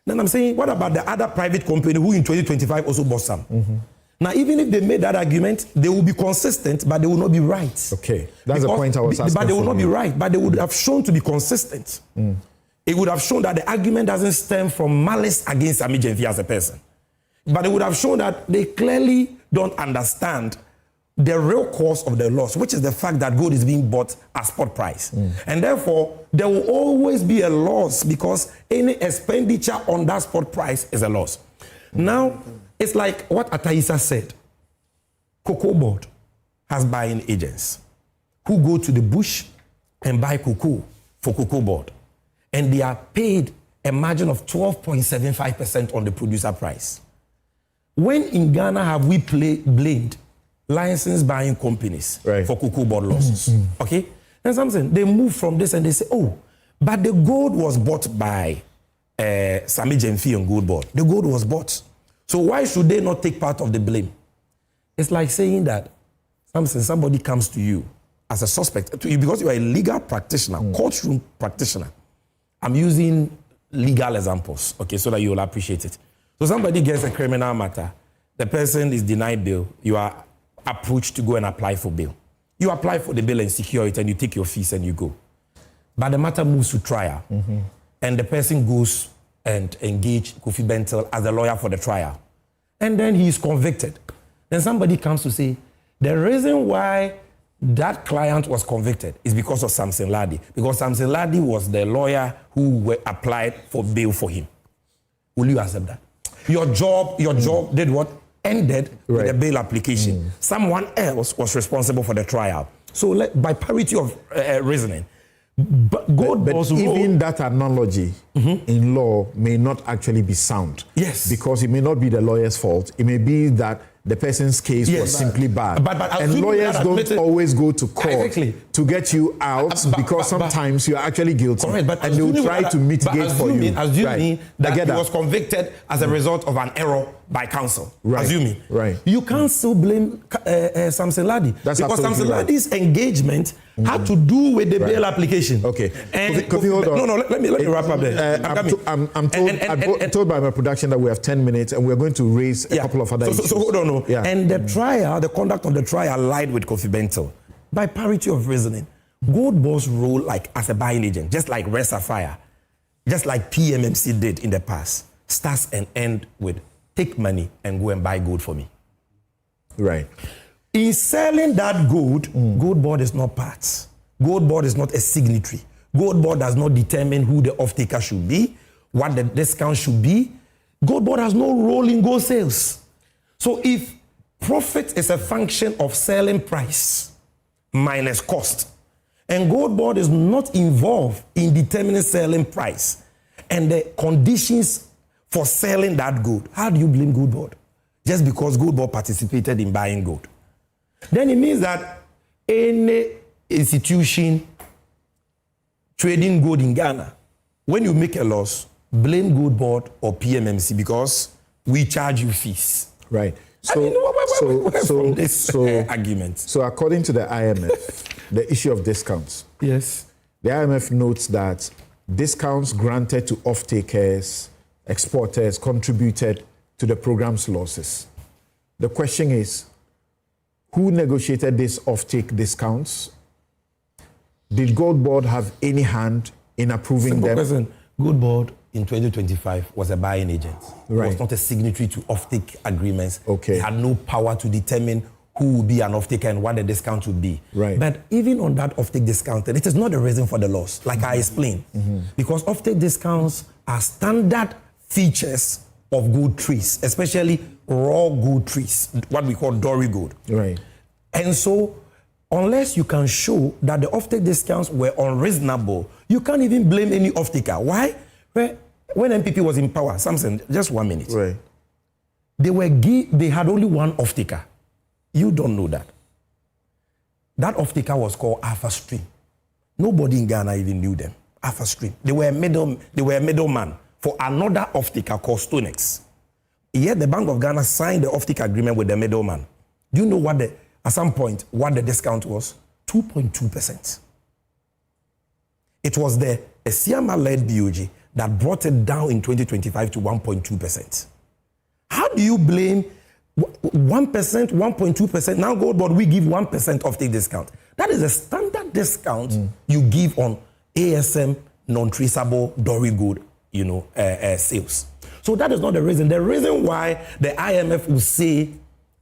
Then I'm saying, what about the other private company who in 2025 also bought some? Now, even if they made that argument, they will be consistent, but they will not be right. Okay, that's the point I was asking. But they will not be right, but they would have shown to be consistent. It would have shown that the argument doesn't stem from malice against Sami Jenfi as a person. But it would have shown that they clearly don't understand the real cause of the loss, which is the fact that gold is being bought at spot price. And therefore, there will always be a loss because any expenditure on that spot price is a loss. Now, it's like what Ataisa said. Cocoa Board has buying agents who go to the bush and buy cocoa for Cocoa Board. And they are paid a margin of 12.75% on the producer price. When in Ghana have we blamed license buying companies for cocoa board losses? Okay? And something, they move from this and they say, oh, but the gold was bought by Sami Jemfi and Goldbod'S. The gold was bought. So why should they not take part of the blame? It's like saying that somebody comes to you as a suspect, because you are a legal practitioner, courtroom practitioner. I'm using legal examples, okay, so that you will appreciate it. So somebody gets a criminal matter, the person is denied bail, you are approached to go and apply for bail. You apply for the bail and secure it, and you take your fees and you go. But the matter moves to trial, and the person goes and engage Kofi Bentel as the lawyer for the trial. And then he is convicted. Then somebody comes to say, the reason why that client was convicted is because of Samson Ladi. Because Samson Ladi was the lawyer who applied for bail for him. Will you accept that? Your job did what? Ended with the bail application. Someone else was responsible for the trial. So by parity of reasoning, but even that analogy in law may not actually be sound. Yes. Because it may not be the lawyer's fault. It may be that the person's case was simply bad. And lawyers don't always go to court to get you out because sometimes you are actually guilty. Correct, but and they will try to mitigate for you. Assuming that he was convicted as a result of an error by counsel. Assuming. You can't still blame Samson Ladi. Because Samson Ladi's engagement had to do with the bail application. Okay. And hold on. No, let me wrap up there. I'm told by my production that we have 10 minutes and we're going to raise a couple of other issues. So hold on. Yeah. And the conduct of the trial lied with Kofi Bentel. By parity of reasoning, Goldbod'S role as a buying agent, just like Red Sapphire, just like PMMC did in the past, starts and ends with take money and go and buy gold for me. Right. In selling that gold, Goldbod'S is not parts. Goldbod'S is not a signatory. Goldbod'S does not determine who the off-taker should be, what the discount should be. Goldbod'S has no role in gold sales. So if profit is a function of selling price minus cost, and Goldbod'S is not involved in determining selling price and the conditions for selling that gold, how do you blame Goldbod'S? Just because Goldbod'S participated in buying gold. Then it means that any institution trading gold in Ghana, when you make a loss, blame Goldbod'S or PMMC because we charge you fees. Right. Argument. So according to the IMF, the issue of discounts. Yes. The IMF notes that discounts granted to off-takers, exporters contributed to the program's losses. The question is, who negotiated these off-take discounts? Did Goldbod'S have any hand in approving them? Question. Goldbod'S in 2025 was a buying agent. Right. It was not a signatory to off-take agreements. Okay. He had no power to determine who would be an off-taker and what the discount would be. Right. But even on that off-take discount, it is not the reason for the loss, like I explained. Because off-take discounts are standard features of gold trees, especially raw gold trees, what we call dory gold. Right. And so, unless you can show that the off-take discounts were unreasonable, you can't even blame any off-taker. Why? When MPP was in power, Samson, just 1 minute. Right. They had only one off-taker. You don't know that. That off-taker was called Alpha Stream. Nobody in Ghana even knew them. Alpha Stream. They were a middleman for another off-taker called Stonex. Yet the Bank of Ghana signed the off-take agreement with the middleman. Do you know at some point what the discount was? 2.2%. It was the Esiama-led BOG that brought it down in 2025 to 1.2%. How do you blame 1%, 1.2%? Now Goldbod'S, we give 1% off-take discount. That is a standard discount you give on ASM non-traceable dory gold, sales. So that is not the reason. The reason why the IMF will say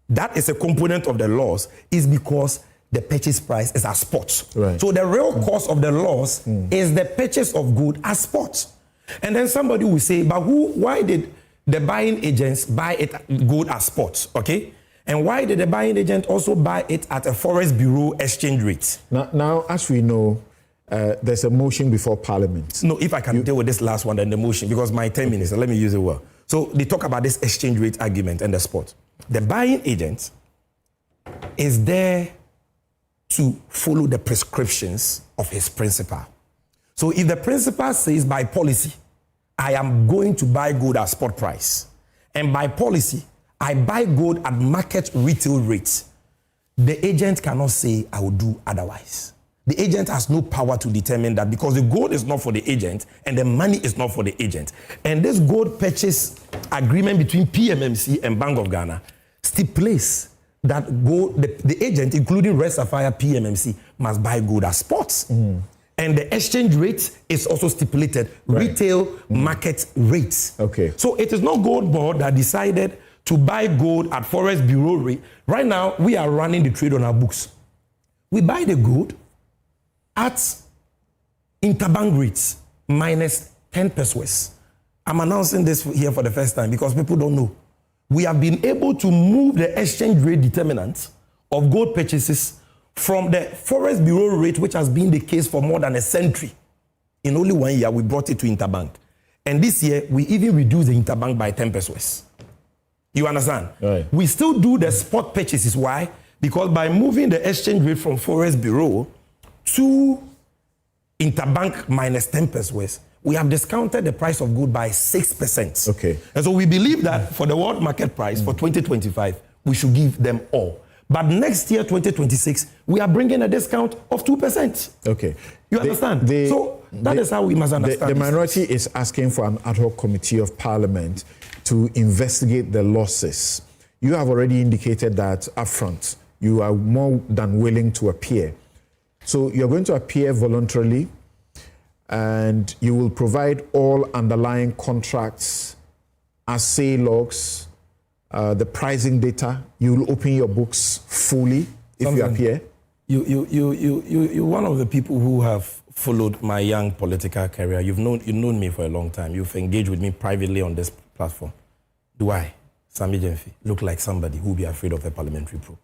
that is a component of the loss is because the purchase price is at spot. Right. So the real cost of the loss is the purchase of gold at spot. And then somebody will say, but why did the buying agents buy it gold at spot? Okay? And why did the buying agent also buy it at a Forest Bureau exchange rate? Now as we know, there's a motion before Parliament. No, if I can deal with this last one, then the motion, because my 10 minutes, let me use it well. So they talk about this exchange rate argument and the spot. The buying agent is there to follow the prescriptions of his principal. So if the principal says by policy, I am going to buy gold at spot price, and by policy, I buy gold at market retail rates, the agent cannot say I will do otherwise. The agent has no power to determine that because the gold is not for the agent and the money is not for the agent. And this gold purchase agreement between PMMC and Bank of Ghana stipulates that gold, the agent, including Red Sapphire PMMC, must buy gold at spots. And the exchange rate is also stipulated, retail market rates. Okay. So it is not Gold Board that decided to buy gold at Forest Bureau rate. Right now, we are running the trade on our books. We buy the gold at interbank rates minus 10 pesos. I'm announcing this here for the first time because people don't know. We have been able to move the exchange rate determinant of gold purchases from the Forest Bureau rate, which has been the case for more than a century. In only 1 year, we brought it to interbank. And this year, we even reduced the interbank by 10 pesos. You understand? Right. We still do the spot purchases. Why? Because by moving the exchange rate from Forest Bureau to interbank minus 10 pesos, we have discounted the price of gold by 6%. Okay. And so we believe that for the world market price for 2025, we should give them all. But next year, 2026, we are bringing a discount of 2%. Okay. You understand? So that is how we must understand The minority is asking for an ad hoc committee of parliament to investigate the losses. You have already indicated that upfront, you are more than willing to appear. So you're going to appear voluntarily, and you will provide all underlying contracts, assay logs, the pricing data. You will open your books fully if you appear. You're one of the people who have followed my young political career. You've known me for a long time. You've engaged with me privately on this platform. Do I, Sammy Gyamfi, look like somebody who will be afraid of a parliamentary probe?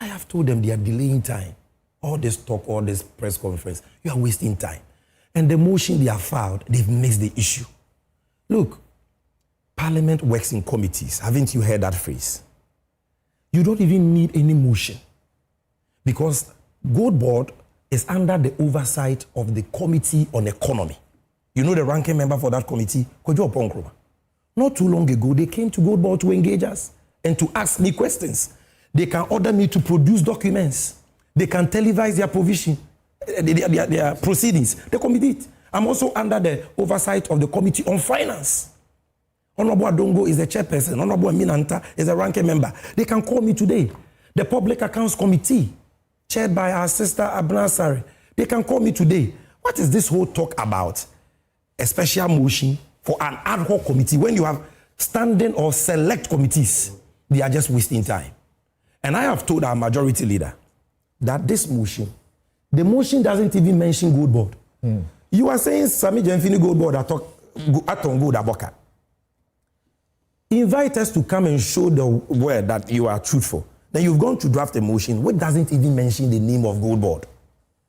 I have told them they are delaying time. All this talk, all this press conference, you are wasting time. And the motion they have filed, they've missed the issue. Look, Parliament works in committees. Haven't you heard that phrase? You don't even need any motion because Goldbod is under the oversight of the Committee on Economy. You know the ranking member for that committee? Kojo Ponkroma. Not too long ago, they came to Goldbod to engage us and to ask me questions. They can order me to produce documents. They can televise their provision, their proceedings. They commit it. I'm also under the oversight of the Committee on Finance. Honorable Adongo is the chairperson. Honorable Minanta is a ranking member. They can call me today. The Public Accounts Committee, chaired by our sister Abna Sari, they can call me today. What is this whole talk about? A special motion for an ad hoc committee when you have standing or select committees. They are just wasting time. And I have told our majority leader that this motion, the motion doesn't even mention Goldbod. You are saying Sammy Gyamfi Goldbod at Gold Aboka. Invite us to come and show the word that you are truthful. Then you've gone to draft a motion which doesn't even mention the name of Goldbod.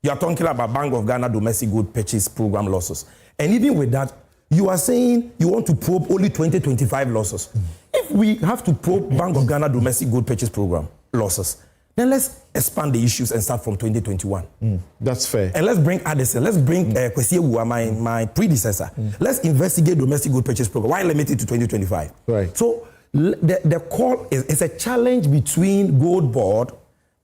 You are talking about Bank of Ghana domestic gold purchase program losses. And even with that, you are saying you want to probe only 2025 losses. If we have to probe Bank of Ghana domestic gold purchase program losses, then let's expand the issues and start from 2021. That's fair. And let's bring Addison, let's bring Kwesi Ewua, my predecessor. Let's investigate domestic gold purchase program. Why limit it to 2025? Right. So the call is a challenge between Goldbod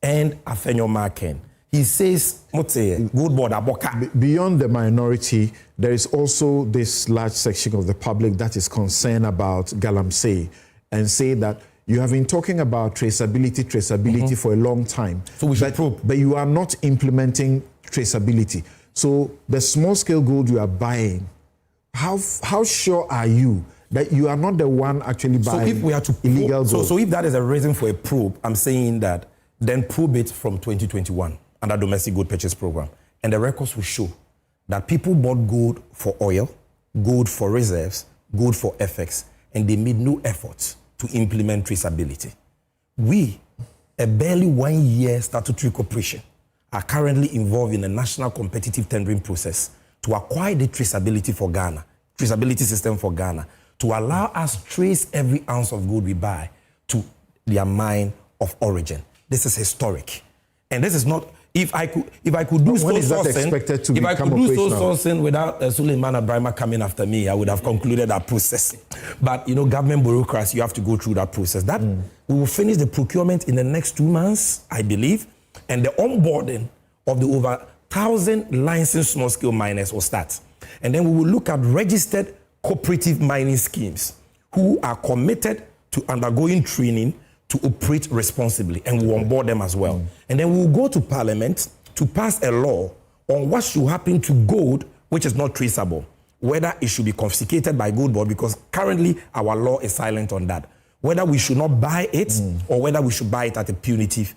and Afenyo Marken. He says, Goldbod Aboka. Beyond the minority, there is also this large section of the public that is concerned about Galamsey and say that you have been talking about traceability for a long time. So we should probe. But you are not implementing traceability. So the small-scale gold you are buying, how sure are you that you are not the one actually buying if we are to illegal gold? So if that is a reason for a probe, I'm saying that then probe it from 2021 under domestic gold purchase program. And the records will show that people bought gold for oil, gold for reserves, gold for FX, and they made no efforts to implement traceability. We, a barely 1 year statutory corporation, are currently involved in a national competitive tendering process to acquire the traceability for Ghana, traceability system for Ghana, to allow us trace every ounce of gold we buy to their mine of origin. This is historic. And this is not, if I could do when is that expected to become sourcing without Suleiman Abrahama coming after me, I would have concluded that process. But, government bureaucracy, you have to go through that process. That we will finish the procurement in the next 2 months, I believe, and the onboarding of the over 1,000 licensed small-scale miners will start. And then we will look at registered cooperative mining schemes who are committed to undergoing training to operate responsibly, and we'll onboard them as well. And then we'll go to Parliament to pass a law on what should happen to gold which is not traceable, whether it should be confiscated by Gold Board, because currently our law is silent on that, whether we should not buy it or whether we should buy it at a punitive,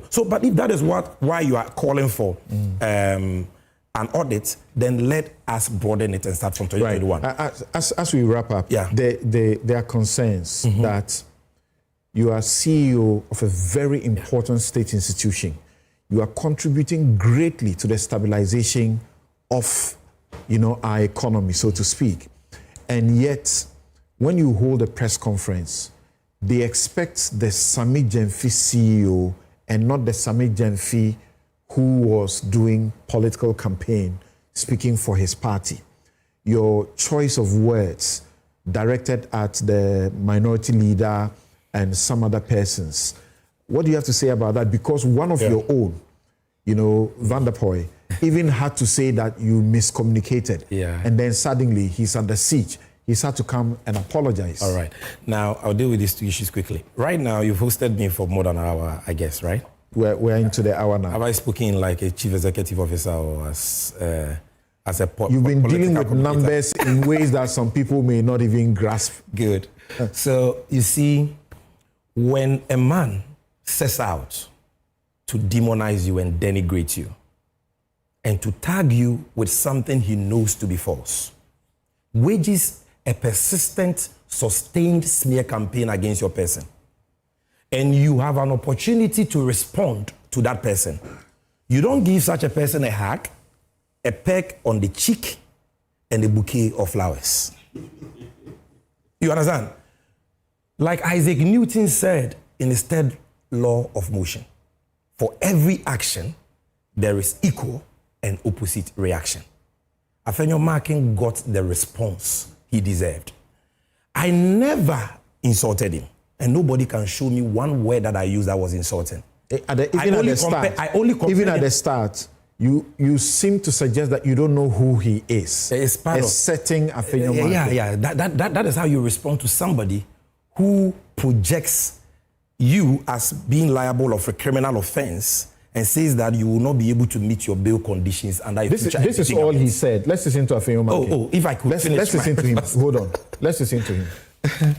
So, but if that is why you are calling for an audit, then let us broaden it and start from 2021. Right. As we wrap up, there are concerns that you are CEO of a very important state institution. You are contributing greatly to the stabilization of, our economy, so to speak. And yet, when you hold a press conference, they expect the Sami Gyamfi CEO and not the Sami Gyamfi who was doing political campaign, speaking for his party. Your choice of words directed at the minority leader and some other persons. What do you have to say about that? Because one of your own, Van der Poel, even had to say that you miscommunicated. Yeah. And then suddenly he's under siege. He's had to come and apologize. All right. Now, I'll deal with these two issues quickly. Right now, you've hosted me for more than an hour, I guess, right? We're into the hour now. Have I spoken like a chief executive officer or as a You've been dealing with numbers in ways that some people may not even grasp. Good. So, you see, when a man sets out to demonize you and denigrate you and to tag you with something he knows to be false, wages a persistent, sustained smear campaign against your person, and you have an opportunity to respond to that person, you don't give such a person a hug, a peck on the cheek, and a bouquet of flowers. You understand? Like Isaac Newton said in his third law of motion, for every action, there is equal and opposite reaction. Afenyo Markin got the response he deserved. I never insulted him, and nobody can show me one word that I used that was insulting. Even at the start, you seem to suggest that you don't know who he is. It's part of setting Afenyo Markin. Yeah. That is how you respond to somebody who projects you as being liable of a criminal offense and says that you will not be able to meet your bail conditions. And this is all he said. Let's listen to Afenyo Markin. If I could let's listen to him. Hold on. Let's listen to him.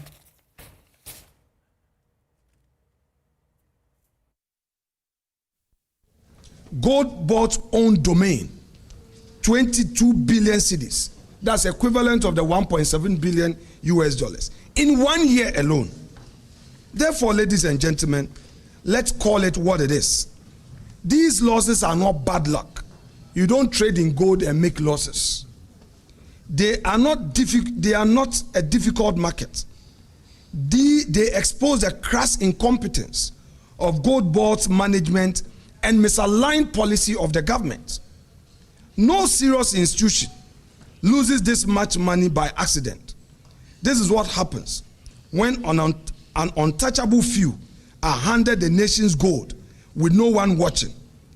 Goldbod'S own domain, 22 billion cedis. That's equivalent of the 1.7 billion US dollars in 1 year alone. Therefore, ladies and gentlemen, let's call it what it is. These losses are not bad luck. You don't trade in gold and make losses. They are not a difficult market. They expose the crass incompetence of Goldbod'S management and misaligned policy of the government. No serious institution loses this much money by accident. This is what happens when an untouchable few are handed the nation's gold with no one watching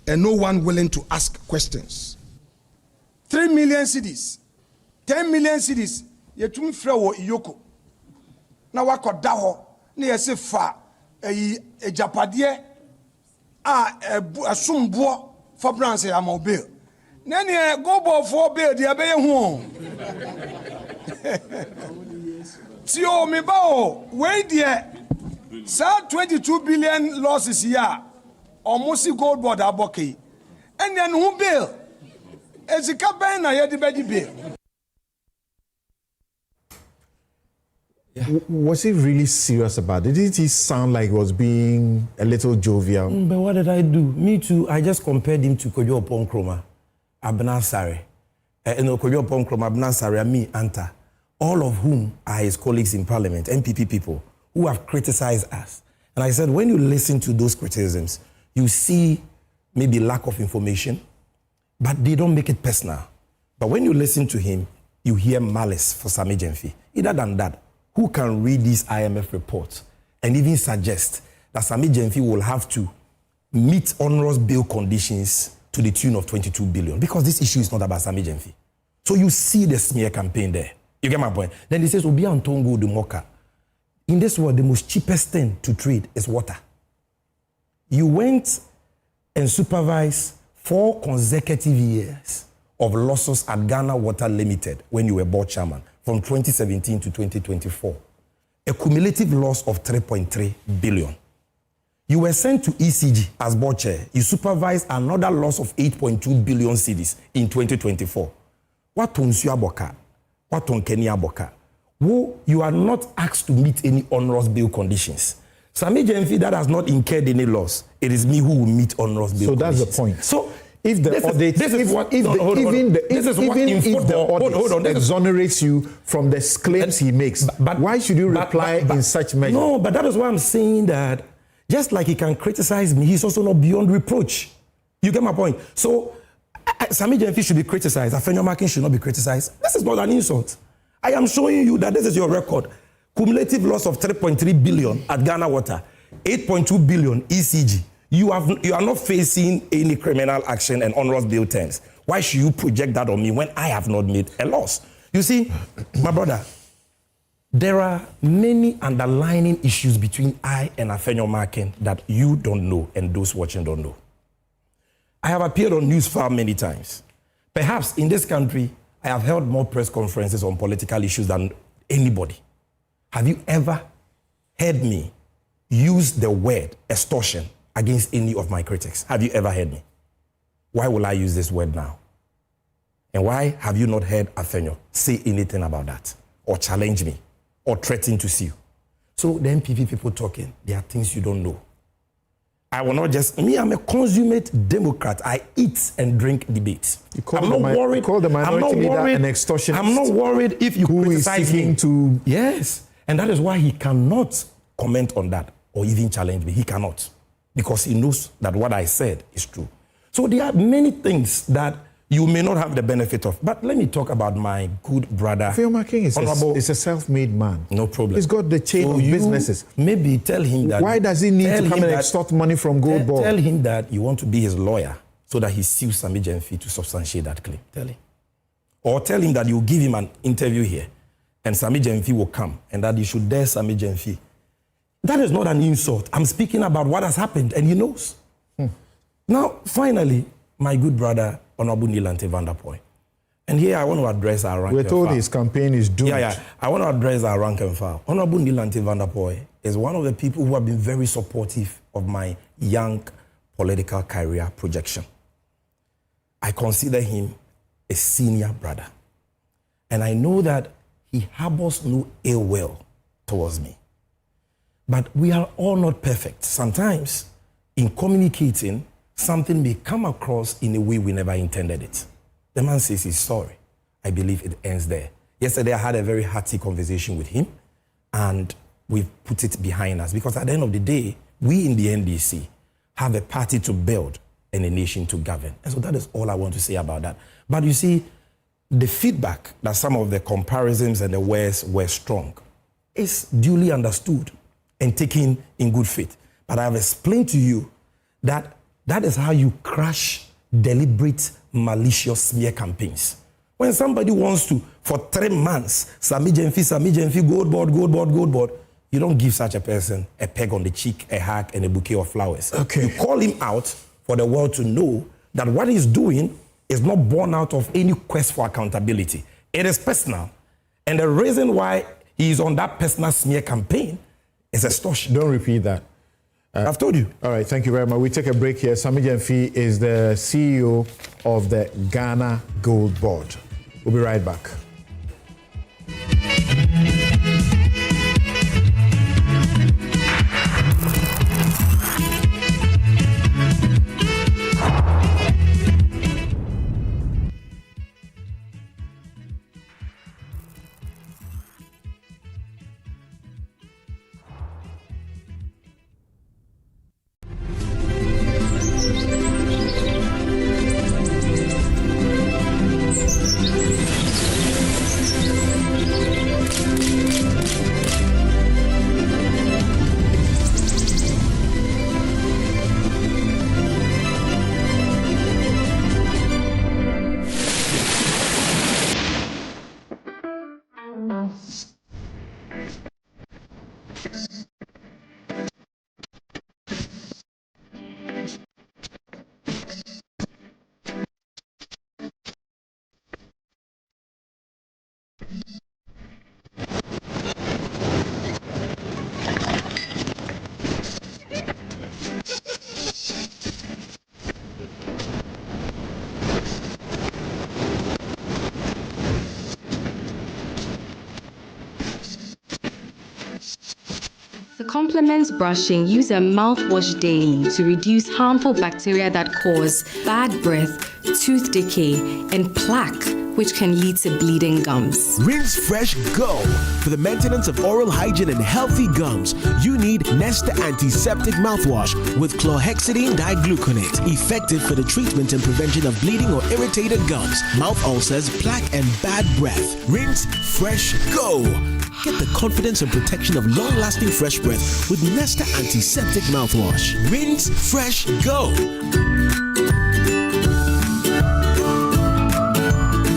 and no one willing to ask questions. 3 million cedis, 10 million cedis, yetumi frɛ wɔ Iyoko. Na wakɔda hɔ, na yɛse fa ejapadeɛ a asomboɔ for branch ya ma bail. Na ne Goldbod'S for bail de abɛyɛ ho. Tio me ba o, we de sa 22 billion losses here. Almost Goldbod'S aboke. And then who bail? Ezika ben na yedi beji bail. Was he really serious about it? Did he sound like he was being a little jovial? But what did I do? Me too. I just compared him to Kojo Opon-Kroma, Abna Sare. Kojo Opon-Kroma, Abna Sare, me, Anta. all of whom are his colleagues in parliament, MPP people, who have criticized us. And I said, when you listen to those criticisms, you see maybe lack of information, but they don't make it personal. But when you listen to him, you hear malice for Sammy Gyamfi. Other than that, who can read these IMF reports and even suggest that Sammy Gyamfi will have to meet onerous bail conditions to the tune of 22 billion? Because this issue is not about Sammy Gyamfi. So you see the smear campaign there. You get my point? Then he says, Obi Antongo de Moka. In this world, the most cheapest thing to trade is water. You went and supervised 4 consecutive years of losses at Ghana Water Limited when you were board chairman, from 2017 to 2024. A cumulative loss of 3.3 billion. You were sent to ECG as board chair. You supervised another loss of 8.2 billion cedis in 2024. What on Suaboka? What on Kenya Boka? You are not asked to meet any onerous bail conditions. Sammy Gyamfi that has not incurred any loss, it is me who will meet onerous bail conditions. So that's the point. So if the audit, if the audit exonerates you from the claims he makes, but why should you reply in such measure? No, but that is why I'm saying that just like he can criticize me, he's also not beyond reproach. You get my point? So Sammy Gyamfi should be criticized. Afenyo Makin should not be criticized. This is not an insult. I am showing you that this is your record. Cumulative loss of 3.3 billion at Ghana Water, 8.2 billion ECG. You are not facing any criminal action and onerous bail terms. Why should you project that on me when I have not made a loss? You see, my brother, there are many underlying issues between I and Afenyo Makin that you don't know and those watching don't know. I have appeared on Newsfile many times. Perhaps in this country, I have held more press conferences on political issues than anybody. Have you ever heard me use the word extortion against any of my critics? Have you ever heard me? Why will I use this word now? And why have you not heard Afenyo say anything about that or challenge me or threaten to sue? So the MPP people talking, there are things you don't know. I will not just, I'm a consummate Democrat. I eat and drink debates. I'm not worried. Call the minority leader an extortionist. I'm not worried if you criticize me. Yes. And that is why he cannot comment on that or even challenge me. He cannot. Because he knows that what I said is true. So there are many things that you may not have the benefit of. But let me talk about my good brother. Afenyo Makin is a self-made man. No problem. He's got the chain of businesses. Maybe tell him that. Why does he need to come and extort money from Goldbod'S? Tell him that you want to be his lawyer so that he sues Sammy Gyamfi to substantiate that claim. Tell him. Or tell him that you give him an interview here and Sammy Gyamfi will come and that you should dare Sammy Gyamfi. That is not an insult. I'm speaking about what has happened and he knows. Now, finally, my good brother, Honorable Nilante van der Poel. And here I want to address our rank and file. We're told his campaign is doomed. I want to address our rank and file. Honorable Nilante van der Poel is one of the people who have been very supportive of my young political career projection. I consider him a senior brother. And I know that he harbors no ill will towards me. But we are all not perfect. Sometimes, in communicating, something may come across in a way we never intended it. The man says he's sorry. I believe it ends there. Yesterday, I had a very hearty conversation with him, and we've put it behind us because at the end of the day, we in the NDC have a party to build and a nation to govern. And so that is all I want to say about that. But you see, the feedback that some of the comparisons and the words were strong is duly understood and taken in good faith. But I have explained to you that that is how you crash deliberate, malicious smear campaigns. When somebody wants to, for 3 months, Sammy Gyamfi, Goldbod'S, you don't give such a person a peg on the cheek, a hug, and a bouquet of flowers. Okay. You call him out for the world to know that what he's doing is not born out of any quest for accountability. It is personal. And the reason why he is on that personal smear campaign is extortion. Don't repeat that. I've told you. All right, thank you very much. We take a break here. Sammy Gyamfi is the CEO of the Ghana Goldbod'S. We'll be right back. To complement brushing, use a mouthwash daily to reduce harmful bacteria that cause bad breath, tooth decay, and plaque, which can lead to bleeding gums. Rinse Fresh Go. For the maintenance of oral hygiene and healthy gums, you need Nesta Antiseptic Mouthwash with chlorhexidine digluconate, effective for the treatment and prevention of bleeding or irritated gums, mouth ulcers, plaque, and bad breath. Rinse Fresh Go. Get the confidence and protection of long-lasting fresh breath with Nesta Antiseptic Mouthwash. Rinse Fresh Go.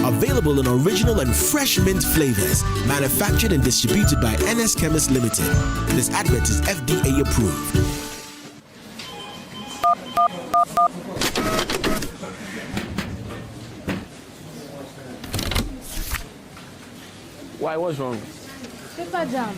Available in original and fresh mint flavors. Manufactured and distributed by NS Chemist Limited. This advert is FDA approved. Why? What's wrong? Paper jam.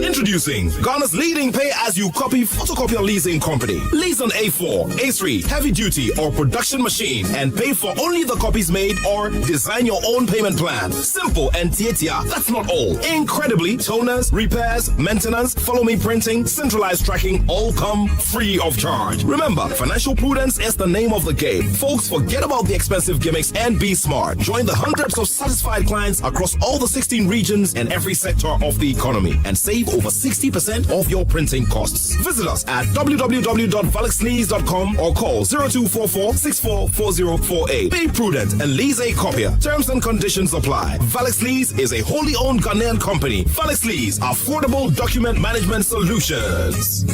Introducing Ghana's leading pay-as-you-copy photocopier leasing company. Lease an A4, A3, heavy-duty or production machine and pay for only the copies made or design your own payment plan. Simple and tietia. That's not all. Incredibly, toners, repairs, maintenance, follow-me printing, centralized tracking all come free of charge. Remember, financial prudence is the name of the game. Folks, forget about the expensive gimmicks and be smart. Join the hundreds of satisfied clients across all the 16 regions and every sector of the economy and save over 60% of your printing costs. Visit us at www.valexlease.com or call 0244-644048. Be prudent and lease a copier. Terms and conditions apply. Valex Lease is a wholly owned Ghanaian company. Valex Lease, affordable document management solutions.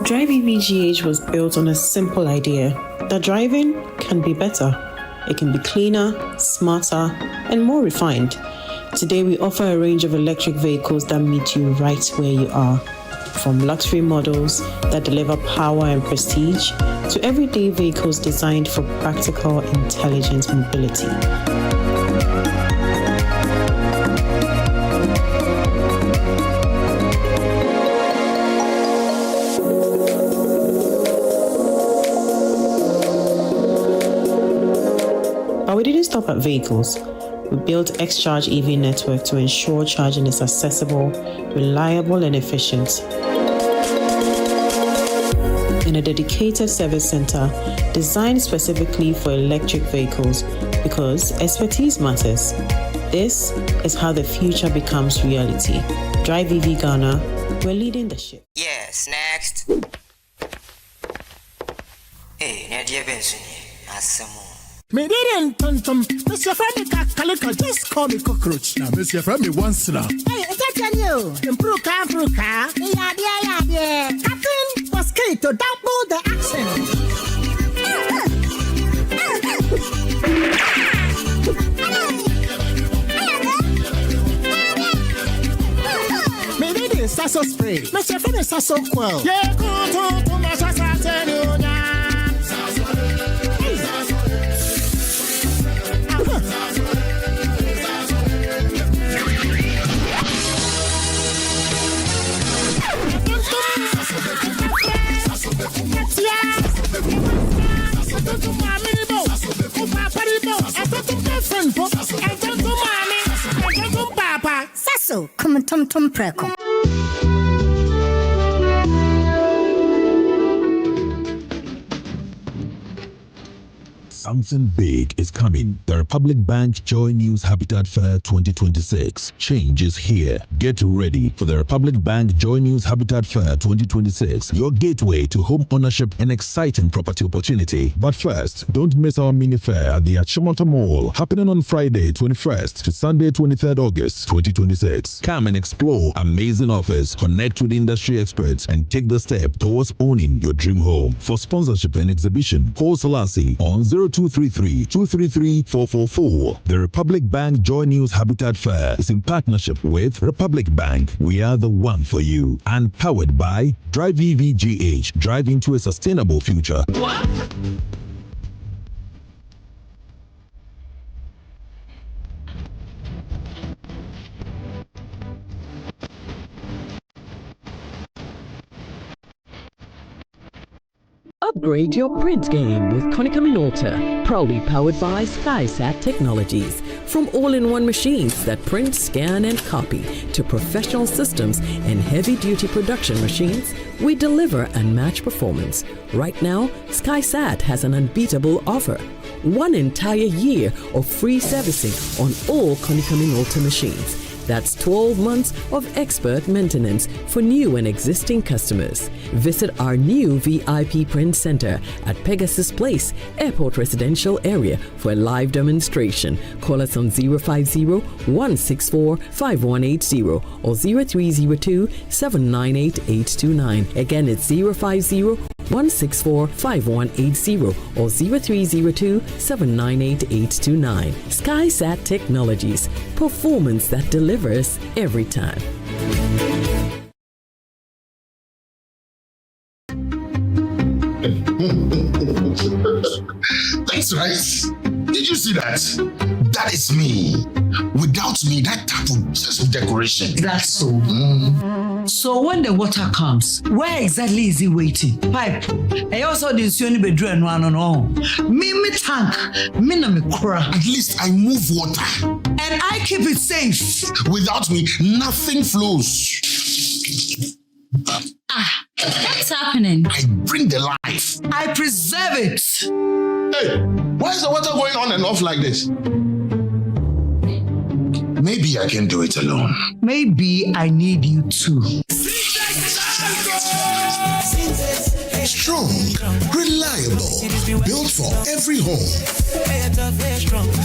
Drive EVGH was built on a simple idea that driving can be better. It can be cleaner, smarter, and more refined. Today, we offer a range of electric vehicles that meet you right where you are. From luxury models that deliver power and prestige to everyday vehicles designed for practical, intelligent mobility. But we didn't stop at vehicles. We built X-Charge EV network to ensure charging is accessible, reliable, and efficient. And a dedicated service center designed specifically for electric vehicles because expertise matters. This is how the future becomes reality. Drive EV Ghana, we're leading the ship. Yes, next. Hey, Nadia Benson, Asamo. Me didn't Mr. Femi Kalika, just call me cockroach. Now, Mr. Femi once now. Hey, is that you? Impruka. Yeah. Captain was key to double the action. Me didn't sasso spray. Mr. Femi sasso quell. Yeah, go to my sasso. Sasso, come tom preko. Something big is coming. The Republic Bank Joy News Habitat Fair 2026. Change is here. Get ready for the Republic Bank Joy News Habitat Fair 2026. Your gateway to home ownership and exciting property opportunity. But first, don't miss our mini fair at the Achimota Mall, happening on Friday 21st to Sunday 23rd August 2026. Come and explore amazing offers, connect with industry experts, and take the step towards owning your dream home. For sponsorship and exhibition, call Selassie on 02 233-233-444. The Republic Bank Joy News Habitat Fair is in partnership with Republic Bank. We are the one for you. And powered by Drive VVGH. Drive into a sustainable future. What? Upgrade your print game with Konica Minolta, proudly powered by SkySat Technologies. From all-in-one machines that print, scan, and copy to professional systems and heavy-duty production machines, we deliver unmatched performance. Right now, SkySat has an unbeatable offer. 1 entire year of free servicing on all Konica Minolta machines. That's 12 months of expert maintenance for new and existing customers. Visit our new VIP print center at Pegasus Place, Airport Residential Area for a live demonstration. Call us on 050-164-5180 or 0302-798-829. Again, it's 050-164-5180 or 0302-798-829. SkySat Technologies. Performance that delivers every time. That's right. Did you see that? That is me. Without me, that tap would just be decoration. That's so. So when the water comes, where exactly is it waiting? Pipe. I also didn't see any bedroom no. Me tank. Me na me kura. At least I move water. And I keep it safe. Without me, nothing flows. What's happening? I bring the life. I preserve it. Hey, why is the water going on and off like this? Maybe I can do it alone. Maybe I need you too. Strong, reliable, built for every home.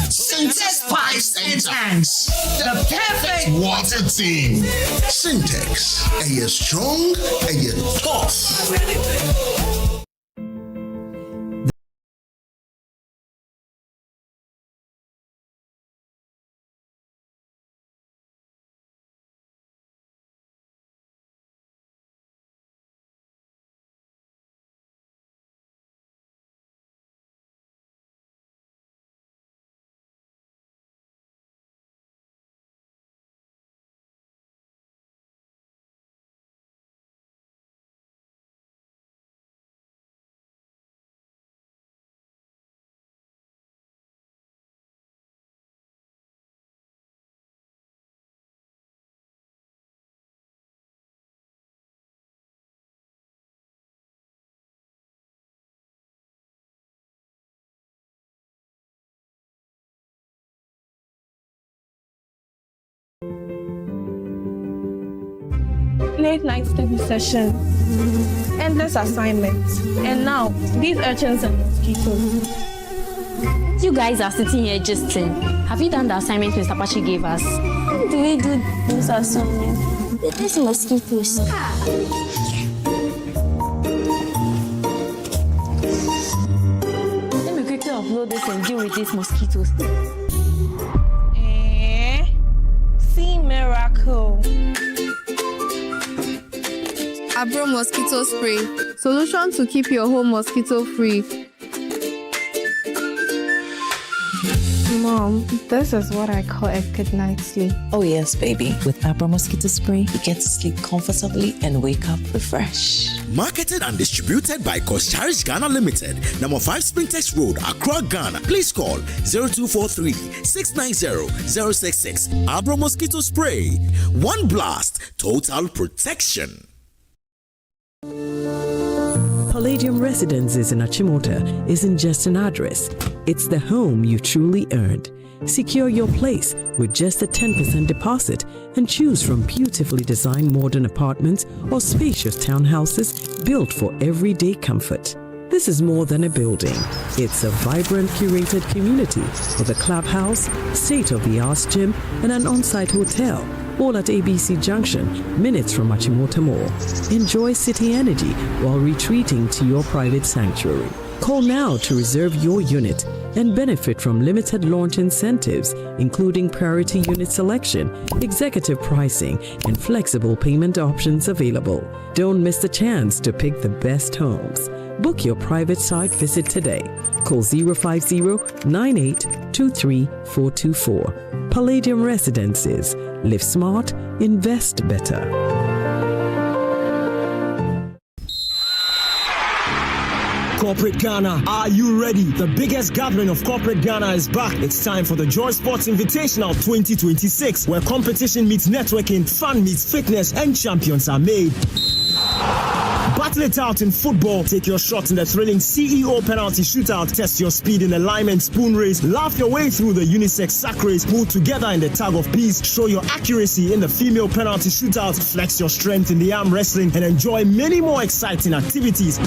Syntex pipes and tanks, the perfect water team. Syntex, are you strong? Are you tough? Late night study session, endless assignments, and now these urchins and mosquitoes. You guys are sitting here just have you done the assignment Mr. Pachi gave us? How do we do this assignment? These mosquitoes. Let me quickly upload this and deal with these mosquitoes. See miracle. Abro mosquito spray. Solution to keep your home mosquito free. Mom, this is what I call a good night's sleep. Oh yes, baby. With Abra Mosquito Spray, you get to sleep comfortably and wake up refreshed. Marketed and distributed by Kosharish Ghana Limited, number 5 Sprintex Road, Accra, Ghana. Please call 0243-690-066. Abra Mosquito Spray. One blast, total protection. Palladium Residences in Achimota isn't just an address, it's the home you truly earned. Secure your place with just a 10% deposit and choose from beautifully designed modern apartments or spacious townhouses built for everyday comfort. This is more than a building. It's a vibrant, curated community with a clubhouse, state-of-the-art gym, and an on-site hotel, all at ABC Junction, minutes from Achimota Mall. Enjoy city energy while retreating to your private sanctuary. Call now to reserve your unit and benefit from limited launch incentives, including priority unit selection, executive pricing, and flexible payment options available. Don't miss the chance to pick the best homes. Book your private site visit today. Call 050-9823-424. Palladium Residences. Live smart, invest better. Corporate Ghana, are you ready? The biggest gathering of Corporate Ghana is back. It's time for the Joy Sports Invitational 2026, where competition meets networking, fun meets fitness, and champions are made. Battle it out in football. Take your shot in the thrilling CEO penalty shootout. Test your speed in the lineman spoon race. Laugh your way through the unisex sack race. Pull together in the tag of peace. Show your accuracy in the female penalty shootout. Flex your strength in the arm wrestling and enjoy many more exciting activities.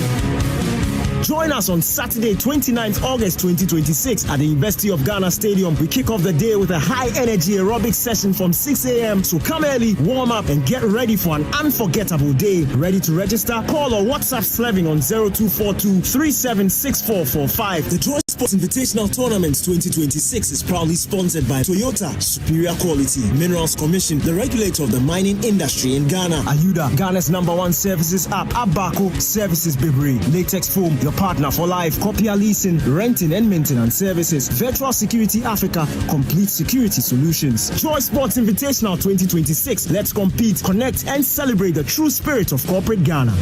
Join us on Saturday, 29th August 2026 at the University of Ghana Stadium. We kick off the day with a high-energy aerobic session from 6 a.m. So come early, warm up, and get ready for an unforgettable day. Ready to register? Call or WhatsApp Sleving on 0242-376445. The Joy Sports Invitational Tournament 2026 is proudly sponsored by Toyota, Superior Quality, Minerals Commission, the regulator of the mining industry in Ghana. Ayuda, Ghana's #1 services app, Abaco Services Bibri, Latex Foam, your partner for life, Copia Leasing, Renting and Maintenance Services, Virtual Security Africa, Complete Security Solutions. Joy Sports Invitational 2026. Let's compete, connect, and celebrate the true spirit of Corporate Ghana.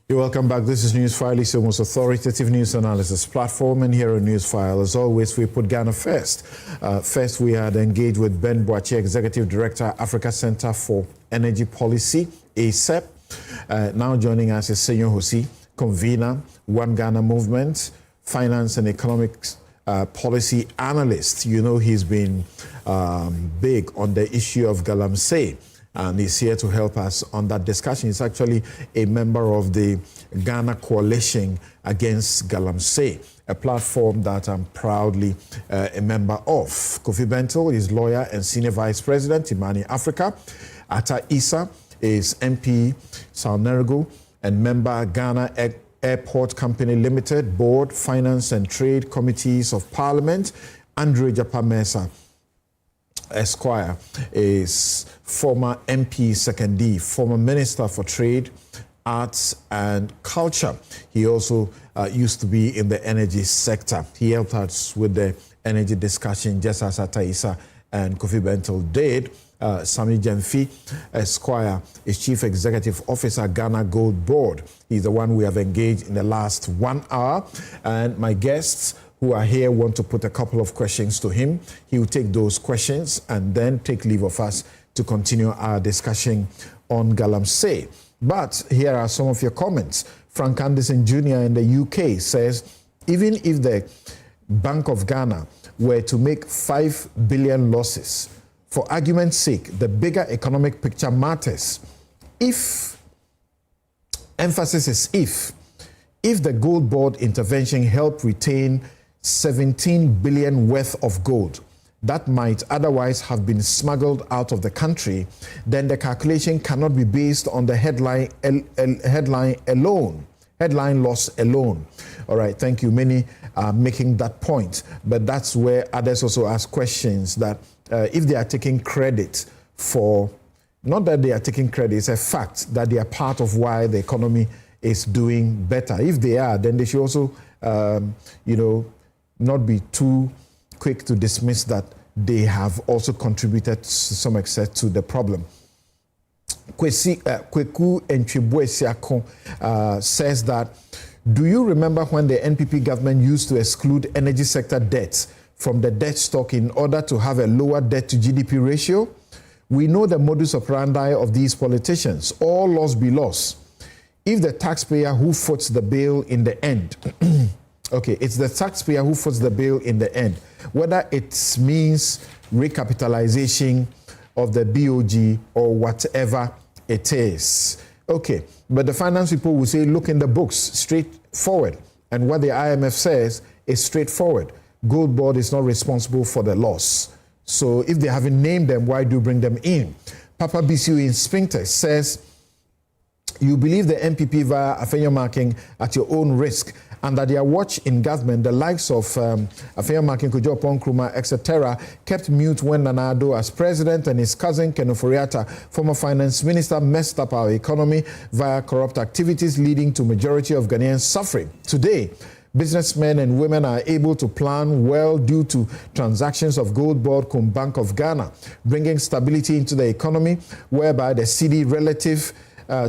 You're welcome back. This is Newsfile, it's your most authoritative news analysis platform, and here on Newsfile, as always, we put Ghana first. First, we had engaged with Ben Boakye, Executive Director, Africa Center for Energy Policy, ACEP. Now joining us is Senyo Hosi, Convener, One Ghana Movement, Finance and Economics Policy Analyst. You know he's been big on the issue of Galamsey, and he's here to help us on that discussion. He's actually a member of the Ghana Coalition Against Galamsey, a platform that I'm proudly a member of. Kofi Bentil is lawyer and Senior Vice President, Imani Africa. Atta Issa is MP, Salnergo, and member Ghana Airport Company Limited, Board, Finance and Trade Committees of Parliament. Andre Japamesa Esquire is former MP Second D, former Minister for Trade, Arts and Culture. He also used to be in the energy sector. He helped us with the energy discussion just as Atta Issa and Kofi Bentil did. Sami Jemfi Esquire is Chief Executive Officer, Ghana Goldbod'S. He's the one we have engaged in the last 1 hour. And my guests who are here want to put a couple of questions to him. He will take those questions and then take leave of us to continue our discussion on Galamsey. But here are some of your comments. Frank Anderson Jr. in the UK says, even if the Bank of Ghana were to make 5 billion losses, for argument's sake, the bigger economic picture matters. If, emphasis is if the gold board intervention helped retain 17 billion worth of gold that might otherwise have been smuggled out of the country, then the calculation cannot be based on the headline loss alone. All right, thank you. Many are making that point, but that's where others also ask questions that if they are taking credit for, not that they are taking credit, it's a fact that they are part of why the economy is doing better. If they are, then they should also, not be too quick to dismiss that they have also contributed to some extent to the problem. Kweku Enchibwesiako says that, do you remember when the NPP government used to exclude energy sector debts from the debt stock in order to have a lower debt to GDP ratio? We know the modus operandi of these politicians. All loss be loss. If the taxpayer who foots the bill in the end, okay, it's the taxpayer who foots the bill in the end, whether it means recapitalization of the BOG or whatever it is. Okay, but the finance people will say, look in the books, straightforward. And what the IMF says is straightforward. Goldbod'S is not responsible for the loss. So if they haven't named them, why do you bring them in? Papa BCU in Sphincter says, you believe the MPP via Afenyo Marking at your own risk, and that their watch in government, the likes of Afenyo Marking, Kojo Nkrumah, etc., kept mute when Nana Addo as president and his cousin Ken Ofori-Atta, former finance minister, messed up our economy via corrupt activities leading to majority of Ghanaians suffering. Today, businessmen and women are able to plan well due to transactions of Goldbod'S, Bank of Ghana, bringing stability into the economy, whereby the cedi relative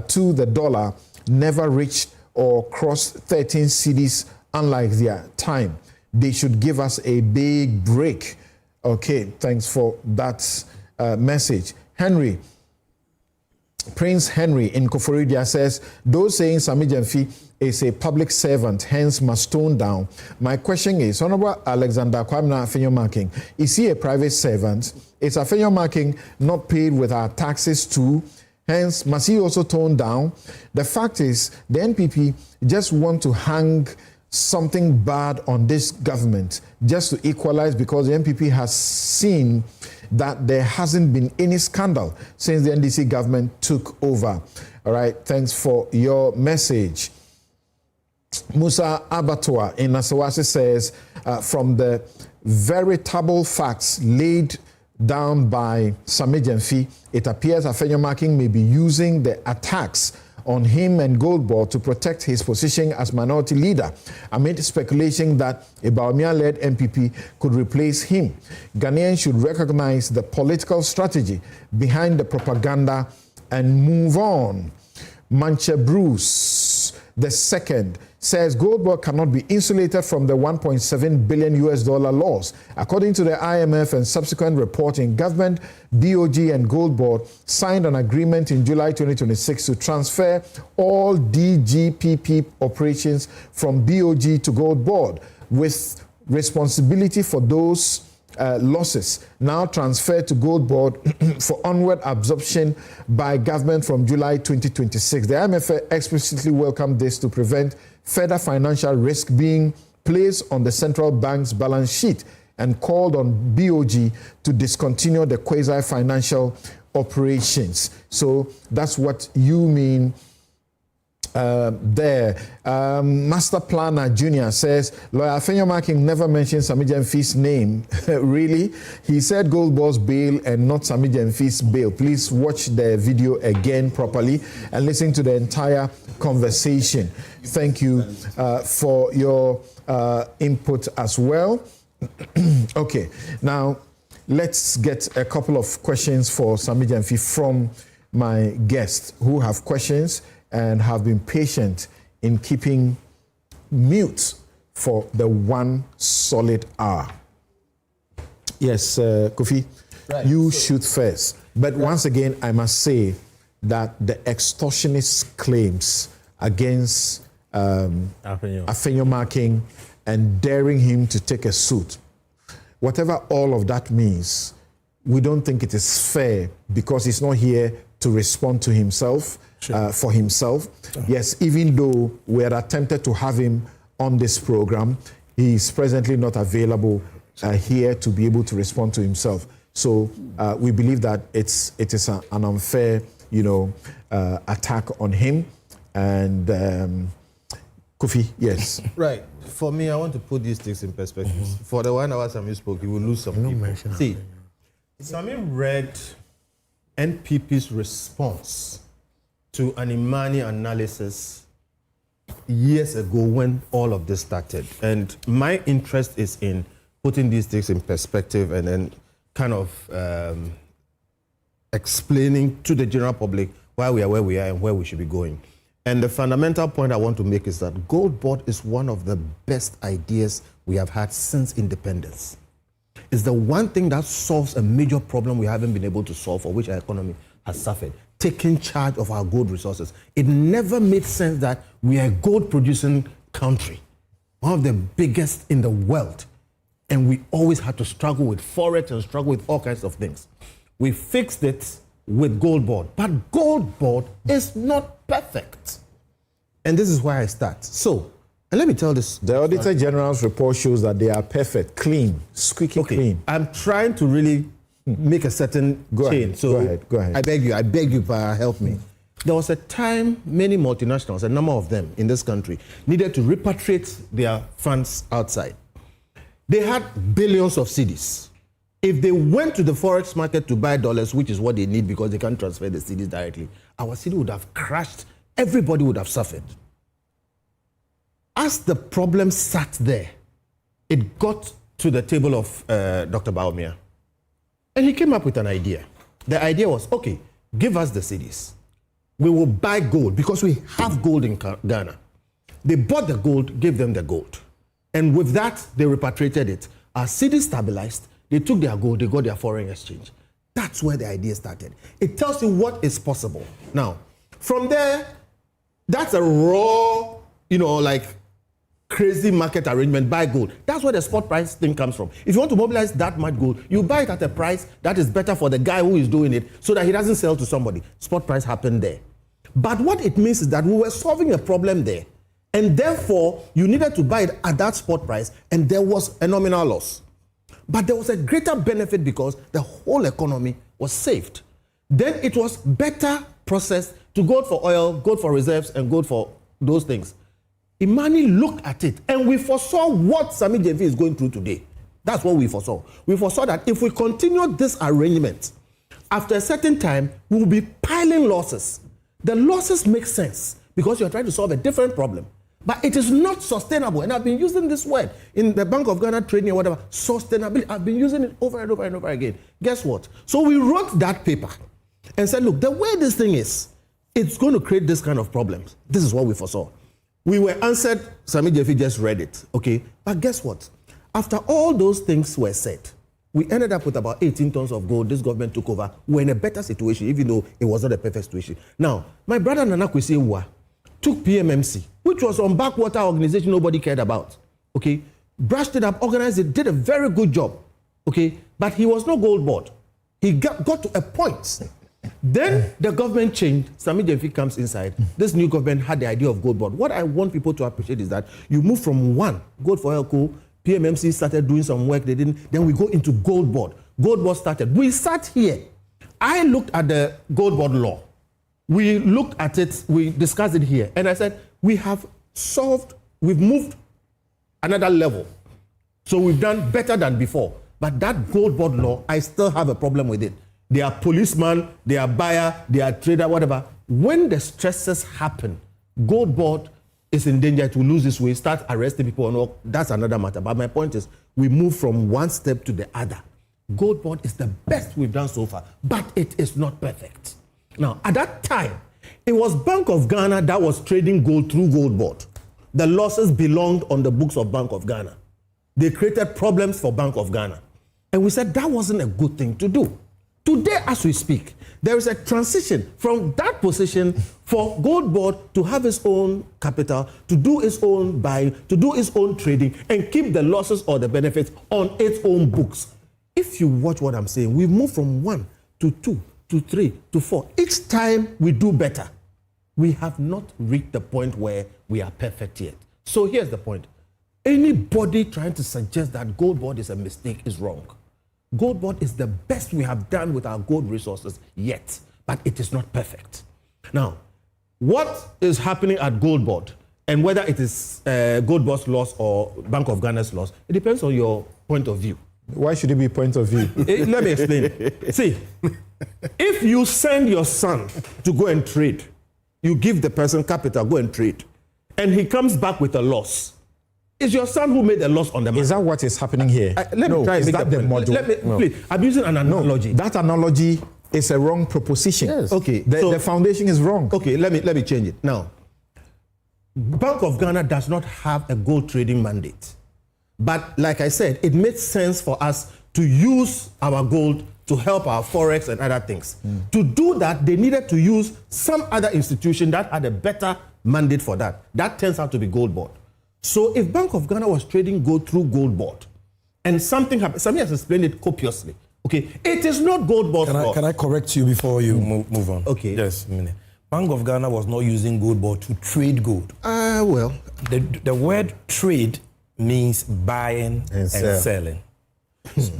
to the dollar never reached or crossed 13 cedis, unlike their time. They should give us a big break. Okay, thanks for that message. Prince Henry in Koforidia says, those saying Sammy Gyamfi is a public servant, hence must tone down. My question is, Honorable Alexander Kwamina Afenyo Marking, is he a private servant? Is Afenyo Marking not paid with our taxes too? Hence, must he also tone down? The fact is, the NPP just want to hang something bad on this government just to equalize, because the NPP has seen that there hasn't been any scandal since the NDC government took over. All right, thanks for your message. Musa Abatua in Nasawasi says, from the veritable facts laid down by Sammy Gyamfi, it appears Afenyo Marking may be using the attacks on him and Goldbod'S to protect his position as minority leader, amid speculation that a Bawumia-led MPP could replace him. Ghanaians should recognize the political strategy behind the propaganda and move on. Manche Bruce II says Goldbod'S cannot be insulated from the $1.7 billion loss. According to the IMF and subsequent reporting, government, BOG and Goldbod'S signed an agreement in July 2026 to transfer all DGPP operations from BOG to Goldbod'S, with responsibility for those losses now transferred to Goldbod'S for onward absorption by government from July 2026. The IMF explicitly welcomed this to prevent further financial risk being placed on the central bank's balance sheet, and called on BOG to discontinue the quasi-financial operations. So that's what you mean there. Master Planner Junior says, Lawyer Afenyo Marking never mentioned Sammy Gyamfi's name. Really? He said Goldbod'S bail and not Sammy Gyamfi's bail. Please watch the video again properly and listen to the entire conversation. Thank you for your input as well. Okay, now let's get a couple of questions for Sammy Gyamfi from my guests who have questions and have been patient in keeping mute for the 1 solid hour. Yes, Kofi, right. You shoot first. But once again, I must say that the extortionist claims against Afenyo Marking and daring him to take a suit, whatever all of that means, we don't think it is fair, because he's not here to respond to himself. For himself. Yes, even though we had attempted to have him on this program, he is presently not available here to be able to respond to himself. So we believe that it is an unfair, attack on him. And Kofi, yes. Right. For me, I want to put these things in perspective. Mm-hmm. For the 1 hour Sammy spoke, he will lose some people. See, Sammy read NPP's response to an Imani analysis years ago when all of this started. And my interest is in putting these things in perspective and then kind of explaining to the general public why we are where we are and where we should be going. And the fundamental point I want to make is that Goldbod'S is one of the best ideas we have had since independence. It's the one thing that solves a major problem we haven't been able to solve, for which our economy has suffered. Taking charge of our gold resources. It never made sense that we are a gold producing country, one of the biggest in the world, And we always had to struggle with Forex and struggle with all kinds of things. We fixed it with Goldboard. But Goldboard is not perfect. And this is why I start. So, and let me tell this. The Auditor General's report shows that they are perfect, clean, squeaky clean. I'm trying to really make a certain change. Go ahead. I beg you, help me. There was a time many multinationals, a number of them in this country, needed to repatriate their funds outside. They had billions of cedis. If they went to the Forex market to buy dollars, which is what they need because they can't transfer the cedis directly, our cedi would have crashed. Everybody would have suffered. As the problem sat there, it got to the table of Dr. Baumia. And he came up with an idea. The idea was, okay, give us the cedis. We will buy gold because we have gold in Ghana. They bought the gold, gave them the gold. And with that, they repatriated it. Our cedis stabilized. They took their gold, they got their foreign exchange. That's where the idea started. It tells you what is possible. Now, from there, that's a raw, crazy market arrangement, buy gold. That's where the spot price thing comes from. If you want to mobilize that much gold, you buy it at a price that is better for the guy who is doing it so that he doesn't sell to somebody. Spot price happened there. But what it means is that we were solving a problem there. And therefore, you needed to buy it at that spot price, and there was a nominal loss. But there was a greater benefit because the whole economy was saved. Then it was better processed to go for oil, go for reserves, and go for those things. Imani looked at it, and we foresaw what Sami Gyamfi is going through today. That's what we foresaw. We foresaw that if we continue this arrangement, after a certain time, we will be piling losses. The losses make sense because you're trying to solve a different problem. But it is not sustainable. And I've been using this word in the Bank of Ghana trading or whatever. Sustainability. I've been using it over and over and over again. Guess what? So we wrote that paper and said, look, the way this thing is, it's going to create this kind of problems. This is what we foresaw. We were answered, Sami Gyamfi just read it, okay? But guess what? After all those things were said, we ended up with about 18 tons of gold. This government took over. We're in a better situation, even though it was not a perfect situation. Now, my brother Nana Kwesi Ewa took PMMC, which was on backwater organization nobody cared about, okay? Brushed it up, organized it, did a very good job, okay? But he was no Goldboard. He got to a point. Then the government changed. Sami Gyamfi comes inside. This new government had the idea of Goldboard. What I want people to appreciate is that you move from one, Gold for Elco, PMMC started doing some work, they didn't. Then we go into Goldboard. Goldboard started. We sat here. I looked at the Goldboard law. We looked at it, we discussed it here. And I said, we have solved, we've moved another level. So we've done better than before. But that Goldboard law, I still have a problem with it. They are policeman, they are buyer, they are trader, whatever. When the stresses happen, Goldboard is in danger. It will lose its way, start arresting people and all. That's another matter. But my point is, we move from one step to the other. Goldboard is the best we've done so far, but it is not perfect. Now, at that time, it was Bank of Ghana that was trading gold through Goldboard. The losses belonged on the books of Bank of Ghana. They created problems for Bank of Ghana. And we said that wasn't a good thing to do. Today, as we speak, there is a transition from that position for Goldboard to have its own capital, to do its own buying, to do its own trading, and keep the losses or the benefits on its own books. If you watch what I'm saying, we've moved from 1 to 2 to 3 to 4. Each time we do better. We have not reached the point where we are perfect yet. So here's the point. Anybody trying to suggest that Goldboard is a mistake is wrong. Goldboard is the best we have done with our gold resources yet, but it is not perfect. Now, what is happening at Goldboard, and whether it is Goldboard's loss or Bank of Ghana's loss, it depends on your point of view. Why should it be point of view? Let me explain. See, if you send your son to go and trade, you give the person capital, go and trade, and he comes back with a loss. It's your son who made the loss on the market. Is that what is happening here? Let me try and make the model. Please, I'm using an analogy. That analogy is a wrong proposition. Yes. Okay. The foundation is wrong. Okay, let me change it. Now, Bank of Ghana does not have a gold trading mandate. But like I said, it made sense for us to use our gold to help our forex and other things. To do that, they needed to use some other institution that had a better mandate for that. That turns out to be Goldboard. So if Bank of Ghana was trading gold through Goldboard, and something happens. Sammy has explained it copiously. Okay, it is not Goldbod'S law. Can I correct you before you move on? Okay. Yes, a minute. Bank of Ghana was not using Goldbod to trade gold. Well. The word trade means buying and selling.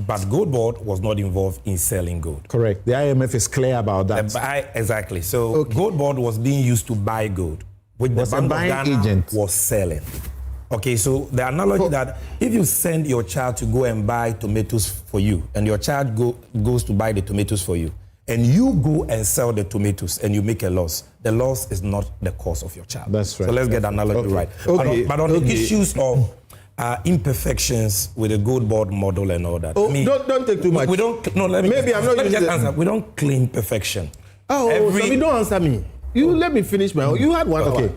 But Goldbod was not involved in selling gold. Correct. The IMF is clear about that. Exactly. So Goldbod was being used to buy gold, which the Bank of Ghana was selling. Okay, so the analogy that if you send your child to go and buy tomatoes for you, and your child goes to buy the tomatoes for you, and you go and sell the tomatoes and you make a loss, the loss is not the cause of your child. That's right. So let's get the analogy right. Okay. But on the issues of imperfections with the Goldbod model and all that. Oh, I mean, don't take too much. We don't. No, let me. Maybe I'm not using answer. We don't claim perfection. Oh, so don't answer me. You let me finish my. You had one. Okay,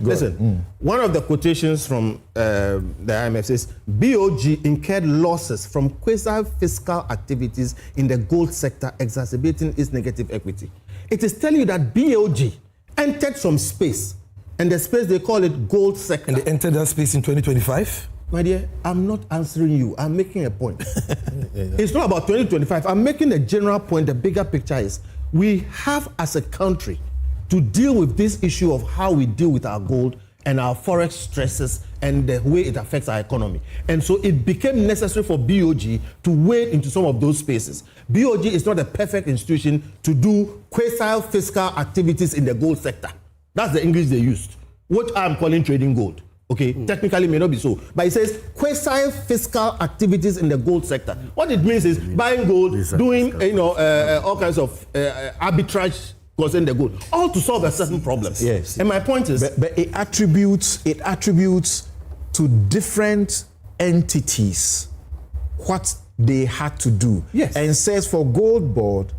listen. One of the quotations from the IMF says BOG incurred losses from quasi-fiscal activities in the gold sector, exacerbating its negative equity. It is telling you that BOG entered some space, and the space they call it gold sector. And they entered that space in 2025. My dear, I'm not answering you. I'm making a point. It's not about 2025. I'm making a general point. The bigger picture is we have, as a country, to deal with this issue of how we deal with our gold and our forex stresses and the way it affects our economy. And so it became necessary for BOG to wade into some of those spaces. BOG is not a perfect institution to do quasi-fiscal activities in the gold sector. That's the English they used, which I'm calling trading gold. Okay, technically may not be so, but it says quasi-fiscal activities in the gold sector. What it means is buying gold, doing all kinds of arbitrage concerning the gold, all to solve a certain problem. Yes. And my point is, but it attributes to different entities what they had to do. Yes. And says for Goldbod,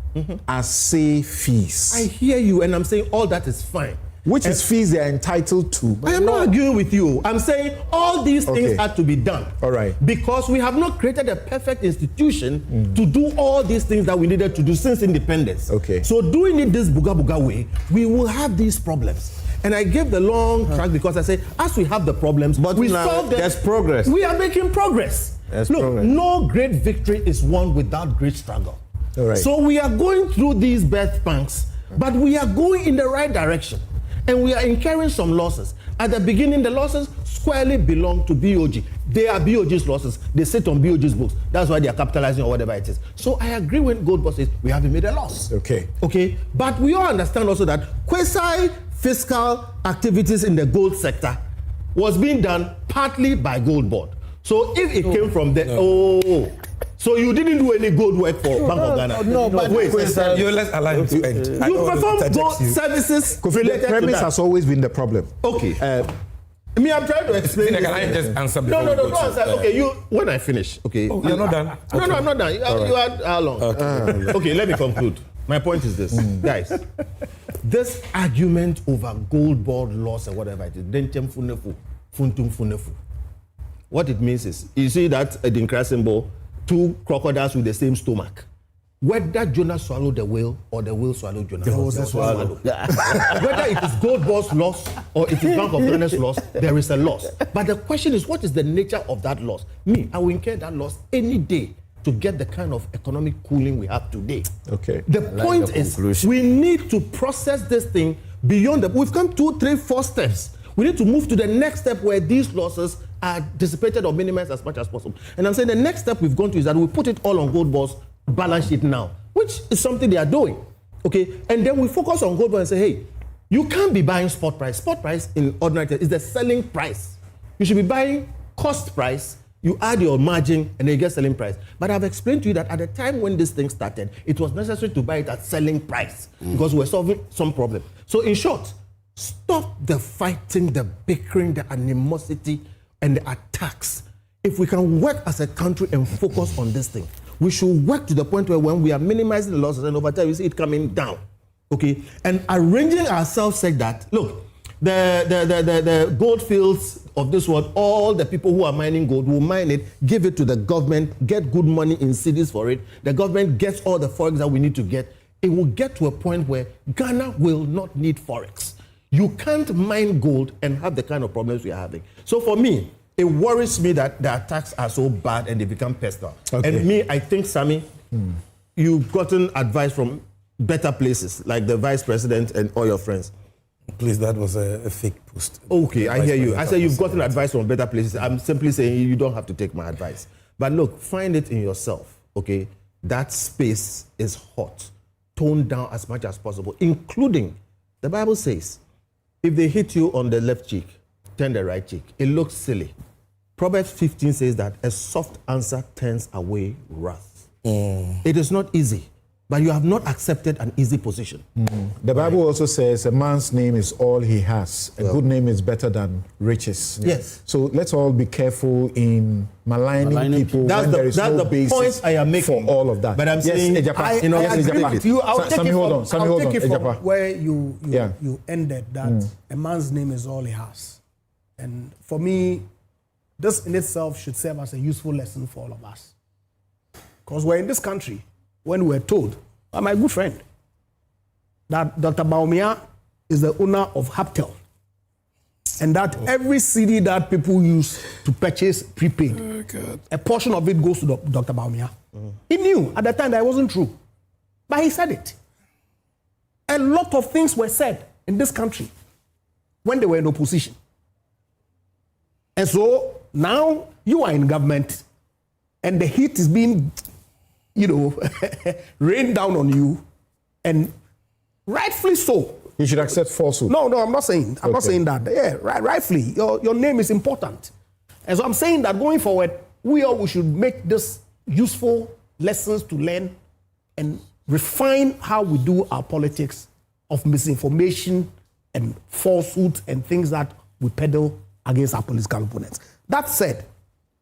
assay fees. I hear you, and I'm saying all that is fine. Which is fees they are entitled to. I am not arguing with you. I'm saying all these things had to be done. All right. Because we have not created a perfect institution to do all these things that we needed to do since independence. Okay. So doing it this booga way, we will have these problems. And I gave the long track because I say, as we have the problems, but we solve them. There's progress. We are making progress. Look, no great victory is won without great struggle. All right. So we are going through these birth pangs, but we are going in the right direction. And we are incurring some losses. At the beginning, the losses squarely belong to BOG. They are BOG's losses. They sit on BOG's books. That's why they are capitalizing or whatever it is. So I agree when Goldbod'S says we haven't made a loss. Okay. But we all understand also that quasi-fiscal activities in the gold sector was being done partly by Goldbod'. So if it came from there, so you didn't do any gold work for Bank of Ghana? No, but wait. Let's allow him to end. You perform gold services related the premise to that. has always been the problem. Okay. I'm trying to explain. Can I just answer? No, don't answer. Okay, when I finish. Okay. Oh, you're not done? No, I'm not done. You had how long? Okay, let me conclude. My point is this, guys. This argument over Goldbod' loss or whatever it is, what it means is, you see that Adinkra symbol, two crocodiles with the same stomach. Whether Jonah swallowed the whale or the whale swallowed Jonah. There was a swallow. Whether it is Goldbod's loss or it is Bank of Ghana's loss, there is a loss. But the question is, what is the nature of that loss? I will incur that loss any day to get the kind of economic cooling we have today. Okay. The point is, we need to process this thing beyond we've come 2, 3, 4 steps. We need to move to the next step where these losses are dissipated or minimized as much as possible. And I'm saying the next step we've gone to is that we put it all on Goldbod's balance sheet now, which is something they are doing. Okay, and then we focus on Goldbod' and say, hey, you can't be buying spot price. Spot price in ordinary terms is the selling price. You should be buying cost price. You add your margin and then you get selling price. But I've explained to you that at the time when this thing started, it was necessary to buy it at selling price because we're solving some problem. So in short, stop the fighting, the bickering, the animosity, and the attacks. If we can work as a country and focus on this thing, we should work to the point where when we are minimizing the losses and over time we see it coming down, okay? And arranging ourselves such that, look, the gold fields of this world, all the people who are mining gold will mine it, give it to the government, get good money in cities for it. The government gets all the forex that we need to get. It will get to a point where Ghana will not need forex. You can't mine gold and have the kind of problems we are having. So for me, It worries me that the attacks are so bad and they become personal. Okay. And me, I think, Sammy, you've gotten advice from better places, like the vice president and all your friends. Please, that was a fake post. Okay, I hear you. I said you've gotten advice from better places. I'm simply saying you don't have to take my advice. But look, find it in yourself, okay? That space is hot. Tone down as much as possible, including, the Bible says, if they hit you on the left cheek, turn the right cheek. It looks silly. Proverbs 15 says that a soft answer turns away wrath. It is not easy, but you have not accepted an easy position. The Bible also says a man's name is all he has. A good name is better than riches. Yes. So let's all be careful in maligning people when there is no basis point I am making for all of that. But I'm saying, Ejapa. Sammy, hold on. I'll take it from Ejapa. where you ended that a man's name is all he has. And for me, this in itself should serve as a useful lesson for all of us. Because we're in this country when we're told by my good friend that Dr. Baumia is the owner of Haptel and that every CD that people use to purchase prepaid, a portion of it goes to Dr. Baumia. He knew at the time that it wasn't true, but he said it. A lot of things were said in this country when they were in opposition. And so now you are in government and the heat is being, rained down on you, and rightfully so. You should accept falsehood. No, I'm not saying. I'm not saying that. Yeah, rightfully, your name is important. And so I'm saying that going forward, we should make this useful lessons to learn and refine how we do our politics of misinformation and falsehood and things that we peddle against our political opponents. That said,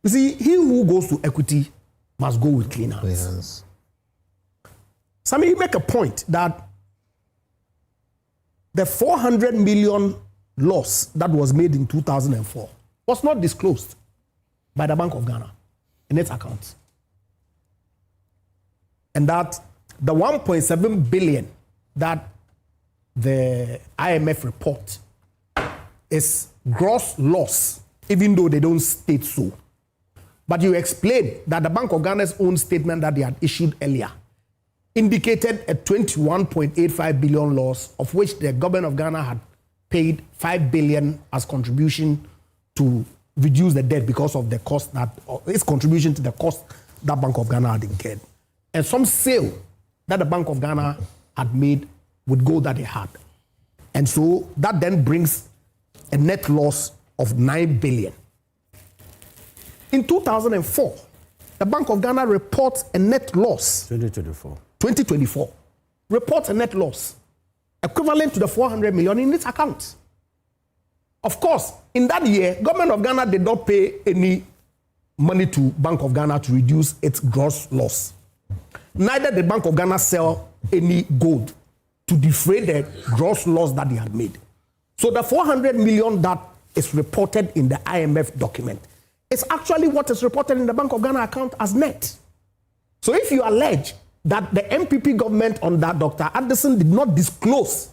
you see, he who goes to equity must go with clean hands. Sammy, you make a point that the 400 million loss that was made in 2004 was not disclosed by the Bank of Ghana in its accounts. And that the 1.7 billion that the IMF report is gross loss, even though they don't state so. But you explained that the Bank of Ghana's own statement that they had issued earlier indicated a 21.85 billion loss, of which the government of Ghana had paid 5 billion as contribution to reduce the debt because of the cost that, its contribution to the cost that Bank of Ghana had incurred. And some sale that the Bank of Ghana had made with gold that they had. And so that then brings a net loss of 9 billion. In 2004, the Bank of Ghana reports a net loss. 2024 reports a net loss equivalent to the 400 million in its account. Of course, in that year, government of Ghana did not pay any money to Bank of Ghana to reduce its gross loss. Neither did Bank of Ghana sell any gold to defray the gross loss that they had made. So the 400 million that is reported in the IMF document is actually what is reported in the Bank of Ghana account as net. So if you allege that the MPP government under Dr. Addison did not disclose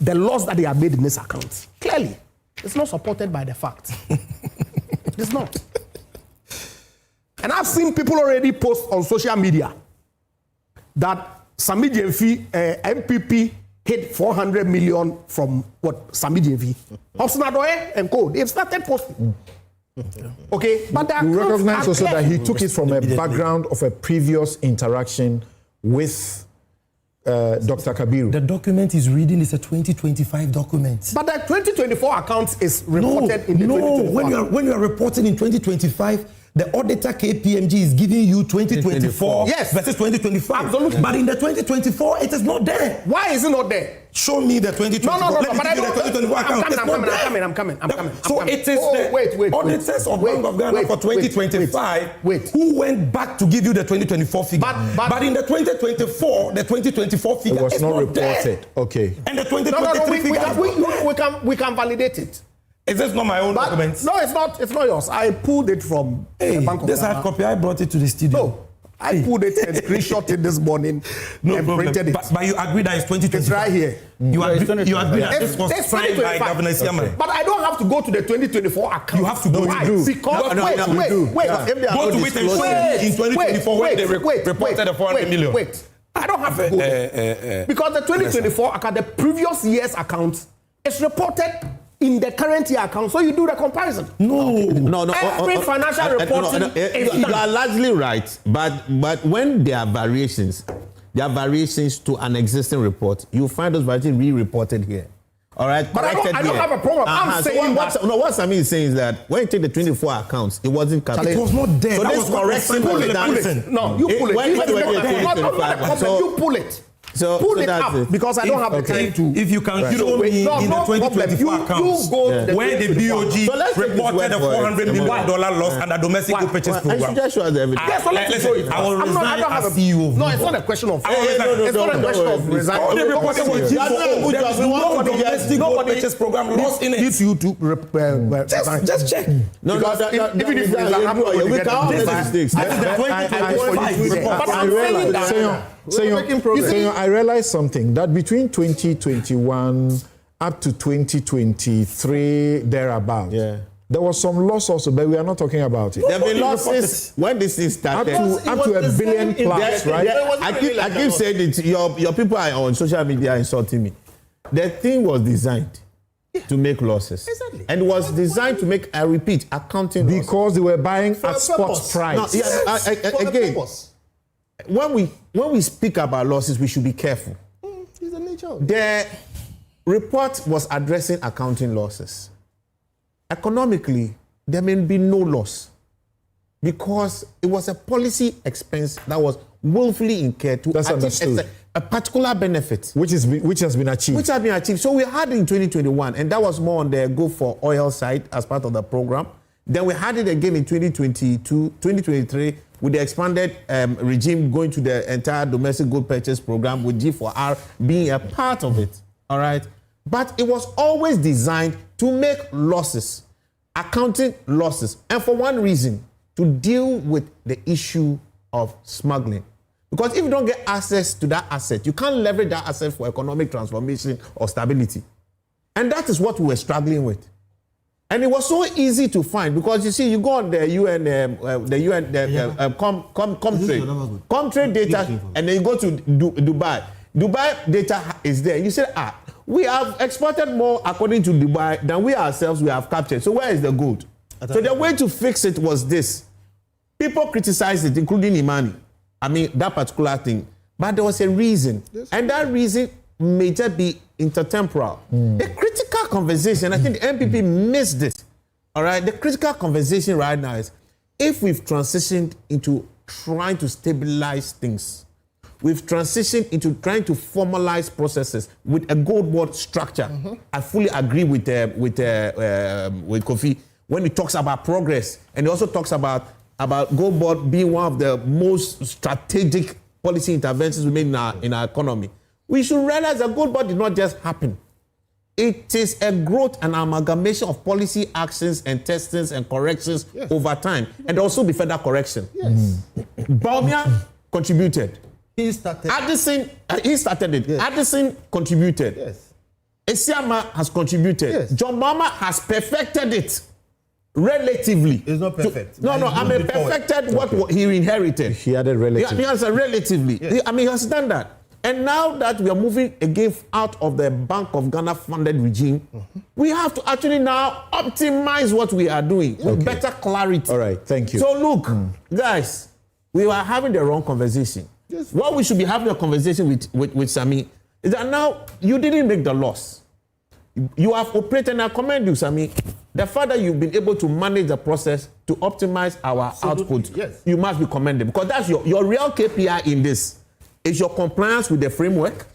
the loss that they have made in this account, clearly, it's not supported by the facts. It's not. And I've seen people already post on social media that Sami Jemfi, MPP, hid 400 million from what Sami Jemfi. Hobson-Adoye and Co. They've started posting. Okay, but you recognize also that he took it from a background of a previous interaction with Dr. Kabiru. The document he's reading is a 2025 document. But the 2024 account is reported in the 2024. No, when you are reporting in 2025, the auditor KPMG is giving you 2024 versus 2025. Absolutely. But in the 2024, it is not there. Why is it not there? Show me the 2024. No, but I don't. I'm coming. So it is the auditors of Bank of Ghana for 2025 who went back to give you the 2024 figure. But in the 2024, the 2024 figure it was is not reported. There. Okay. And the 2023 figure we can validate it. Is this not my own document? No, it's not. It's not yours. I pulled it from the Bank of This Ghana. hard copy. I brought it to the studio. No, I pulled it and screenshot it this morning and printed it. But you agree that it's 2025? It's right here. You agree that this was signed by Governor Siaman? But I don't have to go to the 2024 account. You have to go. Why? Because wait. Go to it and show in 2024 when they reported the 400 million. Wait. I don't have to go there. Because the 2024 account, the previous year's account, is reported in the current year account, so you do the comparison. No. Every financial reporting is you are largely right, but when there are variations to an existing report, you find those variations re-reported here. All right, but I don't have a problem. I'm saying what Sami is saying is that when you take the 24 accounts, it wasn't calculated. It was not there. So that this correction was done. No, you pull it. You pull it. Pull it up because I don't have the time to. If you can show me in the 2024 accounts where the BOG reported a $400 million loss under domestic good purchase program. I should just show us the evidence. Yes, let me show it. I will resign as CEO. No, it's not a question of. It's not a question of resign. All the reported was G4O. There is no domestic good purchase program loss in it. If you to just check. No, even if we can't make mistakes. I realized something that between 2021 up to 2023 thereabouts, there was some loss also, but we are not talking about it. There have been losses when this thing started. Up to $1 billion plus, right? I keep saying it. Your people are on social media insulting me. The thing was designed to make losses. Exactly. And it was designed to make, I repeat, accounting losses. Because they were buying at spot price. No, again, when we speak about losses, we should be careful. It's the nature of it. The report was addressing accounting losses. Economically, there may be no loss because it was a policy expense that was willfully incurred to achieve a particular benefit. Which has been achieved. Which has been achieved. So we had it in 2021, and that was more on the go for oil side as part of the program. Then we had it again in 2023 with the expanded regime going to the entire domestic good purchase program with G4R being a part of it. All right. But it was always designed to make losses, accounting losses. And for one reason, to deal with the issue of smuggling. Because if you don't get access to that asset, you can't leverage that asset for economic transformation or stability. And that is what we were struggling with. And it was so easy to find because you see, you go on the UN, Comtrade data, and then you go to Dubai. Dubai data is there. You say, we have exported more according to Dubai than we ourselves we have captured. So where is the gold? So the way to fix it was this. People criticized it, including Imani. I mean, that particular thing. But there was a reason. Yes. And that reason may just be intertemporal. The critical conversation, I think the MPP missed it. All right? The critical conversation right now is if we've transitioned into trying to stabilize things, we've transitioned into trying to formalize processes with a Goldbod'S structure. I fully agree with Kofi when he talks about progress, and he also talks about Goldbod'S being one of the most strategic policy interventions we made in our economy. We should realize that Goldbod'S did not just happen. It is a growth and amalgamation of policy actions and testings and corrections over time, and also the further correction. Baumia contributed. He started. He started it. Yes. Addison contributed. Yes. Esiama has contributed. Yes. John Mahama has perfected it relatively. It's not perfect. Perfected what he inherited. He added relatively. He has relatively. Yes. He has done that. And now that we are moving again out of the Bank of Ghana funded regime, we have to actually now optimize what we are doing with better clarity. All right, thank you. So look, guys, we were having the wrong conversation. Yes. What we should be having a conversation with Sami is that now you didn't make the loss. You have operated, and I commend you, Sami. The fact that you've been able to manage the process to optimize our output, you must be commended because that's your real KPI in this. Is your compliance with the framework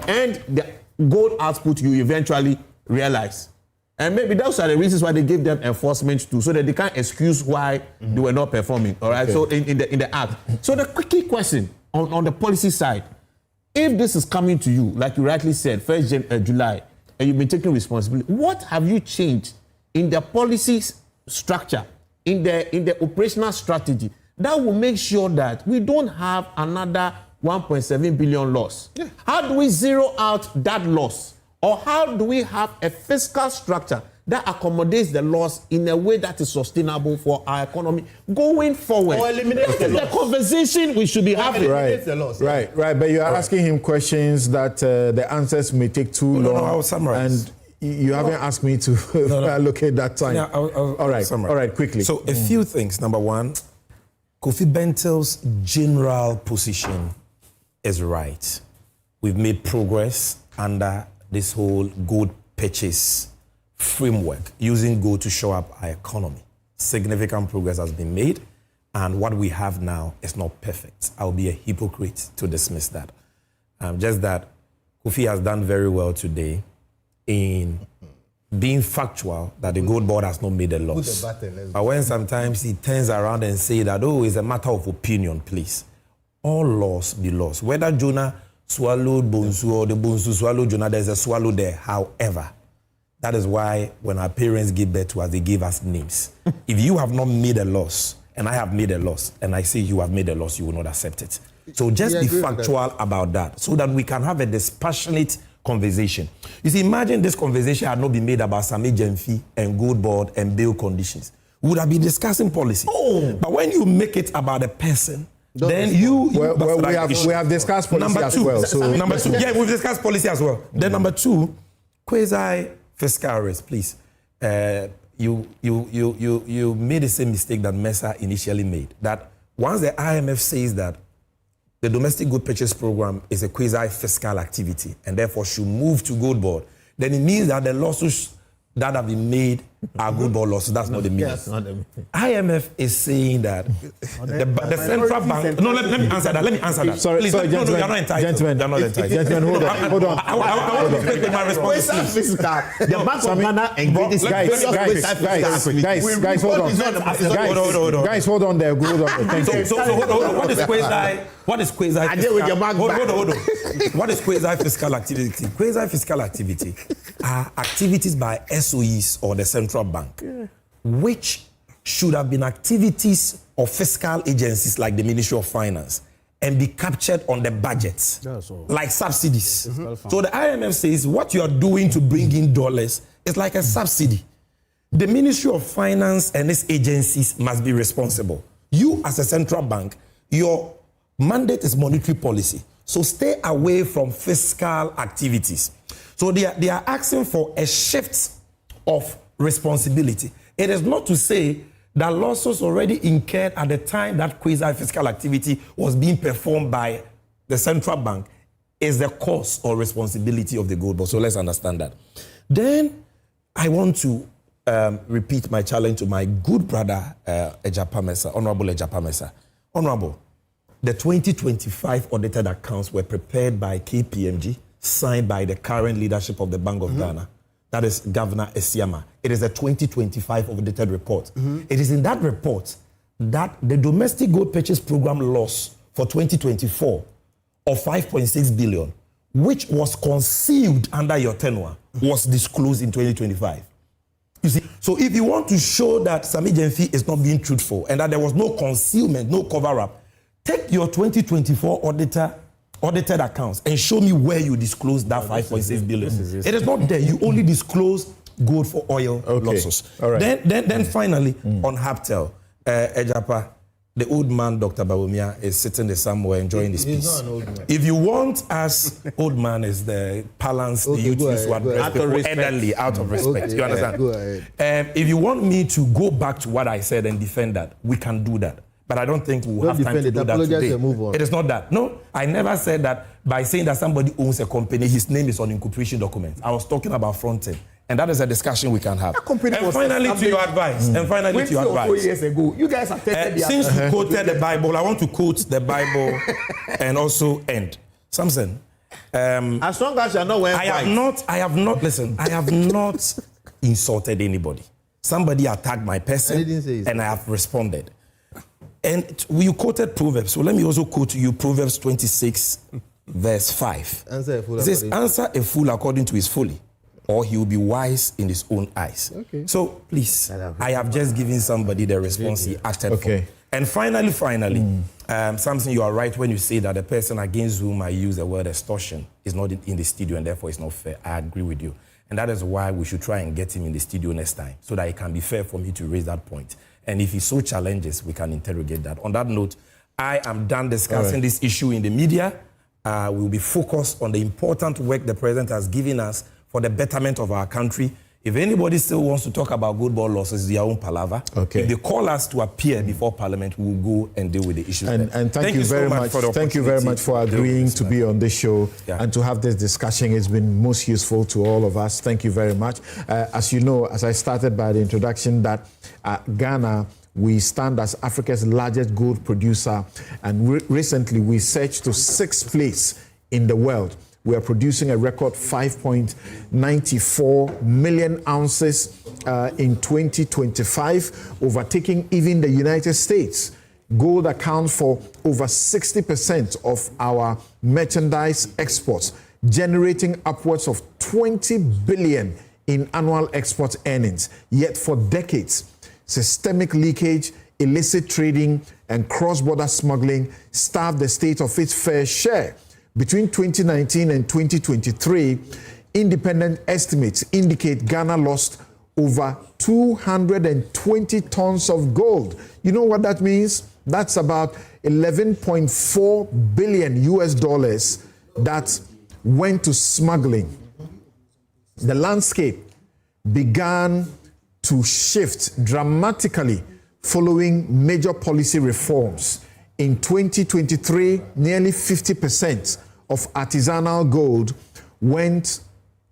and the gold output you eventually realize. And maybe those are the reasons why they gave them enforcement too, so that they can't excuse why they were not performing. All right. Okay. So in the act. So the key question on the policy side, if this is coming to you, like you rightly said, 1st July, and you've been taking responsibility, what have you changed in the policy structure, in the operational strategy that will make sure that we don't have another 1.7 billion loss. Yeah. How do we zero out that loss? Or how do we have a fiscal structure that accommodates the loss in a way that is sustainable for our economy going forward? Or eliminate this is the conversation we should be having. Right, right. But you are asking him questions that the answers may take too long. I'll summarize. And you haven't asked me to allocate that time. Yeah, all right, quickly. So a few things. Number one, Kofi Bentel's general position is right. We've made progress under this whole gold purchase framework, using gold to show up our economy. Significant progress has been made, and what we have now is not perfect. I'll be a hypocrite to dismiss that. Just that Kofi has done very well today in being factual that the Gold Board has not made a loss. But when sometimes he turns around and say that, oh, it's a matter of opinion, please. All laws be lost. Whether Jonah swallowed Bonsu or the Bonsu swallowed Jonah, there's a swallow there. However, that is why when our parents gave birth to us, they gave us names. If you have not made a loss, and I have made a loss, and I say you have made a loss, you will not accept it. So just be factual about that so that we can have a dispassionate conversation. You see, imagine this conversation had not been made about Sammy Jemfi and Gold Board and bail conditions. We would have been discussing policy. But when you make it about a person, then we have discussed policy as well. So number two, yeah, we've discussed policy as well. Then number two, quasi fiscal risk, please. You made the same mistake that Mesa initially made. That once the IMF says that the domestic good purchase program is a quasi fiscal activity and therefore should move to Gold Board, then it means that the lawsuits that have been made are Gold Board losses. That's not the meaning. IMF is saying that the central bank. No, let me answer that. Sorry, please, gentlemen. You're not entitled. Gentlemen, hold on. I want to make my response. The Bank of Ghana and guys, hold on. Guys, hold on there. Thank you. So hold on. What is quasi? What is quasi? Hold on. What is quasi fiscal activity? Quasi fiscal activity are activities by SOEs or the central bank, which should have been activities of fiscal agencies like the Ministry of Finance and be captured on the budget, like subsidies. So the IMF says what you are doing to bring in dollars is like a subsidy. The Ministry of Finance and its agencies must be responsible. You, as a central bank, your mandate is monetary policy. So stay away from fiscal activities. So they are asking for a shift of responsibility. It is not to say that losses already incurred at the time that quasi-fiscal activity was being performed by the central bank is the cause or responsibility of the Gold Board. So let's understand that. Then I want to repeat my challenge to my good brother, Honorable Ejapa Mesa. Honorable, the 2025 audited accounts were prepared by KPMG, signed by the current leadership of the Bank of Ghana. That is Governor Esiama. It is a 2025 audited report. It is in that report that the domestic gold purchase program loss for 2024 of 5.6 billion, which was concealed under your tenure, was disclosed in 2025. You see, so if you want to show that Sammy Jemfi is not being truthful and that there was no concealment, no cover-up, take your 2024 audited accounts and show me where you disclosed that 5.6 billion. It is not there. You only disclose gold for oil losses. All right. Then finally, on Haptel, Ejapa, the old man, Dr. Bawumia, is sitting there somewhere enjoying his peace. He's not an old man. If you want us, old man is the balance the youth use to address people elderly out of respect. You understand? Go ahead. If you want me to go back to what I said and defend that, we can do that. But I don't think we'll have time to do that today. It is not that. No, I never said that by saying that somebody owns a company, his name is on incorporation documents. I was talking about front-end. And that is a discussion we can have. And finally, to your advice. 4 years ago, you guys have tested since you quoted the Bible, I want to quote the Bible and also end. Samson. As long as you're not wearing I have not insulted anybody. Somebody attacked my person and I have responded. And you quoted Proverbs. So let me also quote you Proverbs 26, verse 5. It says, answer a fool according to his folly, or he will be wise in his own eyes. So please, I have just given somebody the response he acted for. And finally, Samson, you are right when you say that the person against whom I use the word extortion is not in the studio and therefore it's not fair. I agree with you. And that is why we should try and get him in the studio next time so that it can be fair for me to raise that point. And if he so challenges, we can interrogate that. On that note, I am done discussing this issue in the media. We will be focused on the important work the president has given us for the betterment of our country. If anybody still wants to talk about Goldbod'S losses, their own palaver. Okay. If they call us to appear before Parliament, we will go and deal with the issue. And thank you very much. Thank you very much for agreeing to be on this show and to have this discussion. It's been most useful to all of us. Thank you very much. As you know, as I started by the introduction, that Ghana, we stand as Africa's largest gold producer, and recently we surged to 6th place in the world. We are producing a record 5.94 million ounces in 2025, overtaking even the United States. Gold accounts for over 60% of our merchandise exports, generating upwards of 20 billion in annual export earnings. Yet for decades, systemic leakage, illicit trading, and cross-border smuggling starved the state of its fair share. Between 2019 and 2023, independent estimates indicate Ghana lost over 220 tons of gold. You know what that means? That's about $11.4 billion that went to smuggling. The landscape began to shift dramatically following major policy reforms. In 2023, nearly 50% of artisanal gold went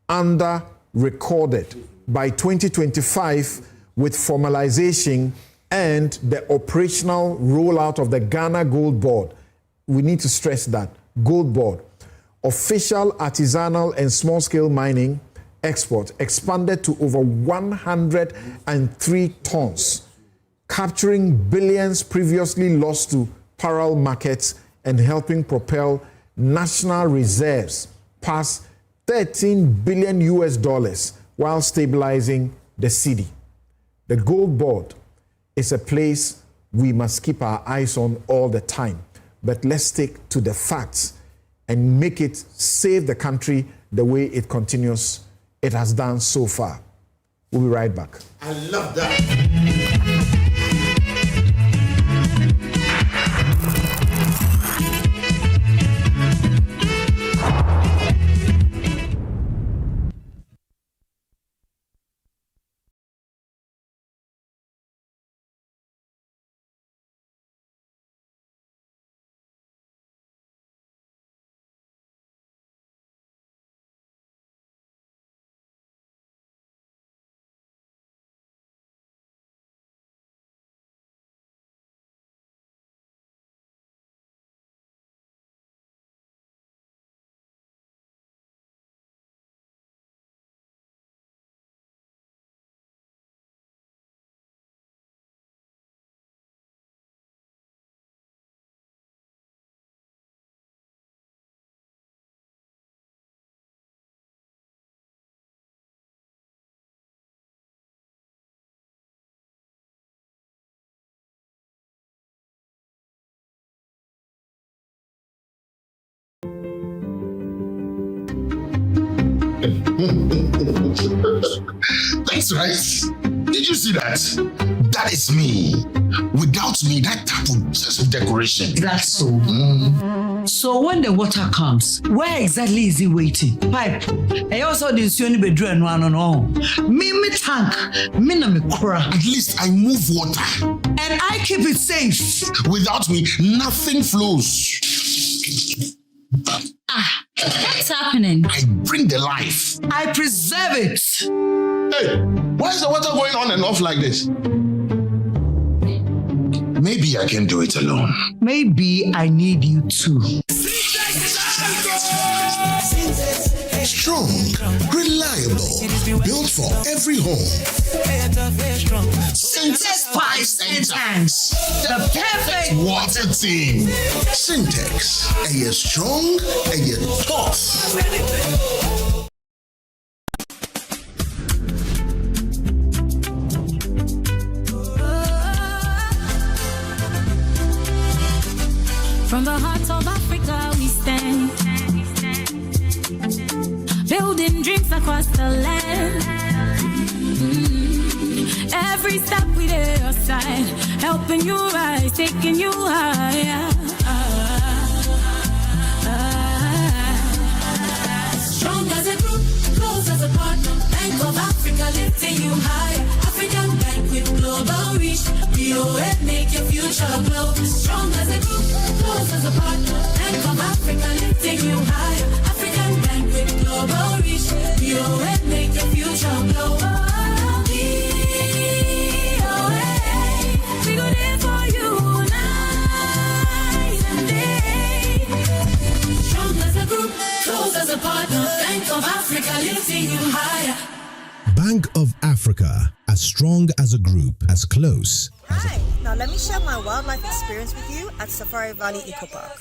under recorded. By 2025, with formalization and the operational rollout of the Ghana Gold Board, we need to stress that, Gold Board, official artisanal and small-scale mining export expanded to over 103 tons, capturing billions previously lost to parallel markets and helping propel national reserves past $13 billion while stabilizing the cedi. The Gold Board is a place we must keep our eyes on all the time, but let's stick to the facts and make it save the country the way it has done so far. We'll be right back. I love that. That's right. Did you see that? That is me. Without me, that tap would just be decoration. That's so. So when the water comes, where exactly is it waiting? Pipe. I also didn't see any bedroom no. Me tank. Me na me kura. At least I move water. And I keep it safe. Without me, nothing flows. What's happening? I bring the life. I preserve it. Hey, why is the water going on and off like this? Maybe I can do it alone. Maybe I need you too. Strong, reliable, built for every home. Syntex pipes and tanks, the perfect water team. Syntex, are you strong? Are you tough? On the heart of Africa we stand, building dreams across the land. Every step we take your side, helping you rise, taking you higher. Strong as a group, close as a partner. Bank of Africa lifting you higher. African Bank with global reach. BOA make your future glow. Strong as a group, close as a partner. Bank of Africa lifting you higher. African Bank with global reach. BOA make your future glow. BOA, we go there for you night and day. Strong as a group, close as a partner. Bank of Africa lifting you higher. Bank of Africa, as strong as a group, as close. Hi, now let me share my wildlife experience with you at Safari Valley Eco Park.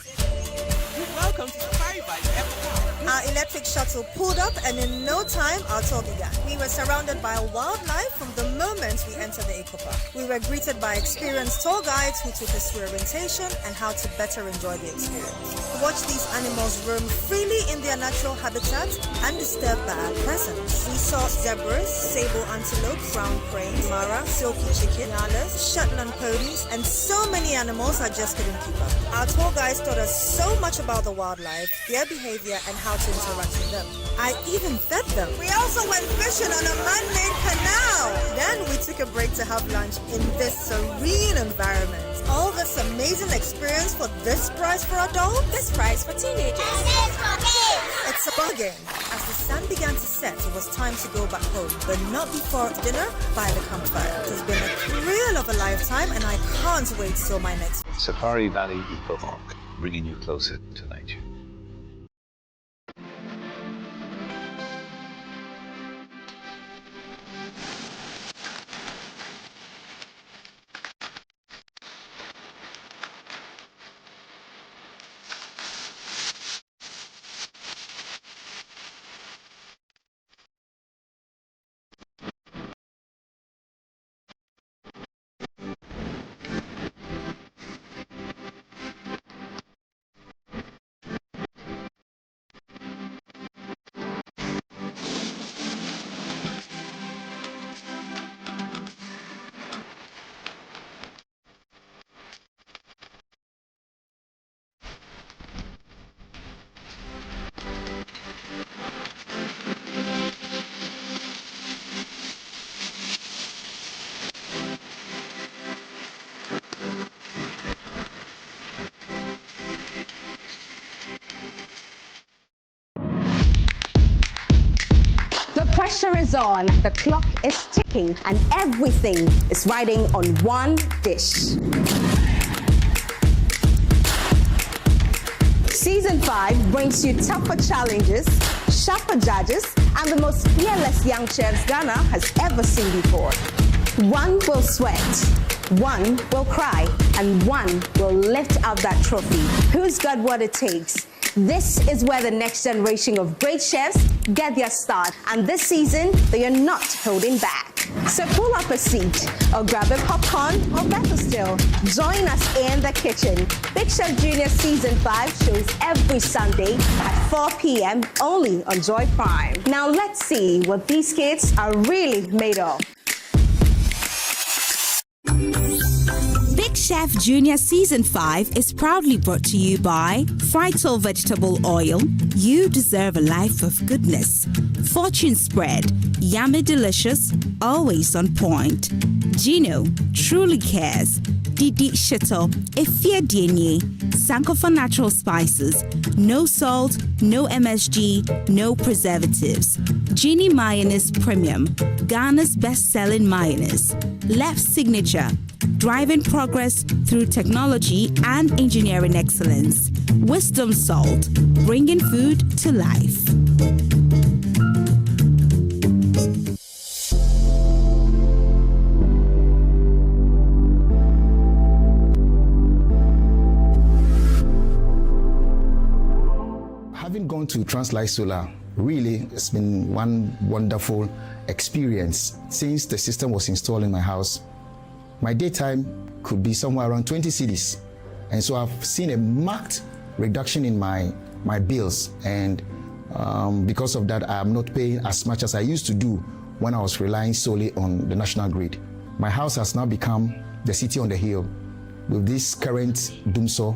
Welcome to Safari Valley Eco Park. Our electric shuttle pulled up and in no time our tour began. We were surrounded by wildlife from the moment we entered the Eco Park. We were greeted by experienced tour guides who took us through orientation and how to better enjoy the experience. Watch these animals roam freely in their natural habitat undisturbed by our presence. We saw zebras, sable antelope, brown crane, mara, silky chicken, nyalas, Shetland ponies, and so many animals I just couldn't keep up. Our tour guides taught us so much about the wildlife, their behavior, and how to interact with them. I even fed them. We also went fishing on a man-made canal. Then we took a break to have lunch in this serene environment. All this amazing experience for this price for adults, this price for teenagers. It's a bargain. As the sun began to set, it was time to go back home, but not before dinner by the campfire. It has been a thrill of a lifetime, and I can't wait till my next. Safari Valley Eco Park, bringing you closer to nature. The pressure is on, the clock is ticking, and everything is riding on one dish. Season 5 brings you tougher challenges, sharper judges, and the most fearless young chefs Ghana has ever seen before. One will sweat, one will cry, and one will lift up that trophy. Who's got what it takes? This is where the next generation of great chefs get their start, and this season they are not holding back. So pull up a seat or grab a popcorn, or better still, join us in the kitchen. Big Chef Junior Season 5 shows every Sunday at 4 p.m. only on Joy Prime. Now let's see what these kids are really made of. Big Chef Junior Season 5 is proudly brought to you by Frito Vegetable Oil. You deserve a life of goodness. Fortune Spread. Yummy delicious, always on point. Gino truly cares. Didi Shito, Efia Dienye, Sankofa Natural Spices, no salt, no MSG, no preservatives. Genie Mayonnaise Premium, Ghana's best-selling mayonnaise. Left Signature, driving progress through technology and engineering excellence. Wisdom Salt, bringing food to life. Having gone to Translight Solar, really, it's been one wonderful experience. Since the system was installed in my house, my daytime could be somewhere around 20 cedis. And so I've seen a marked reduction in my bills. And because of that, I am not paying as much as I used to do when I was relying solely on the national grid. My house has now become the city on the hill. With this current doomsaw,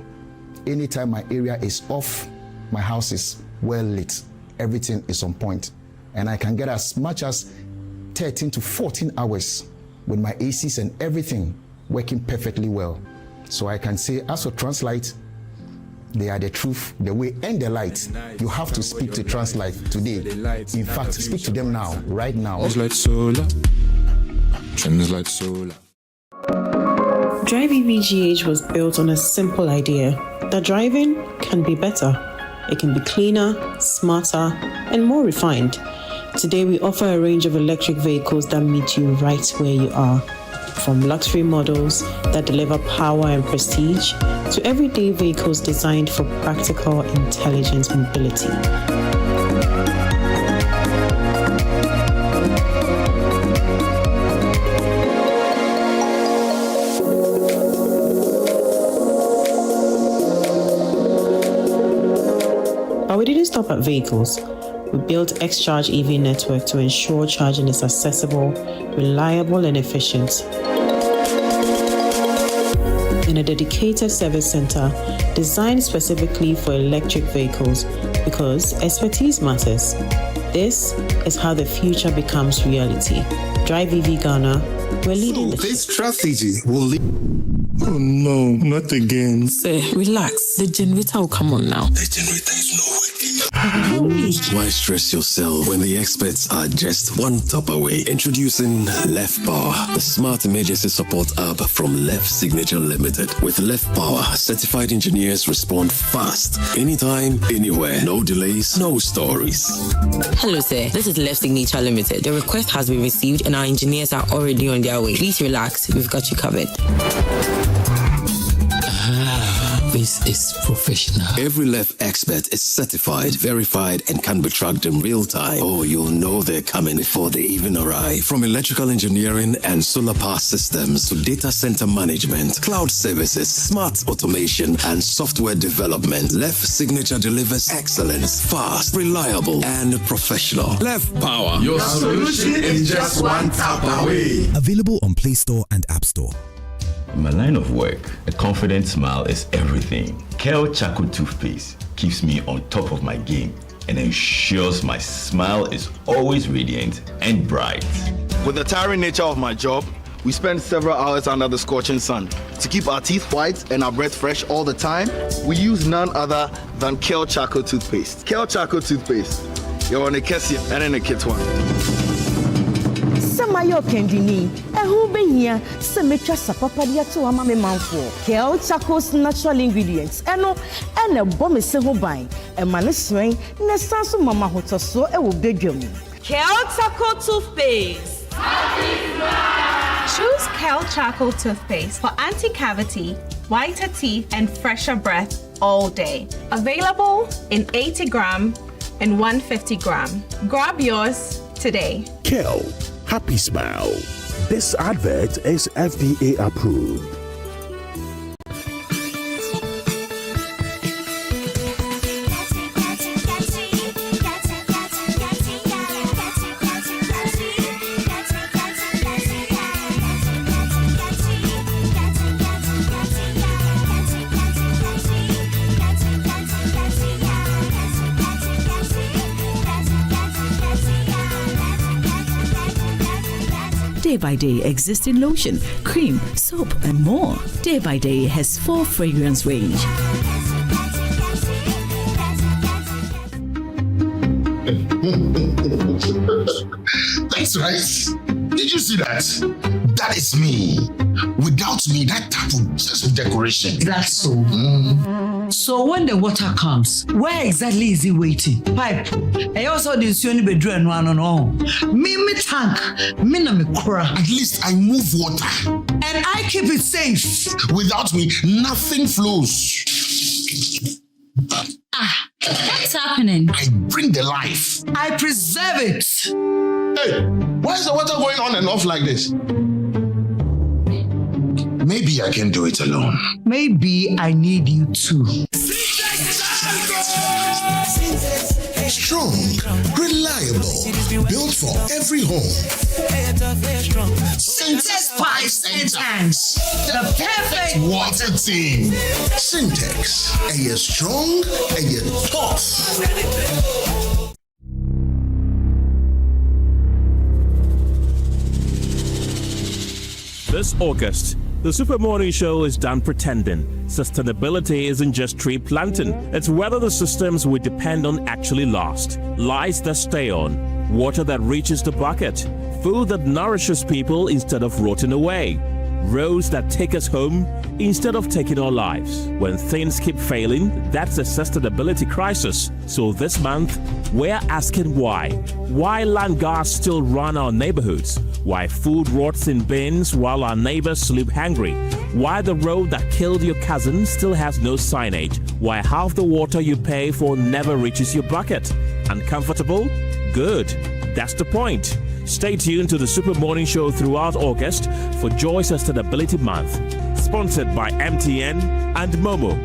anytime my area is off, my house is well lit. Everything is on point. And I can get as much as 13 to 14 hours with my ACs and everything working perfectly well. So I can say, as for Translight, they are the truth, the way, and the light. You have to speak to Translight today. In fact, speak to them now, right now. Translite solar. Translite solar. Drive EVGH was built on a simple idea that driving can be better. It can be cleaner, smarter, and more refined. Today, we offer a range of electric vehicles that meet you right where you are. From luxury models that deliver power and prestige to everyday vehicles designed for practical, intelligent mobility. But we didn't stop at vehicles. We built X-Charge EV network to ensure charging is accessible, reliable, and efficient. In a dedicated service center designed specifically for electric vehicles because expertise matters. This is how the future becomes reality. Drive EV Ghana, we're leading the This strategy will lead. Oh no, not again. Say, relax. The generator will come on now. The generator is not working. Why stress yourself when the experts are just one tap away? Introducing Left Power, the smart emergency support app from Left Signature Limited. With Left Power, certified engineers respond fast, anytime, anywhere. No delays, no stories. Hello, sir. This is Left Signature Limited. The request has been received and our engineers are already on their way. Please relax. We've got you covered. This is professional. Every Left expert is certified, verified, and can be tracked in real time. Oh, you'll know they're coming before they even arrive. From electrical engineering and solar power systems to data center management, cloud services, smart automation, and software development, Left Signature delivers excellence, fast, reliable, and professional. Left Power. Your solution is just one tap away. Available on Play Store and App Store. In my line of work, a confident smile is everything. Kel Charcoal toothpaste keeps me on top of my game and ensures my smile is always radiant and bright. With the tiring nature of my job, we spend several hours under the scorching sun. To keep our teeth white and our breath fresh all the time, we use none other than Kel Charcoal toothpaste. Kel Charcoal toothpaste. You're on a Kessie and in a kit one. Samayo Kendini, who be here, Semetra Sapapadia to Amame Manfo, Kel Charcoal's natural ingredients, and a bomb is several buying, and Maniswing, Nesasu Mama Hotoso, a will beg you. Kel Charcoal toothpaste. Choose Kel Charcoal toothpaste for anti-cavity, whiter teeth, and fresher breath all day. Available in 80 gram and 150 gram. Grab yours today. Kel. Happy Smile. This advert is FDA approved. Day by Day existing lotion, cream, soap, and more. Day by Day has 4 fragrance range. That's right. Did you see that? That is me. Without me, that tap would just be decoration. That's so. So when the water comes, where exactly is it waiting? Pipe. I also didn't see any bedroom no. Me tank. Me na me kura. At least I move water. And I keep it safe. Without me, nothing flows. What's happening? I bring the life. I preserve it. Hey, why is the water going on and off like this? Maybe I can do it alone. Maybe I need you too. Strong, reliable, built for every home. Syntex pipes and tanks, the perfect water team. Syntex, are you strong? Are you tough? This August, the Super Morning Show is done pretending. Sustainability isn't just tree planting, it's whether the systems we depend on actually last. Lights that stay on, water that reaches the bucket, food that nourishes people instead of rotting away, roads that take us home instead of taking our lives. When things keep failing, that's a sustainability crisis. So this month, we're asking why. Why land guards still run our neighborhoods? Why food rots in bins while our neighbors sleep hungry? Why the road that killed your cousin still has no signage? Why half the water you pay for never reaches your bucket? Uncomfortable? Good. That's the point. Stay tuned to the Super Morning Show throughout August for Joy Sustainability Month. Sponsored by MTN and Momo.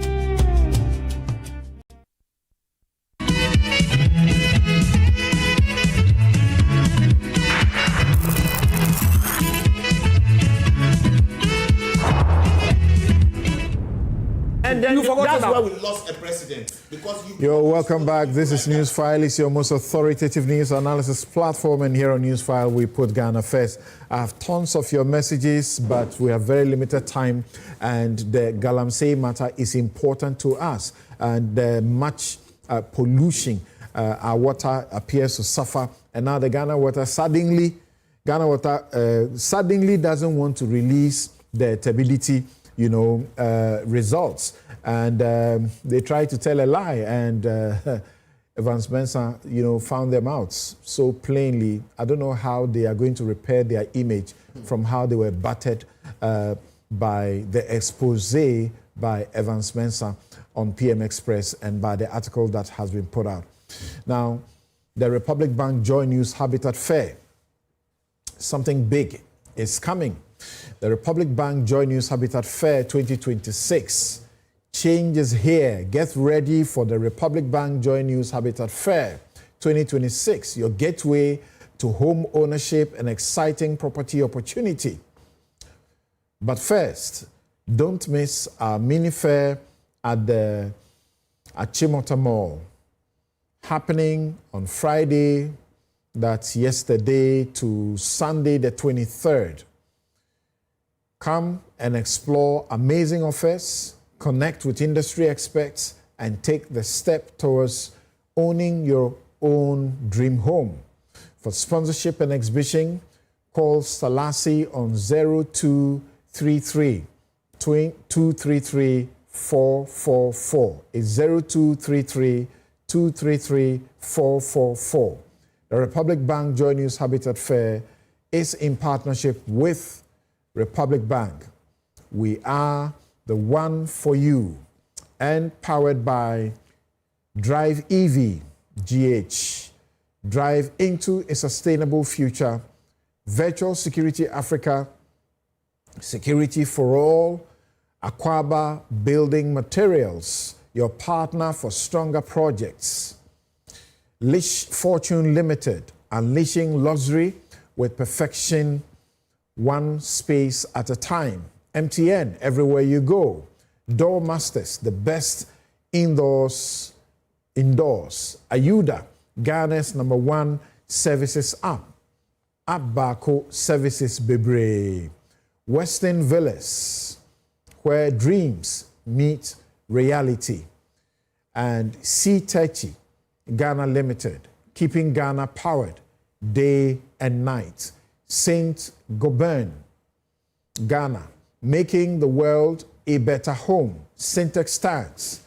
And then that's where we lost a president. Because You're welcome back. This is Newsfile. It's your most authoritative news analysis platform. And here on Newsfile, we put Ghana first. I have tons of your messages, but we have very limited time. And the Galamsey matter is important to us. And much pollution, our water appears to suffer. And now the Ghana Water suddenly doesn't want to release the turbidity results. And they tried to tell a lie, and Evans Mensah, found them out so plainly. I don't know how they are going to repair their image from how they were battered by the expose by Evans Mensah on PM Express and by the article that has been put out. Now, the Republic Bank Joy News Habitat Fair, something big is coming. The Republic Bank Joy News Habitat Fair 2026. Change is here. Get ready for the Republic Bank Joy News Habitat Fair 2026, your gateway to home ownership and exciting property opportunity. But first, don't miss our mini fair at the Chimota Mall, happening on Friday, that's yesterday, to Sunday the 23rd. Come and explore amazing offers, connect with industry experts, and take the step towards owning your own dream home. For sponsorship and exhibition, call Salasi on 0233 233 444. It's 0233 233 444. The Republic Bank Joy News Habitat Fair is in partnership with Republic Bank. We are the one for you, and powered by Drive EV GH. Drive into a sustainable future. Virtual Security Africa, Security for All, Aquaba Building Materials, your partner for stronger projects. Lish Fortune Limited, unleashing luxury with perfection, one space at a time. MTN, everywhere you go. Door Masters, the best indoors. Ayuda, Ghana's #1 services app. Abako Services Bebre. Western Villas, where dreams meet reality. And C30, Ghana Limited, keeping Ghana powered day and night. Saint Gobain, Ghana, making the world a better home. Syntax tanks,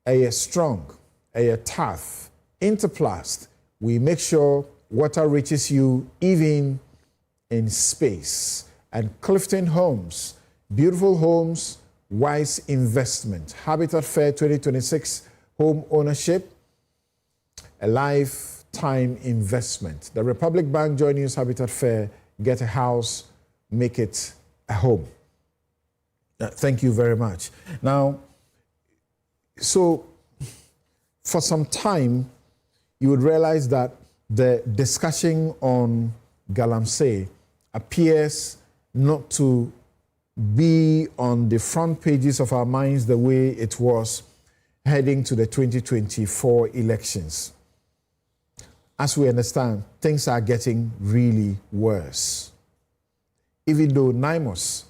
a strong, a tough. Interplast, we make sure water reaches you even in space. And Clifton Homes, beautiful homes, wise investment. Habitat Fair 2026, home ownership, a lifetime investment. The Republic Bank Joy News Habitat Fair, get a house, make it a home. Thank you very much. Now, so for some time, you would realize that the discussion on Galamsey appears not to be on the front pages of our minds the way it was heading to the 2024 elections. As we understand, things are getting really worse. Even though NIMOS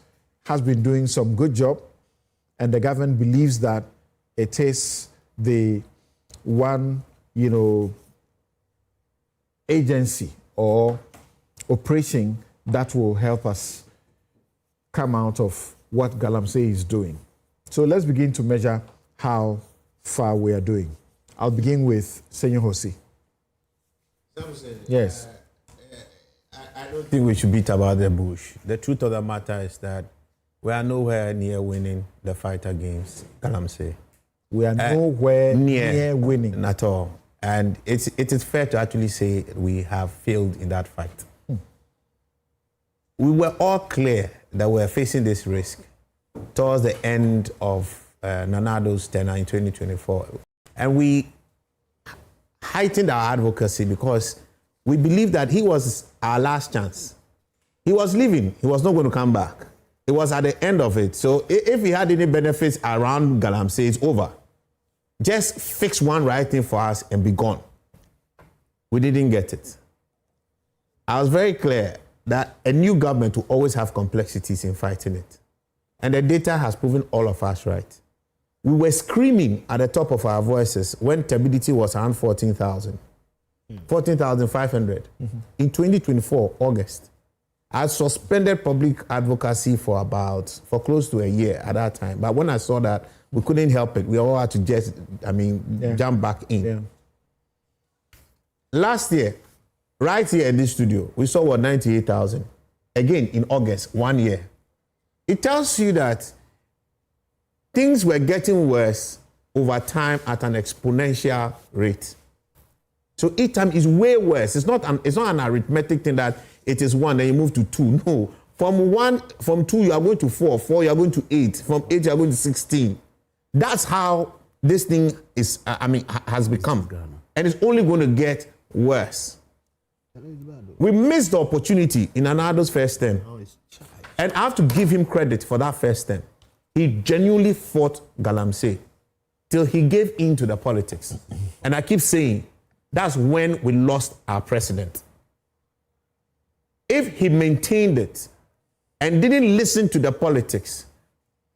has been doing some good job, and the government believes that it is the one, agency or operation that will help us come out of what Galamsey is doing. So let's begin to measure how far we are doing. I'll begin with Senor Hosi. Yes. I don't think we should beat about the bush. The truth of the matter is that we are nowhere near winning the fight against Galamsey. We are nowhere near winning. At all. And it is fair to actually say we have failed in that fight. We were all clear that we were facing this risk towards the end of Nana Addo's tenure in 2024. And we heightened our advocacy because we believed that he was our last chance. He was leaving. He was not going to come back. It was at the end of it. So if he had any benefits around Galamsey, it's over. Just fix one right thing for us and be gone. We didn't get it. I was very clear that a new government will always have complexities in fighting it. And the data has proven all of us right. We were screaming at the top of our voices when turbidity was around 14,000, 14,500. In 2024, August, I suspended public advocacy for close to a year at that time. But when I saw that we couldn't help it, we all had to just, jump back in. Yeah. Last year, right here in this studio, we saw 98,000. Again, in August, 1 year. It tells you that things were getting worse over time at an exponential rate. So each time is way worse. It's not an arithmetic thing that it is 1, then you move to 2. No. From 2, you are going to 4. 4, you are going to 8. From 8, you are going to 16. That's how this thing is, has become. And it's only going to get worse. We missed the opportunity in Anado's first term. And I have to give him credit for that first term. He genuinely fought Galamsey till he gave in to the politics. And I keep saying, that's when we lost our president. If he maintained it and didn't listen to the politics,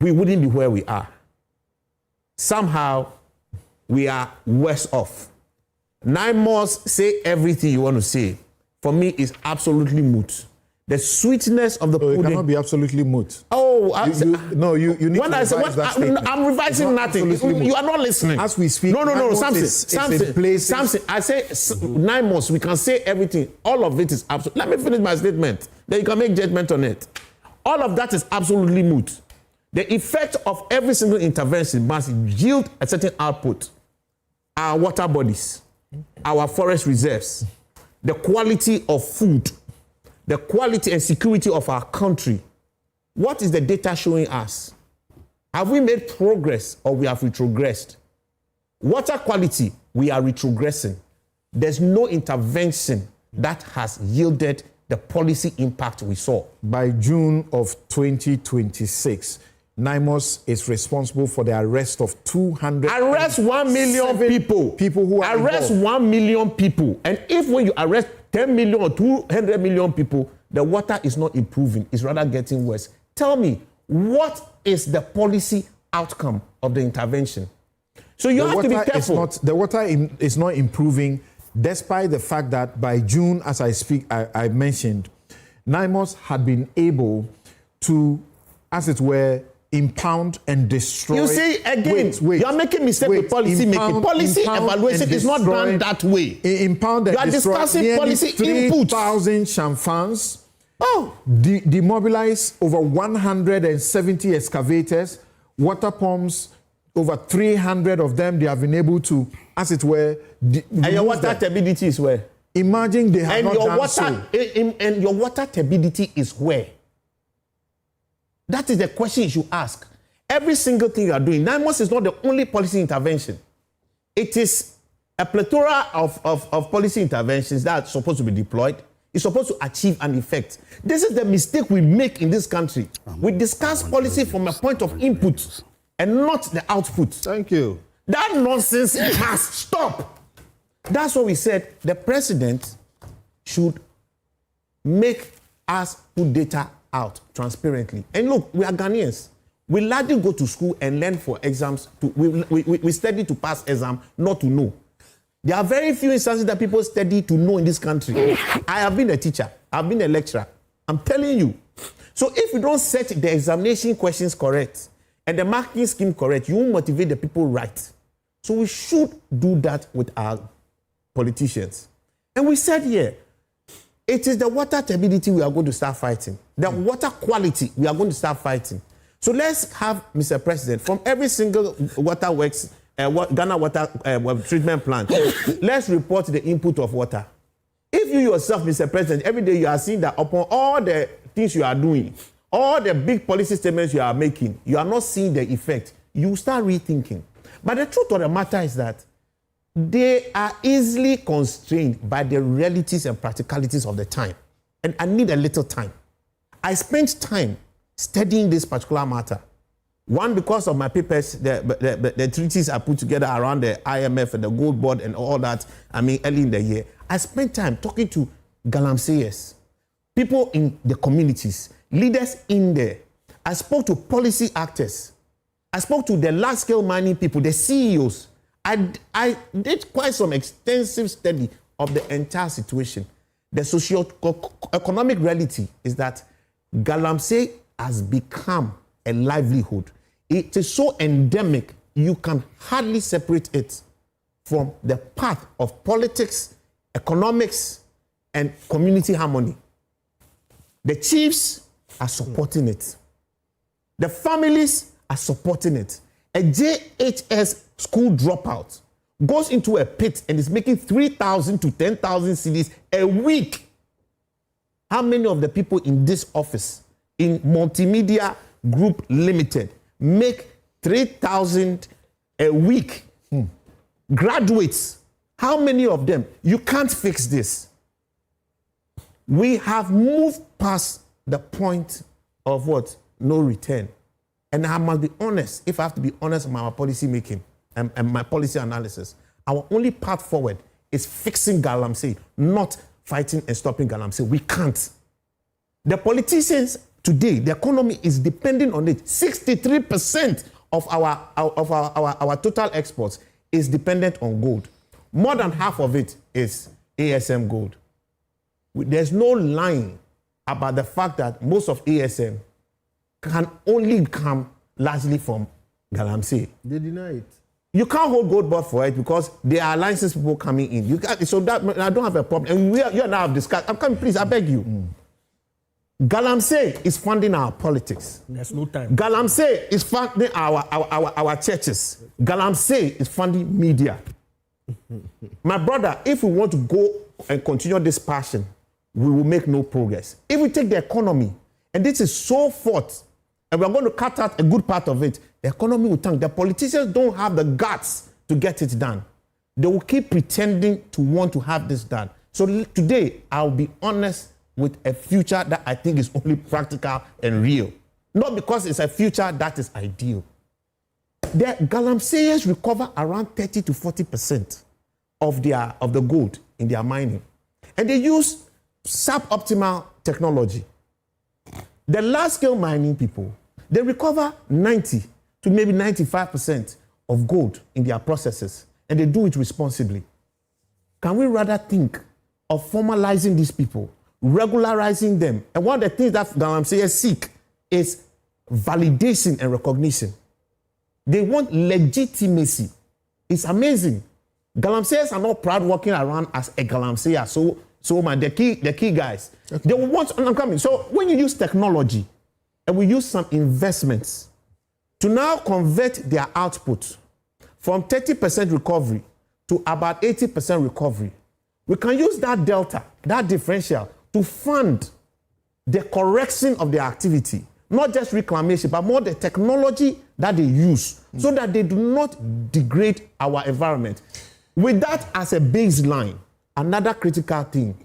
we wouldn't be where we are. Somehow, we are worse off. NIMOS, say everything you want to say. For me, is absolutely moot. The sweetness of the pudding. It cannot be absolutely moot. Oh, you need to revise that statement. I'm revising nothing. You are not listening. As we speak, no, Samson. I say NIMOS, we can say everything. All of it is absolute. Let me finish my statement. Then you can make judgment on it. All of that is absolutely moot. The effect of every single intervention must yield a certain output. Our water bodies, our forest reserves, the quality of food, the quality and security of our country. What is the data showing us? Have we made progress or we have retrogressed? Water quality, we are retrogressing. There's no intervention that has yielded the policy impact we saw. By June of 2026, NIMOS is responsible for the arrest of 200. Arrest 1 million people. People who are arrest involved. 1 million people. And if when you arrest 10 million or 200 million people, the water is not improving, it's rather getting worse. Tell me, what is the policy outcome of the intervention? So you have to be careful. The water is not improving, despite the fact that by June, as I speak, I mentioned, NIMOS had been able to, as it were, impound and destroy. You see, again, you are making mistake with policy making. Policy evaluation is not done that way. Impound and you are discussing policy inputs. 3,000 chamfans. Demobilize over 170 excavators, water pumps, over 300 of them. They have been able to, as it were, and your water turbidity is where? Imagine they have not done so. And your water turbidity is where? That is the question you should ask. Every single thing you are doing, 9 months is not the only policy intervention. It is a plethora of policy interventions that are supposed to be deployed. It's supposed to achieve an effect. This is the mistake we make in this country. We discuss policy from a point of input and not the output. Thank you. That nonsense must stop. That's what we said. The president should make us put data out transparently. And look, we are Ghanaians. We largely go to school and learn for exams. We study to pass exam, not to know. There are very few instances that people study to know in this country. I have been a teacher. I've been a lecturer. I'm telling you. So if you don't set the examination questions correct and the marking scheme correct, you won't motivate the people right. So we should do that with our politicians. And we said here, it is the water turbidity we are going to start fighting. The water quality we are going to start fighting. So let's have, Mr. President, from every single waterworks, Ghana water treatment plant, let's report the input of water. If you yourself, Mr. President, every day you are seeing that upon all the things you are doing, all the big policy statements you are making, you are not seeing the effect, you start rethinking. But the truth of the matter is that they are easily constrained by the realities and practicalities of the time. And I need a little time. I spent time studying this particular matter. One, because of my papers, the treaties I put together around the IMF and the Goldbod'S and all that, early in the year. I spent time talking to Galamseyers, people in the communities, leaders in there. I spoke to policy actors. I spoke to the large-scale mining people, the CEOs. I did quite some extensive study of the entire situation. The socio-economic reality is that Galamsey has become a livelihood. It is so endemic, you can hardly separate it from the path of politics, economics, and community harmony. The chiefs are supporting it. The families are supporting it. A JHS school dropout goes into a pit and is making 3,000 to 10,000 cedis a week. How many of the people in this office, in Multimedia Group Limited, make 3,000 a week? Graduates, how many of them? You can't fix this. We have moved past the point of what? No return. And I must be honest, if I have to be honest about my policy making and my policy analysis, our only path forward is fixing Galamsey, not fighting and stopping Galamsey. We can't. The politicians today, the economy is depending on it. 63% of our total exports is dependent on gold. More than half of it is ASM gold. There's no lying about the fact that most of ASM can only come largely from Galamsey. They deny it. You can't hold Goldbod'S for it because there are licensed people coming in. You can't, so that I don't have a problem. And you and I have discussed. I'm coming, please, I beg you. Galamsey is funding our politics. There's no time. Galamsey is funding our churches. Galamsey is funding media. My brother, if we want to go and continue this passion, we will make no progress. If we take the economy, and this is so forth, and we're going to cut out a good part of it, the economy will tank. The politicians don't have the guts to get it done. They will keep pretending to want to have this done. So today, I'll be honest with a future that I think is only practical and real. Not because it's a future that is ideal. The Galamseyers recover around 30 to 40% of the gold in their mining. And they use suboptimal technology. The large-scale mining people, they recover 90 to maybe 95% of gold in their processes, and they do it responsibly. Can we rather think of formalizing these people, regularizing them? And one of the things that Galamseyers seek is validation and recognition. They want legitimacy. It's amazing. Galamseyers are not proud walking around as a Galamseyer. So man, the key guys, okay. They will want, I'm coming. So when you use technology and we use some investments to now convert their output from 30% recovery to about 80% recovery, we can use that delta, that differential, to fund the correction of their activity, not just reclamation, but more the technology that they use so that they do not degrade our environment. With that as a baseline, another critical thing,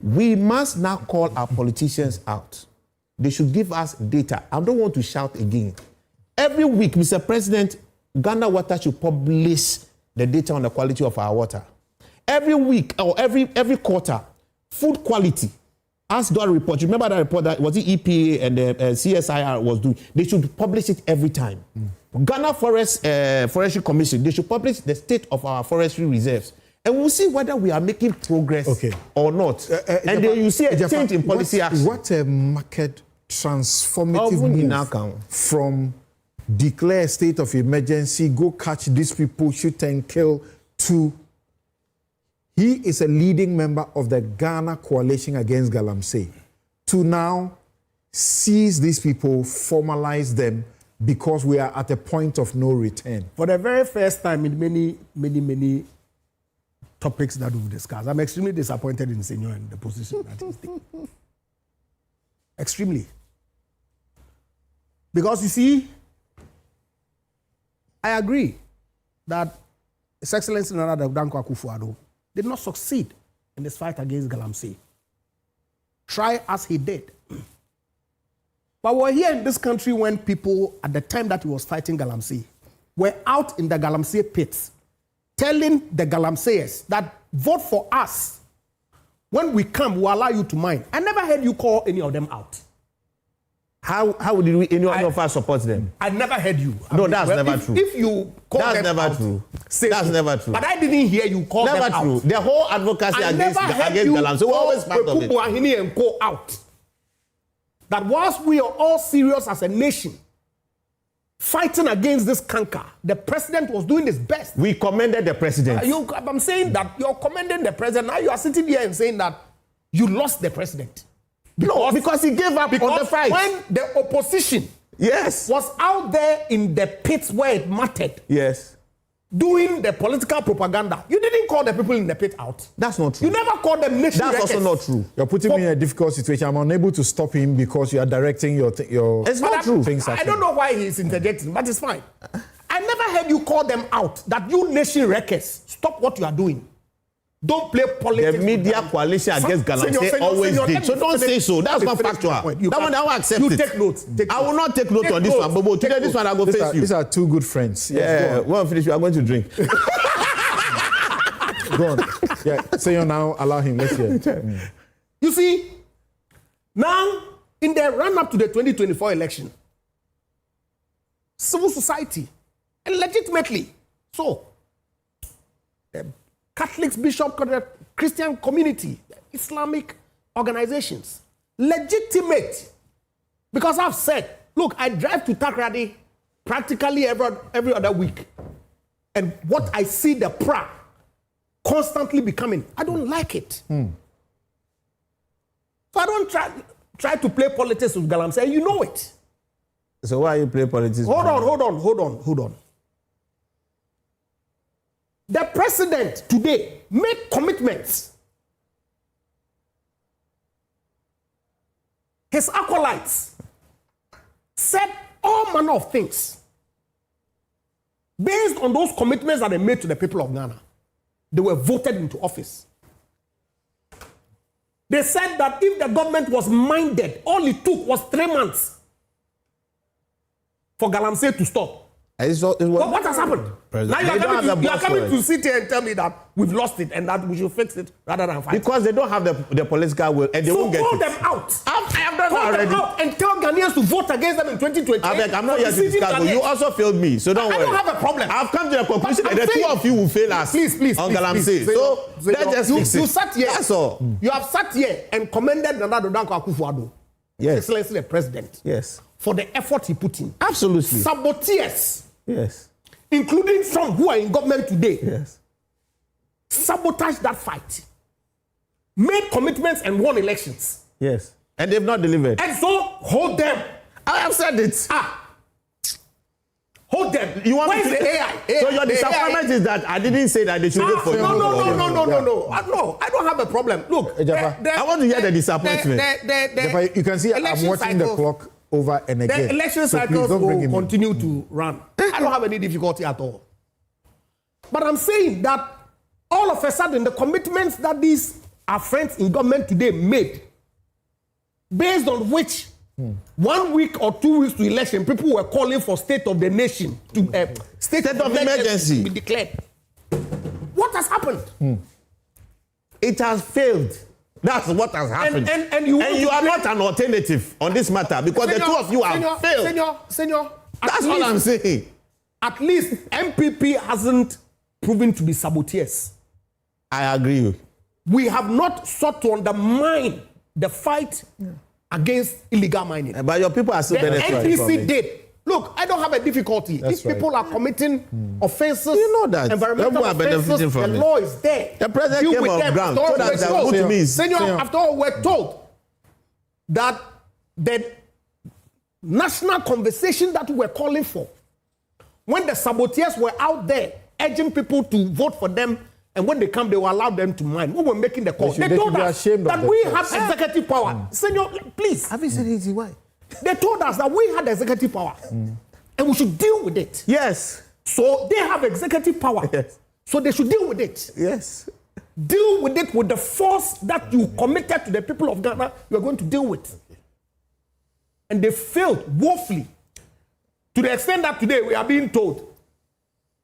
we must now call our politicians out. They should give us data. I don't want to shout again. Every week, Mr. President, Ghana Water should publish the data on the quality of our water. Every week or every quarter, food quality. As that report, you remember that report that was the EPA and the CSIR was doing? They should publish it every time. Ghana Forestry Commission, they should publish the state of our forestry reserves. And we'll see whether we are making progress or not. And then you see a change in policy action. What a market transformative move from declare a state of emergency, go catch these people, shoot and kill, to he is a leading member of the Ghana Coalition Against Galamsey, to now seize these people, formalize them, because we are at a point of no return. For the very first time in many topics that we've discussed, I'm extremely disappointed in Senor and the position that he's taking. Extremely. Because you see, I agree that His Excellency Nana Dankwa Akufo-Addo did not succeed in this fight against Galamsey. Try as he did. But we're here in this country when people, at the time that he was fighting Galamsey, were out in the Galamsey pits, telling the Galamseyers that vote for us. When we come, we'll allow you to mine. I never heard you call any of them out. How did any of us support them? I never heard you. No, that's never true. If you call them out, that's never true. But I didn't hear you call them out. Never true. The whole advocacy against Galamsey was always part of it. And call out that whilst we are all serious as a nation, fighting against this canker, the president was doing his best. We commended the president. I'm saying that you're commending the president. Now you are sitting here and saying that you lost the president. Because he gave up on the fight. When the opposition was out there in the pits where it mattered, doing the political propaganda, you didn't call the people in the pit out. That's not true. You never called them nation That's records. also not true. You're putting me in a difficult situation. I'm unable to stop him because you are directing your It's not true. things. I don't know why he's interjecting, but it's fine. I never heard you call them out, that you nation records, stop what you are doing. Don't play politics. The media coalition against Galamsey always did. So don't say so. That's not factual. That one I will accept it. You take notes. I will not take note on this one. But today this one I go face you. These are two good friends. Yeah. When finish, we are going to drink. Go on. Yeah. Say now. Allow him. Let's hear. You see, now in the run-up to the 2024 election, civil society, and legitimately so, the Catholics, bishops, Christian community, Islamic organizations, legitimate. Because I've said, look, I drive to Takrady practically every other week. And what I see the pra constantly becoming, I don't like it. So I don't try to play politics with Galamsey. You know it. So why you play politics? Hold on. The president today made commitments. His acolytes said all manner of things. Based on those commitments that they made to the people of Ghana, they were voted into office. They said that if the government was minded, all it took was 3 months for Galamsey to stop. What has happened? Now you are coming to sit here and tell me that we've lost it and that we should fix it rather than fight. Because they don't have the political will and they won't get it. So call them out. I have done call already. Them out and tell Ghanaians to vote against them in 2020. I'm not here to discuss, but you also failed me, so don't worry. I don't have a problem. I've come to the conclusion that the two of you will fail us on Galamsey. So let's just fix it. You sat here. That's all. You have sat here and commended Nana Dankwa Akufo-Addo, Excellency the President, for the effort he put in. Absolutely. Saboteurs. Yes. Including some who are in government today, sabotaged that fight, made commitments and won elections. Yes. And they've not delivered. And so, hold them. I have said it. Hold them. You want Where's me to, the AI? So your disappointment is that I didn't say that they should vote for you. No. I don't have a problem. Look, I want to hear the disappointment. You can see I'm watching the clock over and again. The election So please cycles don't bring will him in. continue to run. I don't have any difficulty at all. But I'm saying that all of a sudden, the commitments that these our friends in government today made, based on which 1 week or 2 weeks to election, people were calling for state of the nation to state of emergency to be declared. What has happened? It has failed. That's what has happened. And you are not an alternative on this matter because the two of you have failed. Senor, that's all I'm saying. At least MPP hasn't proven to be saboteurs. I agree. We have not sought to undermine the fight against illegal mining. But your people are still the benefiting from NDC it. did. Look, I don't have a difficulty. That's These people are committing offenses. You know that. Environmental Are offenses. benefiting from The it. law is there. The president Deal came with on them. ground. After all, So that we're they are told- good to me. Senor, after all, we're told that the national conversation that we're calling for, when the saboteurs were out there urging people to vote for them, and when they come, they will allow them to mine. We were making the call. They told us that we have executive power. Senor, please. Have you said it? Why? They told us that we had executive power. And we should deal with it. Yes. So they have executive power. Yes. So they should deal with it. Yes. Deal with it with the force that you committed to the people of Ghana, you are going to deal with. And they failed woefully. To the extent that today we are being told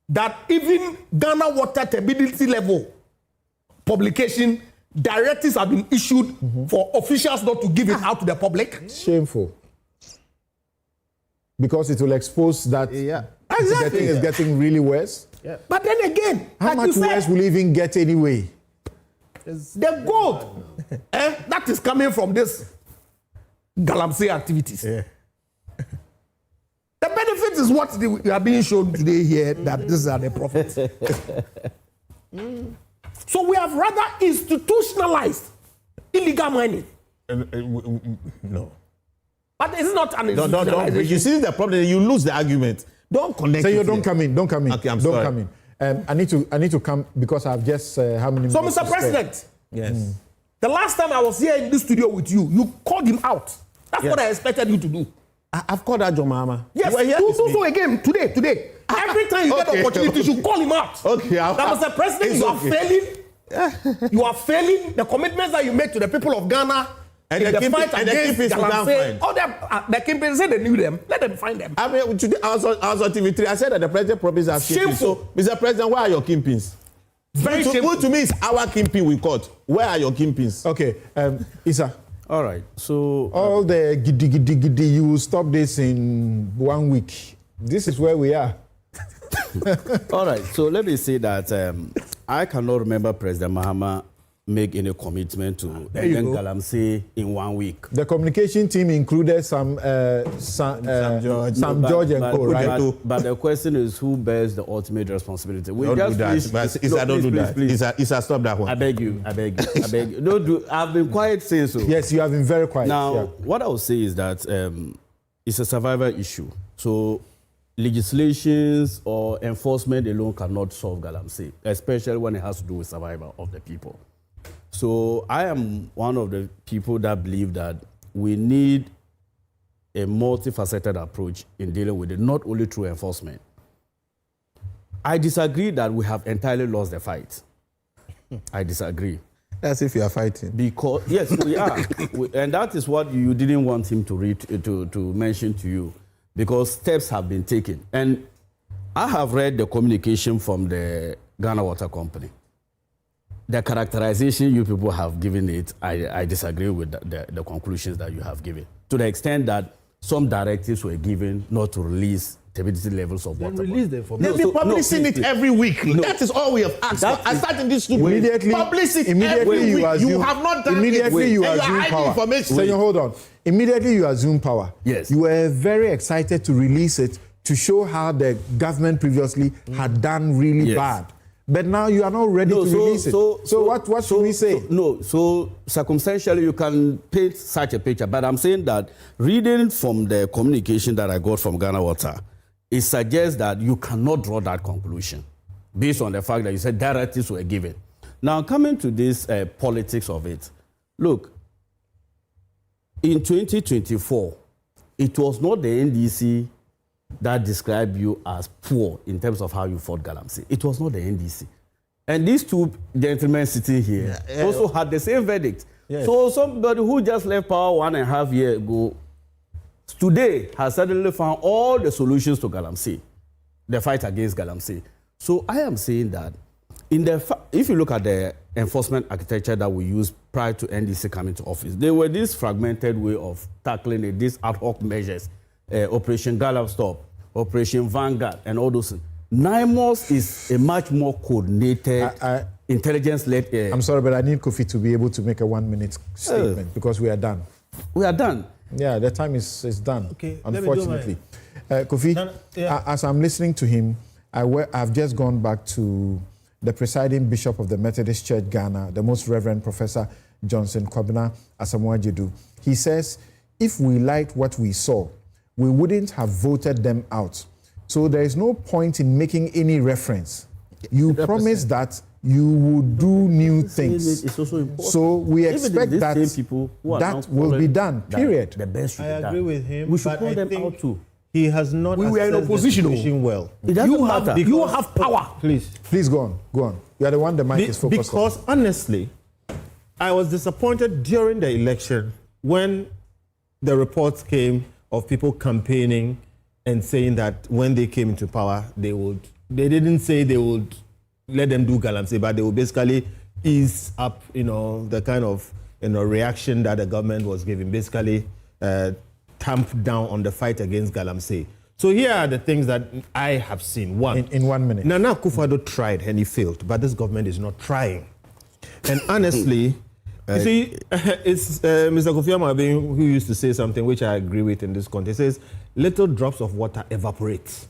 that even Ghana water turbidity level publication directives have been issued for officials not to give it out to the public. Shameful. Because it will expose that the thing is getting really worse. Yeah. But then again, how like much you said, worse will it even get anyway? The gold that is coming from this Galamsey activities. Yeah. The benefit is what we are being shown today here, that these are the profits. So we have rather institutionalized illegal mining. No. But it's not an Don't. You see the problem, you lose the argument. Don't connect. Say you don't come in. Don't come in. Okay, I'm don't sorry. come in. I need to come because I've just how many So, minutes Mr. to spare? President, yes. The last time I was here in this studio with you, you called him out. That's what I expected you to do. I've called that your mama. Yes, do so again today. Every time you get the opportunity, you call him out. Okay. Now, Mr. President, you are failing. You are failing the commitments that you made to the people of Ghana. And the fight against Galamsey. Oh, the Kimpins said they knew them. Let them find them. I mean, today I was on TV3. I said that the president promised us Kimpins. So, Mr. President, where are your Kimpins? Very shameful. Who to me is our Kimpin we caught. Where are your Kimpins? Okay, Isa. All right. So all the giddy, you will stop this in 1 week. This is where we are. all right. So let me say that I cannot remember President Mahama make any commitment to end Galamsey in 1 week. The communication team included Sam George and co, right? But the question is, who bears the ultimate responsibility? Don't do that. Don't do that. Isa, stop that one. I beg you. Don't do. I've been quiet since. So. Yes, you have been very quiet. Now, what I will say is that it's a survival issue. So legislations or enforcement alone cannot solve Galamsey, especially when it has to do with survival of the people. So I am one of the people that believe that we need a multifaceted approach in dealing with it, not only through enforcement. I disagree that we have entirely lost the fight. I disagree. That's if you are fighting. Because yes, we are, and that is what you didn't want him to mention to you, because steps have been taken. And I have read the communication from the Ghana Water Company. The characterization you people have given it, I disagree with the conclusions that you have given. To the extent that some directives were given not to release turbidity levels of water. Release them for me. They'll be publishing it every week. No. That is all we have asked for. I start in this studio. Publish it every week. You have not done immediately it. you assume power. So you hold on. Immediately you assume power. Yes. You were very excited to release it to show how the government previously had done really bad. But now you are not ready to release it. So what should we say? So circumstantially you can paint such a picture. But I'm saying that reading from the communication that I got from Ghana Water, it suggests that you cannot draw that conclusion based on the fact that you said directives were given. Now, coming to this politics of it, look, in 2024, it was not the NDC that described you as poor in terms of how you fought Galamsey. It was not the NDC. And these two gentlemen sitting here also had the same verdict. Yes. So somebody who just left power 1.5 years ago, today has suddenly found all the solutions to Galamsey, the fight against Galamsey. So I am saying that if you look at the enforcement architecture that we used prior to NDC coming to office, there were this fragmented way of tackling it, these ad hoc measures, Operation Galamsey, Operation Vanguard, and all those things. NIMOS is a much more coordinated, intelligence-led. I'm sorry, but I need Kofi to be able to make a 1-minute statement because we are done. We are done. Yeah, the time is done. Okay, unfortunately. Kofi, as I'm listening to him, I've just gone back to the presiding bishop of the Methodist Church Ghana, the Most Reverend Professor Johnson Kwabena Asamoah-Gyedu. He says, if we liked what we saw, we wouldn't have voted them out. So there is no point in making any reference. You promised that you would do new things. It's also important. So we expect that that will be done, period. The best I agree with him. We should call them out too. He has not we were in opposition well. You have power. Please go on. You are the one the mic is focused on. Because honestly, I was disappointed during the election when the reports came of people campaigning and saying that when they came into power, they didn't say they would let them do Galamsey, but they would basically ease up, the kind of, reaction that the government was giving, basically tamp down on the fight against Galamsey. So here are the things that I have seen. One, in 1 minute. Nana Akufo-Addo tried and he failed, but this government is not trying. And honestly, you see, it's Mr. Kofi Amabin who used to say something which I agree with in this context. He says, little drops of water evaporate.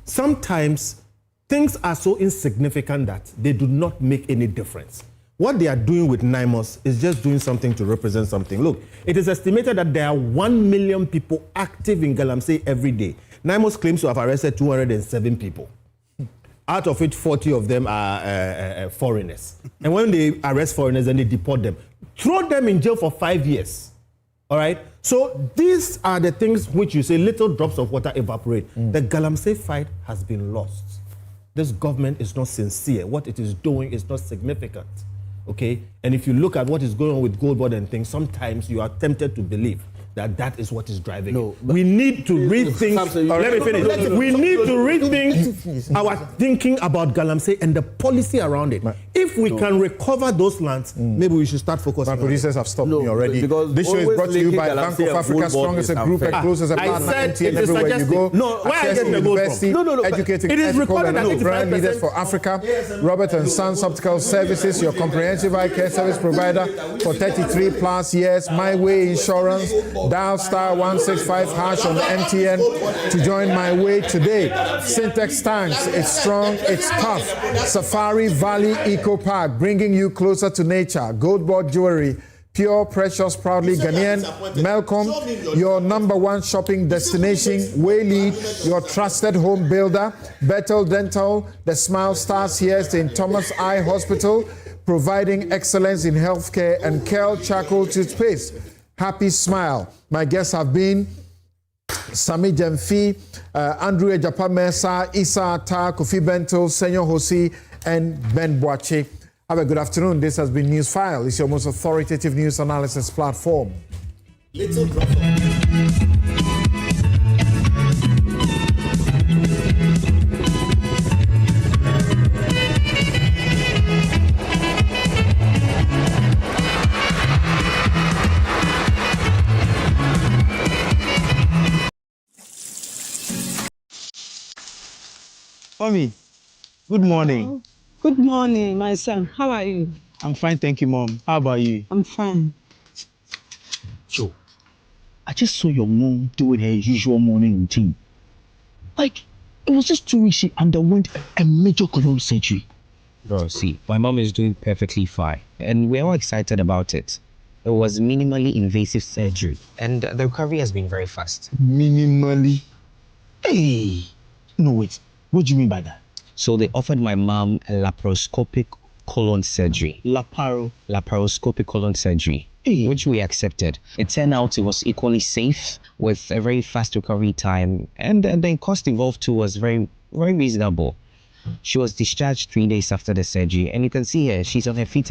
Sometimes things are so insignificant that they do not make any difference. What they are doing with NIMOS is just doing something to represent something. Look, it is estimated that there are 1 million people active in Galamsey every day. NIMOS claims to have arrested 207 people. Out of which 40 of them are foreigners. And when they arrest foreigners, then they deport them. Throw them in jail for 5 years. All right? So these are the things which you say little drops of water evaporate. The Galamsey fight has been lost. This government is not sincere. What it is doing is not significant. Okay? And if you look at what is going on with Goldbod'S and things, sometimes you are tempted to believe that is what is driving it. We need to rethink. Let me finish. We need to rethink our thinking about Galamsey and the policy around it. If we can recover those lands, maybe we should start focusing. My producers have stopped me already. This show is brought to you by Bank of Africa, strong as a group, and close as a partner, MTN everywhere you go. Where are you getting the gold from? Educating it is ethical and recorded brand leaders for Africa. Robert and Sons Optical Services, your comprehensive eye care service provider for 33 plus years. My Way Insurance. Dial *165# on the MTN to join My Way today. Syntex Tanks, it's strong, it's tough. Safari Valley Eco Park, bringing you closer to nature. Goldbod'S Jewelry, pure, precious, proudly Ghanaian. Melcom, your #1 shopping destination. Waylead, your trusted home builder. Bethel Dental, the Smile Stars here in Thomas Eye Hospital, providing excellence in healthcare, and Kel Charcoal Toothpaste. Happy Smile. My guests have been Sami Jemfi, Andrew Ejapa Mensah, Issa Atta, Kofi Bento, Senyor Hosi, and Ben Boache. Have a good afternoon. This has been Newsfile. It's your most authoritative news analysis platform. Little drop of Mommy, good morning. Oh, good morning, my son. How are you? I'm fine, thank you, Mom. How about you? I'm fine. Joe, I just saw your mom doing her usual morning routine. Like, it was just 2 weeks she underwent a major colon surgery. Bro, see, my mom is doing perfectly fine, and we're all excited about it. It was minimally invasive surgery, and the recovery has been very fast. Minimally? Hey! No, wait. What do you mean by that? So they offered my mom a laparoscopic colon surgery. Laparoscopic colon surgery, which we accepted. It turned out it was equally safe, with a very fast recovery time, and the cost involved too was very, very reasonable. She was discharged 3 days after the surgery, and you can see her, she's on her feet